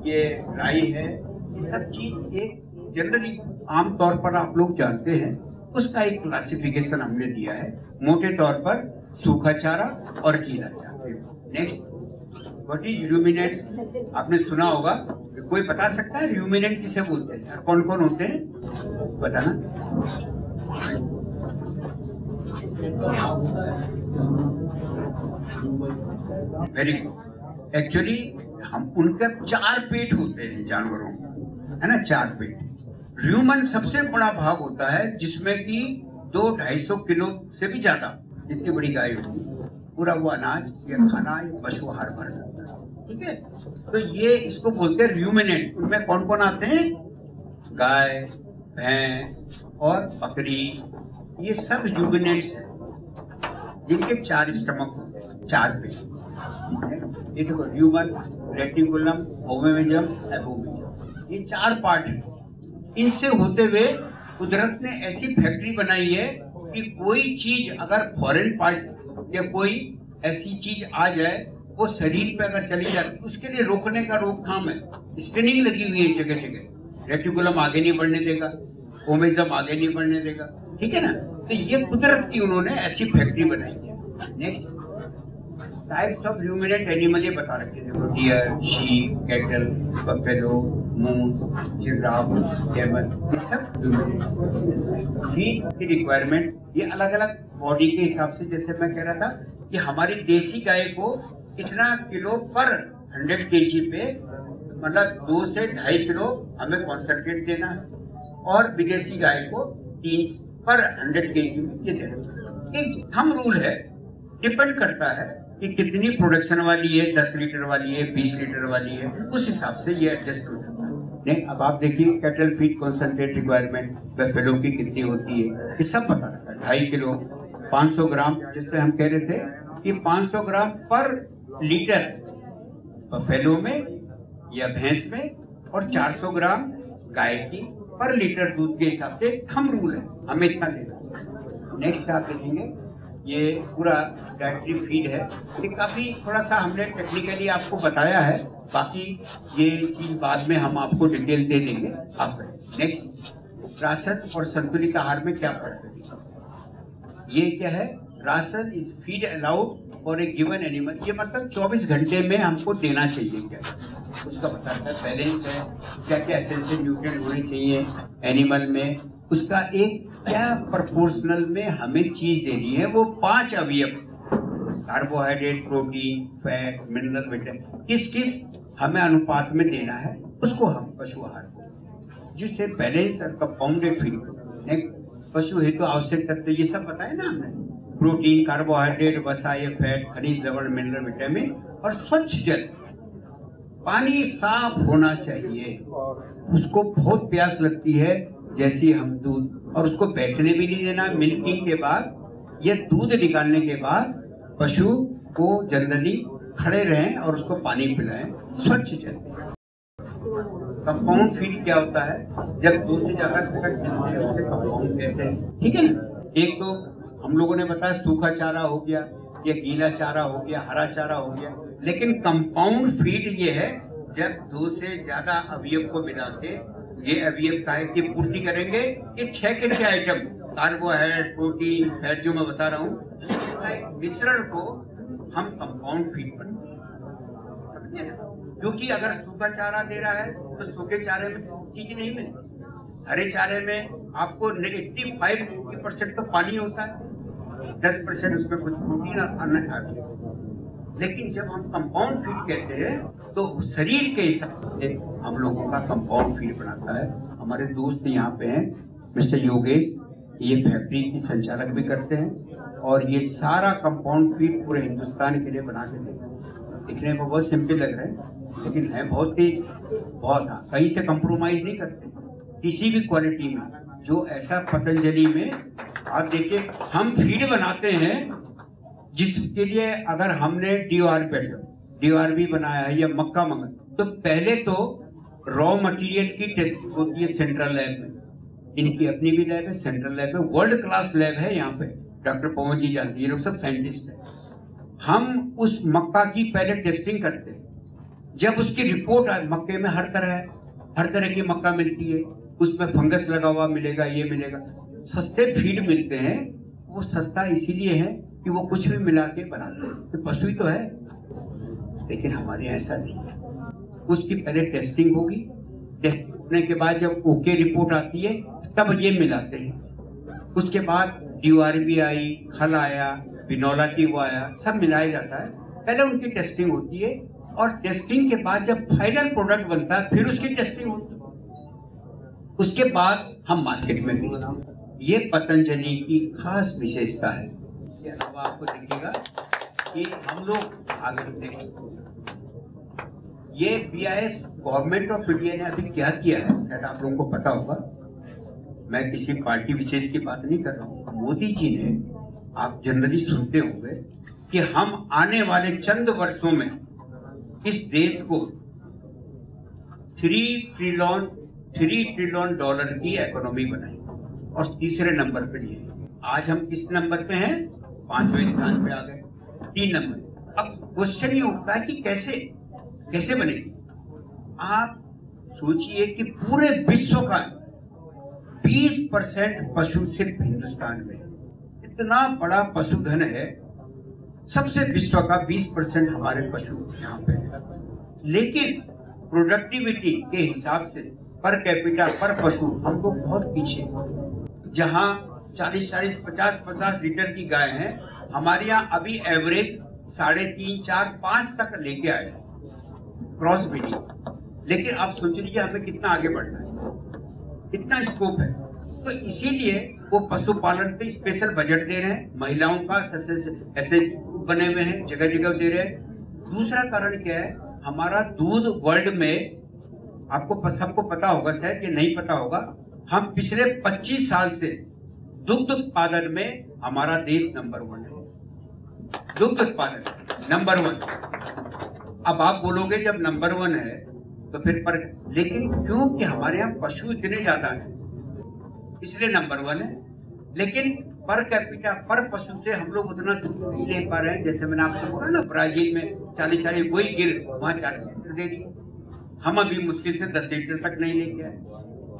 ये राई है, ये सब चीज एक जनरली आमतौर पर आप लोग जानते हैं, उसका एक क्लासिफिकेशन हमने दिया है। मोटे तौर पर सूखा चारा और गीला चारा। Next, what is ruminants? आपने सुना होगा, कोई बता सकता है रूमिनेंट किसे बोलते हैं, कौन कौन होते हैं, बताना। Very good. एक्चुअली हम उनका 4 पेट होते हैं जानवरों का, है ना, 4 पेट। ह्यूमन सबसे बड़ा भाग होता है जिसमें कि 200-250 किलो से भी ज्यादा, जितनी बड़ी गाय होती है, पूरा वो अनाज या खाना या पशु आहार भर सकता है। ठीक है, तो ये इसको बोलते हैं रूमिनेंट। उनमें कौन कौन आते हैं? गाय, भैंस और बकरी, ये सब रूमिनेंट्स हैं जिनके 4 स्टमक होते हैं, 4 पेट। ये देखो, ह्यूमन, रेटिकुलम, ओविमिजम, एबोमिजम, ये 4 पार्ट हैं। इनसे होते हुए कुदरत ने ऐसी फैक्ट्री बनाई है कि कोई चीज अगर फॉरेन पार्ट या कोई ऐसी चीज आ जाए, वो शरीर पे अगर चली जाती, उसके लिए रोकने का रोकथाम है। स्क्रीनिंग लगी हुई है जगह जगह। रेटिकुलम आगे नहीं बढ़ने देगा, ओमेजम आगे नहीं बढ़ने देगा, ठीक है ना। तो ये कुदरत की उन्होंने ऐसी फैक्ट्री बनाई है। Next, types of ruminant animal ये बता रखे हैं, डियर, शीप, कैटल, बफेलो, मूस, जिराफ, कैमल, ये सब रूमिनेंट। फीड की रिक्वायरमेंट ये अलग अलग बॉडी के हिसाब से, जैसे मैं कह रहा था कि हमारी देसी गाय को इतना किलो पर 100 kg पे, मतलब 2 से 2.5 किलो हमें कॉन्सेंट्रेट देना है, और विदेशी गाय को 3 पर 100 kg में ये देना। एक थंब रूल है, डिपेंड करता है कि कितनी प्रोडक्शन वाली है, 10 लीटर वाली है, 20 लीटर वाली है, उस हिसाब से ये एडजस्ट हो जाता है। नहीं, अब आप देखिए cattle feed concentrate requirement buffalo की कितनी होती है, ये सब पता रहता है। 2.5 किलो, 500 ग्राम, जैसे हम कह रहे थे कि 500 ग्राम पर लीटर बफेलो में या भैंस में, और 400 ग्राम गाय की पर लीटर दूध के हिसाब से थंब रूल है, हमें इतना लेना। नेक्स्ट आप देखेंगे, ये पूरा डाइटरी फीड है। ये काफी थोड़ा सा हमने टेक्निकली आपको बताया है, बाकी ये चीज बाद में हम आपको डिटेल दे देंगे आप। नेक्स्ट, राशन और संतुलित आहार में क्या फर्क है? ये क्या है? Ration is feed allowed for a given animal, ये मतलब 24 घंटे में हमको देना चाहिए। क्या उसका बताता है, बैलेंस है, क्या क्या एसेंशियल न्यूट्रिएंट होने चाहिए एनिमल में, उसका एक क्या प्रोपोर्शनल में हमें चीज देनी है। वो 5 अवयव, carbohydrate, protein, fat, mineral, vitamin, किस किस हमें अनुपात में देना है, उसको हम पशु आहार को, जिससे बैलेंस और कंपाउंडेड फीड। पशु हेतु आवश्यक तत्व ये सब बताए ना हमने, प्रोटीन, कार्बोहाइड्रेट, वसा, फैट, खनिज, लवण, मिनरल, विटामिन, और स्वच्छ जल। पानी साफ होना चाहिए, उसको बहुत प्यास लगती है जैसी हम दूध, और उसको बैठने भी नहीं देना। मिल्किंग के बाद या दूध निकालने के बाद पशु को जनरली खड़े रहें और उसको पानी पिलाएं, स्वच्छ जल। कंपाउंड फीड क्या होता है? जब 2 से ज्यादा घटक मिलते हैं उसे कंपाउंड कहते हैं, ठीक है ना। एक तो हम लोगों ने बताया सूखा चारा हो गया, या गीला चारा हो गया, हरा चारा हो गया, लेकिन कंपाउंड फीड ये है जब 2 से ज्यादा अवयव को मिला के ये अवयव काय की पूर्ति करेंगे। ये 6 के 6 आइटम, कार्बोहाइड्रेट, प्रोटीन, फैट, जो मैं बता रहा हूँ, इसका मिश्रण को हम कंपाउंड फीड पर समझिए ना। क्योंकि अगर सूखा चारा दे रहा है तो सूखे चारे में चीज नहीं मिलती, हरे चारे में आपको 85% तो पानी होता है, 10% उसमें कुछ प्रोटीन और अन्न आती है। लेकिन जब हम कंपाउंड फीड कहते हैं तो शरीर के हिसाब से हम लोगों का कंपाउंड फीड बनाता है। हमारे दोस्त यहाँ पे हैं मिस्टर योगेश, ये फैक्ट्री की संचालक भी करते हैं, और ये सारा कंपाउंड फीड पूरे हिंदुस्तान के लिए बना के देते हैं। दिखने में बहुत सिंपल लग रहा है, लेकिन है बहुत तेज, बहुत, कहीं से कंप्रोमाइज नहीं करते किसी भी क्वालिटी में। जो ऐसा पतंजलि में आप देखिए, हम फीड बनाते हैं जिसके लिए अगर हमने DOR भी बनाया है या मक्का मंगा, तो पहले तो रॉ मटेरियल की टेस्टिंग होती है सेंट्रल लैब में, इनकी अपनी भी लैब है, सेंट्रल लैब है, वर्ल्ड क्लास लैब है यहाँ पे, डॉक्टर पवन जी जानते हैं, ये लोग सब साइंटिस्ट हैं। हम उस मक्का की पहले टेस्टिंग करते हैं, जब उसकी रिपोर्ट आए, मक्के में हर तरह की मक्का मिलती है, उसमें फंगस लगा हुआ मिलेगा, ये मिलेगा, सस्ते फीड मिलते हैं। वो सस्ता इसीलिए है कि वो कुछ भी मिला के बनाते हैं, तो पशु ही तो है, लेकिन हमारे यहाँ ऐसा नहीं है। उसकी पहले टेस्टिंग होगी, टेस्टिंग होने के बाद जब ओके रिपोर्ट आती है तब ये मिलाते हैं। उसके बाद DRB आई, खल आया, बिनौला की वो आया, सब मिलाया जाता है। पहले उनकी टेस्टिंग होती है और टेस्टिंग के बाद जब फाइनल प्रोडक्ट बनता है फिर उसकी टेस्टिंग होती है। उसके बाद हम मार्केट में बेचते हैं। ये पतंजलि की खास विशेषता है। इसके अलावा आपको दिखेगा कि हम लोग आगे देख सकते हैं, ये BIS गवर्नमेंट ऑफ इंडिया ने अभी क्या किया है, शायद आप लोगों को पता होगा, मैं किसी पार्टी विशेष की बात नहीं कर रहा हूँ। मोदी जी ने, आप जनरली सुनते होंगे कि हम आने वाले चंद वर्षों में इस देश को $3 ट्रिलियन डॉलर की इकोनॉमी बनाई और तीसरे नंबर पे लिए। आज हम किस नंबर पे हैं? 5वें स्थान पे आ गए, 3 नंबर। अब क्वेश्चन ये उठता है कि कैसे बनेगी। आप सोचिए कि पूरे विश्व का 20% पशु सिर्फ हिंदुस्तान में, इतना बड़ा पशुधन है, सबसे विश्व का 20% हमारे पशु यहाँ पे है। लेकिन प्रोडक्टिविटी के हिसाब से पर कैपिटा पर पशु हम लोग बहुत पीछे। जहाँ 40, 50 लीटर की गाय है, हमारे यहाँ अभी एवरेज 3.5, 4, 5 तक लेके आए क्रॉस ब्रीडिंग। लेकिन आप सोच लीजिए हमें कितना आगे बढ़ना है, कितना स्कोप है। तो इसीलिए वो पशुपालन पे स्पेशल बजट दे रहे हैं, महिलाओं का ऐसे बने हुए हैं, जगह जगह दे रहे हैं। दूसरा कारण क्या है, हमारा दूध वर्ल्ड में, आपको सबको पता होगा, शायद ये नहीं पता होगा, हम पिछले 25 साल से दुग्ध उत्पादन में हमारा देश नंबर 1 है। दुग्ध उत्पादन नंबर 1। अब आप बोलोगे जब नंबर 1 है तो फिर पर, लेकिन क्योंकि हमारे यहाँ पशु इतने ज्यादा है इसलिए नंबर 1 है। लेकिन पर कैपिटा पर पशु से हम लोग उतना दूध नहीं ले पा रहे हैं। जैसे मैंने आपको बोला ना, ब्राजील में 40 वही गिर, वहां 40 लीटर दे दिए, हम अभी मुश्किल से 10 लीटर तक नहीं लेके आए।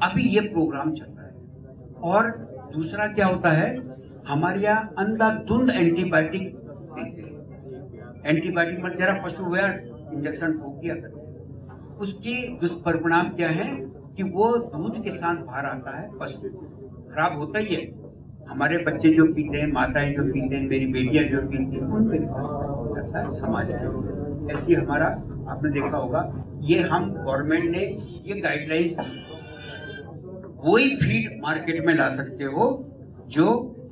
अभी ये प्रोग्राम चल रहा है। और दूसरा क्या होता है, हमारे यहाँ अंधाधुंध एंटीबायोटिक देते हैं। एंटीबायोटिक मतलब जरा पशु हुआ इंजेक्शन ठोक दिया करते हैं, उसकी दुष्परिणाम क्या है कि वो दूध के साथ बाहर आता है, पशु खराब होता ही है। हमारे बच्चे जो पीते हैं, माताएं जो पीते हैं, मेरी बेटियां जो पीती हैं, उन पर करता है समाज में। ऐसी हमारा आपने देखा होगा, ये हम गवर्नमेंट ने ये गाइडलाइंस दी, वही फीड मार्केट में ला सकते हो जो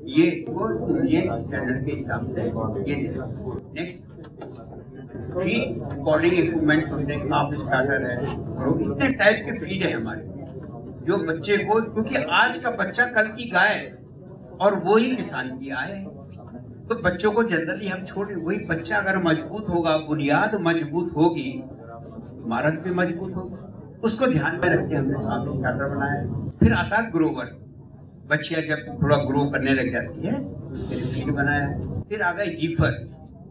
ये स्टैंडर्ड के हिसाब से ये देगा। नेक्स्ट, फीड रिकॉर्डिंग इक्विपमेंट्स होते हैं, आप स्टार्टर है, इतने टाइप के फीड है हमारे, जो बच्चे को, क्योंकि आज का बच्चा कल की गाय है और वही किसान की आय है। तो बच्चों को जनरली हम छोड़, वही बच्चा अगर मजबूत होगा, बुनियाद मजबूत होगी, इमारत भी मजबूत होगी, उसको ध्यान में रखते हमने आप स्टार्टर बनाया। फिर आता है ग्रोवर, बच्चियां जब थोड़ा ग्रो करने लग जाती है उसके लिए फीड बनाया है। फिर आ गए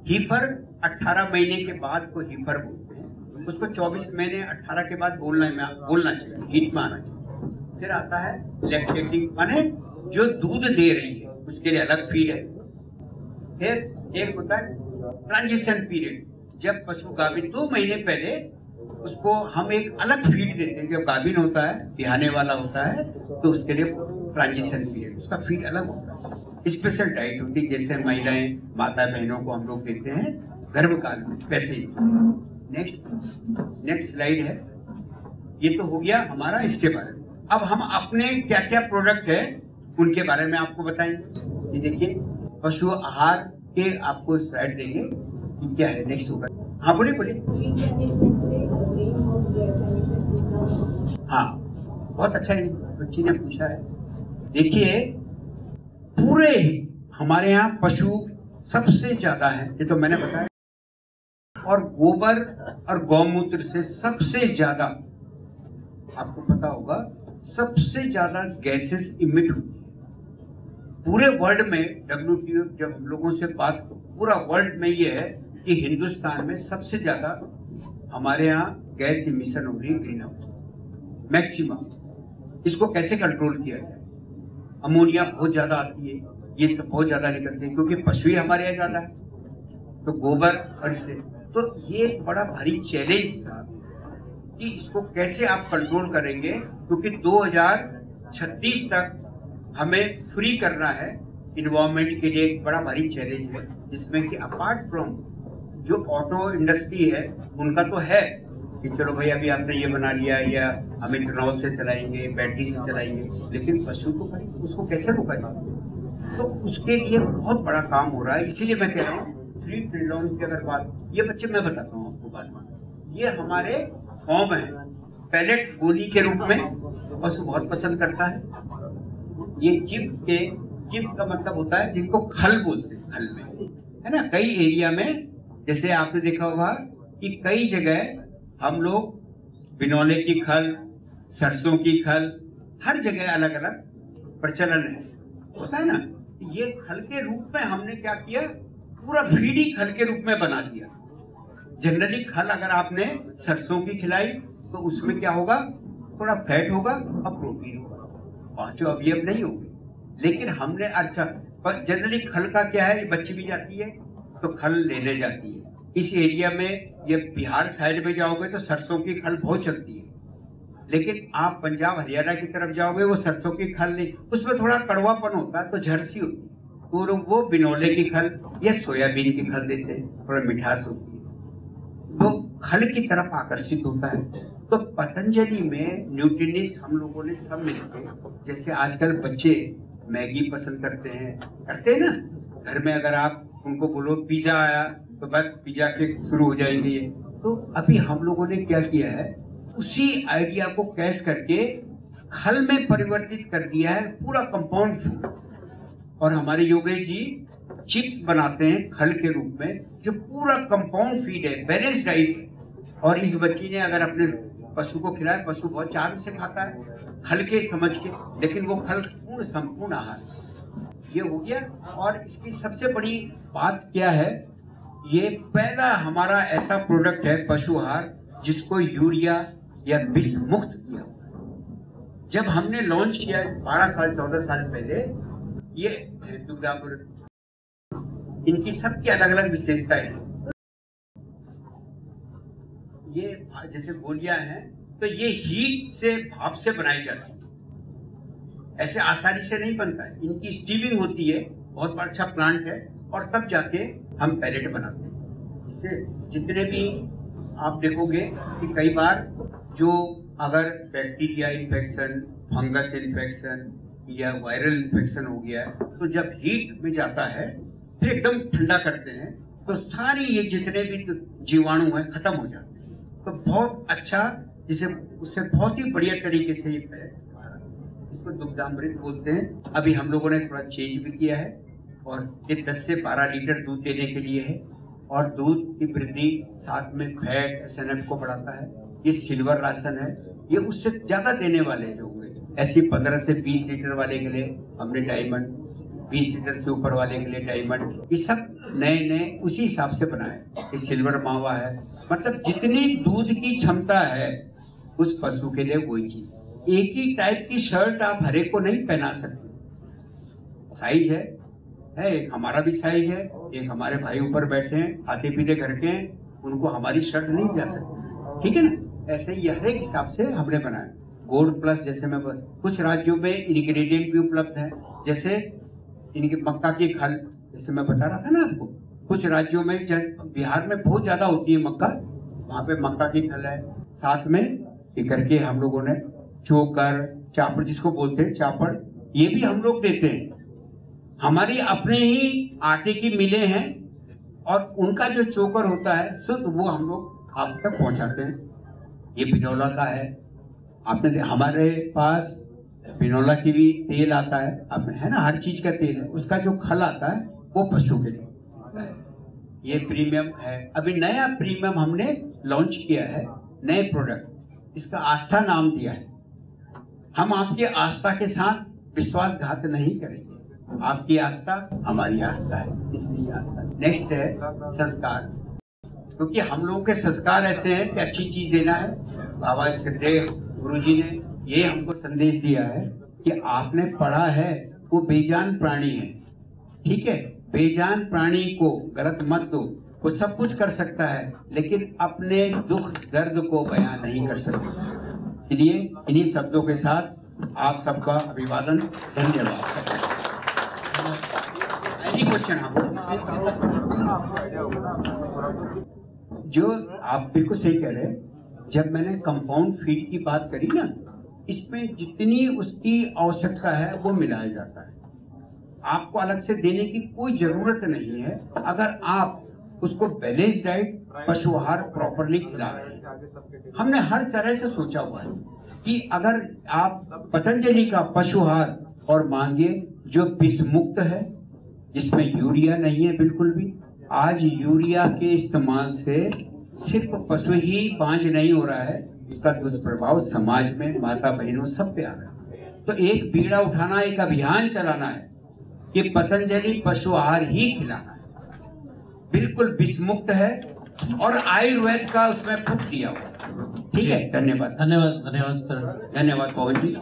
हीफर 18 महीने के बाद को हीफर बोलते हैं, उसको 24 महीने 18 के बाद बोलना चाहिए, हीट में आना चाहिए। फिर आता है लैक्टेटिंग, माने जो दूध दे रही है उसके लिए अलग फीड है। फिर एक होता है ट्रांजिशन पीरियड, जब पशु गाभिन 2 महीने पहले उसको हम एक अलग फीड देते हैं। जब गाभिन होता है, बिहाने वाला होता है, तो उसके लिए ट्रांजिशन पीरियड, उसका फीड अलग होता है, स्पेशल डाइट होती है, जैसे महिलाएं, माता बहनों को हम लोग देते हैं गर्भकाल में, वैसे ही। नेक्स्ट स्लाइड है, ये तो हो गया हमारा इसके बारे में। अब हम अपने क्या क्या प्रोडक्ट है उनके बारे में आपको बताएंगे। ये देखिए, पशु आहार के आपको स्लाइड देंगे कि क्या है। नेक्स्ट होगा, हाँ बोलिए। हाँ, बहुत अच्छा बच्ची ने पूछा है। देखिए, पूरे हमारे यहाँ पशु सबसे ज्यादा है, ये तो मैंने बताया, और गोबर और गौमूत्र से सबसे ज्यादा आपको पता होगा सबसे ज्यादा गैसेस इमिट होती है पूरे वर्ल्ड में। WTO जब हम लोगों से बात, पूरा वर्ल्ड में ये है कि हिंदुस्तान में सबसे ज्यादा हमारे यहाँ गैस इमिशन हो रही है, ग्रीन हाउस मैक्सिमम। इसको कैसे कंट्रोल किया जाए? अमोनिया बहुत ज्यादा आती है, ये सब बहुत ज्यादा निकलते हैं क्योंकि पशु ही हमारे यहाँ ज्यादा है, तो गोबर और इससे। तो ये एक बड़ा भारी चैलेंज था कि इसको कैसे आप कंट्रोल करेंगे, क्योंकि 2036 तक हमें फ्री करना है। इन्वायरमेंट के लिए एक बड़ा भारी चैलेंज है, जिसमें कि अपार्ट फ्रॉम जो ऑटो इंडस्ट्री है उनका तो है कि चलो भाई अभी आपने ये बना लिया, या हम इथेनॉल से चलाएंगे, बैटरी से चलाएंगे, लेकिन पशु को भाई उसको कैसे रोकेगा? तो उसके लिए बहुत बड़ा काम हो रहा है। इसीलिए मैं कह रहा हूँ 3 ट्रिलियन की अगर बात, ये बच्चे मैं बताता हूँ आपको बात में, ये हमारे फॉर्म है पैलेट गोली के रूप में पशु बहुत पसंद करता है। ये चिप्स का मतलब होता है जिनको खल बोलते हैं, खल में है ना। कई एरिया में जैसे आपने देखा होगा कि कई जगह हम लोग बिनौले की खल, सरसों की खल, हर जगह अलग अलग प्रचलन है, होता है ना। ये खल के रूप में हमने क्या किया, पूरा फीड ही खल के रूप में बना दिया। जनरली खल अगर आपने सरसों की खिलाई तो उसमें क्या होगा, थोड़ा फैट होगा और प्रोटीन होगा, पांचों अवयव नहीं होंगे। लेकिन हमने अच्छा, जनरली खल का क्या है, बच्ची भी जाती है तो खल लेने जाती है। इस एरिया में, ये बिहार साइड में जाओगे तो सरसों की खल बहुत चलती है, लेकिन आप पंजाब हरियाणा की तरफ जाओगे वो सरसों की खल नहीं, उसमें थोड़ा कड़वापन होता है, तो झरसी होती है, तो वो बिनौले की खल या सोयाबीन की खल देते हैं, थोड़ा मिठास होती है, तो खल की तरफ आकर्षित होता है। तो पतंजलि में न्यूट्रिनिस्ट हम लोगों ने सब मिलकर, जैसे आजकल बच्चे मैगी पसंद करते हैं ना, घर में अगर आप उनको बोलो पिज्जा आया तो बस पिज्जा के शुरू हो जाएंगे ये। तो अभी हम लोगों ने क्या किया है, उसी आइडिया को कैश करके खल में परिवर्तित कर दिया है, पूरा कंपाउंड फूड। और हमारे योगेश जी चिप्स बनाते हैं खल के रूप में, जो पूरा कंपाउंड फीड है, बैलेंस डाइट है। और इस बच्ची ने अगर अपने पशु को खिलाया, पशु बहुत चाव से खाता है खल के समझ के, लेकिन वो खल पूर्ण संपूर्ण आहार ये हो गया। और इसकी सबसे बड़ी बात क्या है, ये पहला हमारा ऐसा प्रोडक्ट है पशु आहार जिसको यूरिया या विष मुक्त किया। जब हमने लॉन्च किया 12 साल 14 साल पहले, ये इनकी सबकी अलग अलग विशेषताएं हैं। ये जैसे गोलियां हैं तो ये हीट से, भाप से बनाई जाती है, ऐसे आसानी से नहीं बनता है। इनकी स्टीविंग होती है, बहुत अच्छा प्लांट है, और तब जाके हम पैलेट बनाते हैं। इससे जितने भी आप देखोगे कि कई बार जो अगर बैक्टीरिया इन्फेक्शन, फंगस इन्फेक्शन या वायरल इन्फेक्शन हो गया है, तो जब हीट में जाता है फिर एकदम ठंडा करते हैं तो सारी ये जितने भी जीवाणु हैं खत्म हो जाते हैं। तो बहुत अच्छा, जिसे उससे बहुत ही बढ़िया तरीके से ये है, इसको दुग्धामृत बोलते हैं। अभी हम लोगों ने थोड़ा चेंज भी किया है, और ये 10 से 12 लीटर दूध देने के लिए है, और दूध की वृद्धि साथ में फैट, SNF को बढ़ाता है। ये सिल्वर राशन है, ये उससे ज्यादा देने वाले जो होंगे, ऐसे 15 से 20 लीटर वाले के लिए हमने डायमंड, 20 लीटर से ऊपर वाले के लिए डायमंड, ये सब नए नए उसी हिसाब से बनाए। ये सिल्वर मावा है, मतलब जितनी दूध की क्षमता है उस पशु के लिए वही चीज। एक ही टाइप की शर्ट आप हर एक को नहीं पहना सकते, साइज है, एक हमारा भी साइज है, एक हमारे भाई ऊपर बैठे हैं खाते पीते घर के हैं, उनको हमारी शर्ट नहीं जा सकती, ठीक है ना। ऐसे ही हर एक हिसाब से हमने बनाया। गोल्ड प्लस जैसे मैं कुछ राज्यों में इंग्रेडिएंट भी उपलब्ध है, जैसे इनकी मक्का की खल, जैसे मैं बता रहा था ना आपको, कुछ राज्यों में, बिहार में बहुत ज्यादा होती है मक्का, वहाँ पे मक्का की खल है। साथ में ये करके हम लोगों ने चोकर, चापड़ जिसको बोलते हैं चापड़, ये भी हम लोग देते हैं। हमारी अपने ही आटे की मिलें हैं, और उनका जो चोकर होता है शुद्ध, वो हम लोग आप तक पहुंचाते हैं। ये बिनौला का है, आपने हमारे पास बिनौला की भी तेल आता है, अब है ना, हर चीज का तेल है, उसका जो खल आता है वो पशु के लिए। ये प्रीमियम है, अभी नया प्रीमियम हमने लॉन्च किया है, नए प्रोडक्ट, इसका आस्था नाम दिया है। हम आपकी आस्था के साथ विश्वासघात नहीं करेंगे। आपकी आस्था हमारी आस्था है, इसलिए आस्था। नेक्स्ट है संस्कार, क्योंकि हम लोगों के संस्कार ऐसे हैं कि अच्छी चीज देना है। बाबा श्रीदेव गुरु जी ने ये हमको संदेश दिया है कि आपने पढ़ा है वो बेजान प्राणी है, ठीक है। बेजान प्राणी को गलत मत दो, वो सब कुछ कर सकता है लेकिन अपने दुख दर्द को बयां नहीं कर सकता। इसलिए इन्हीं शब्दों के साथ आप सबका अभिवादन, धन्यवाद। क्वेश्चन जो आप बिल्कुल सही कह रहे हैं, जब मैंने कंपाउंड फीड की बात करी ना, इसमें जितनी उसकी आवश्यकता है वो मिलाया जाता है। आपको अलग से देने की कोई जरूरत नहीं है अगर आप उसको बैलेंस डाइट पशु आहार प्रॉपरली खिला रहे हैं। हमने हर तरह से सोचा हुआ है कि अगर आप पतंजलि का पशु आहार और मांगिए जो विष मुक्त है, जिसमें यूरिया नहीं है बिल्कुल भी। आज यूरिया के इस्तेमाल से सिर्फ पशु ही बांझ नहीं हो रहा है, इसका दुष्प्रभाव समाज में माता बहनों सब पे आ रहा है। तो एक बीड़ा उठाना, एक अभियान चलाना है कि पतंजलि पशु आहार ही खिलाना है, बिल्कुल विषमुक्त है और आयुर्वेद का उसमें फूट दिया हुआ। ठीक है, धन्यवाद। धन्यवाद सर। धन्यवाद पवन जी।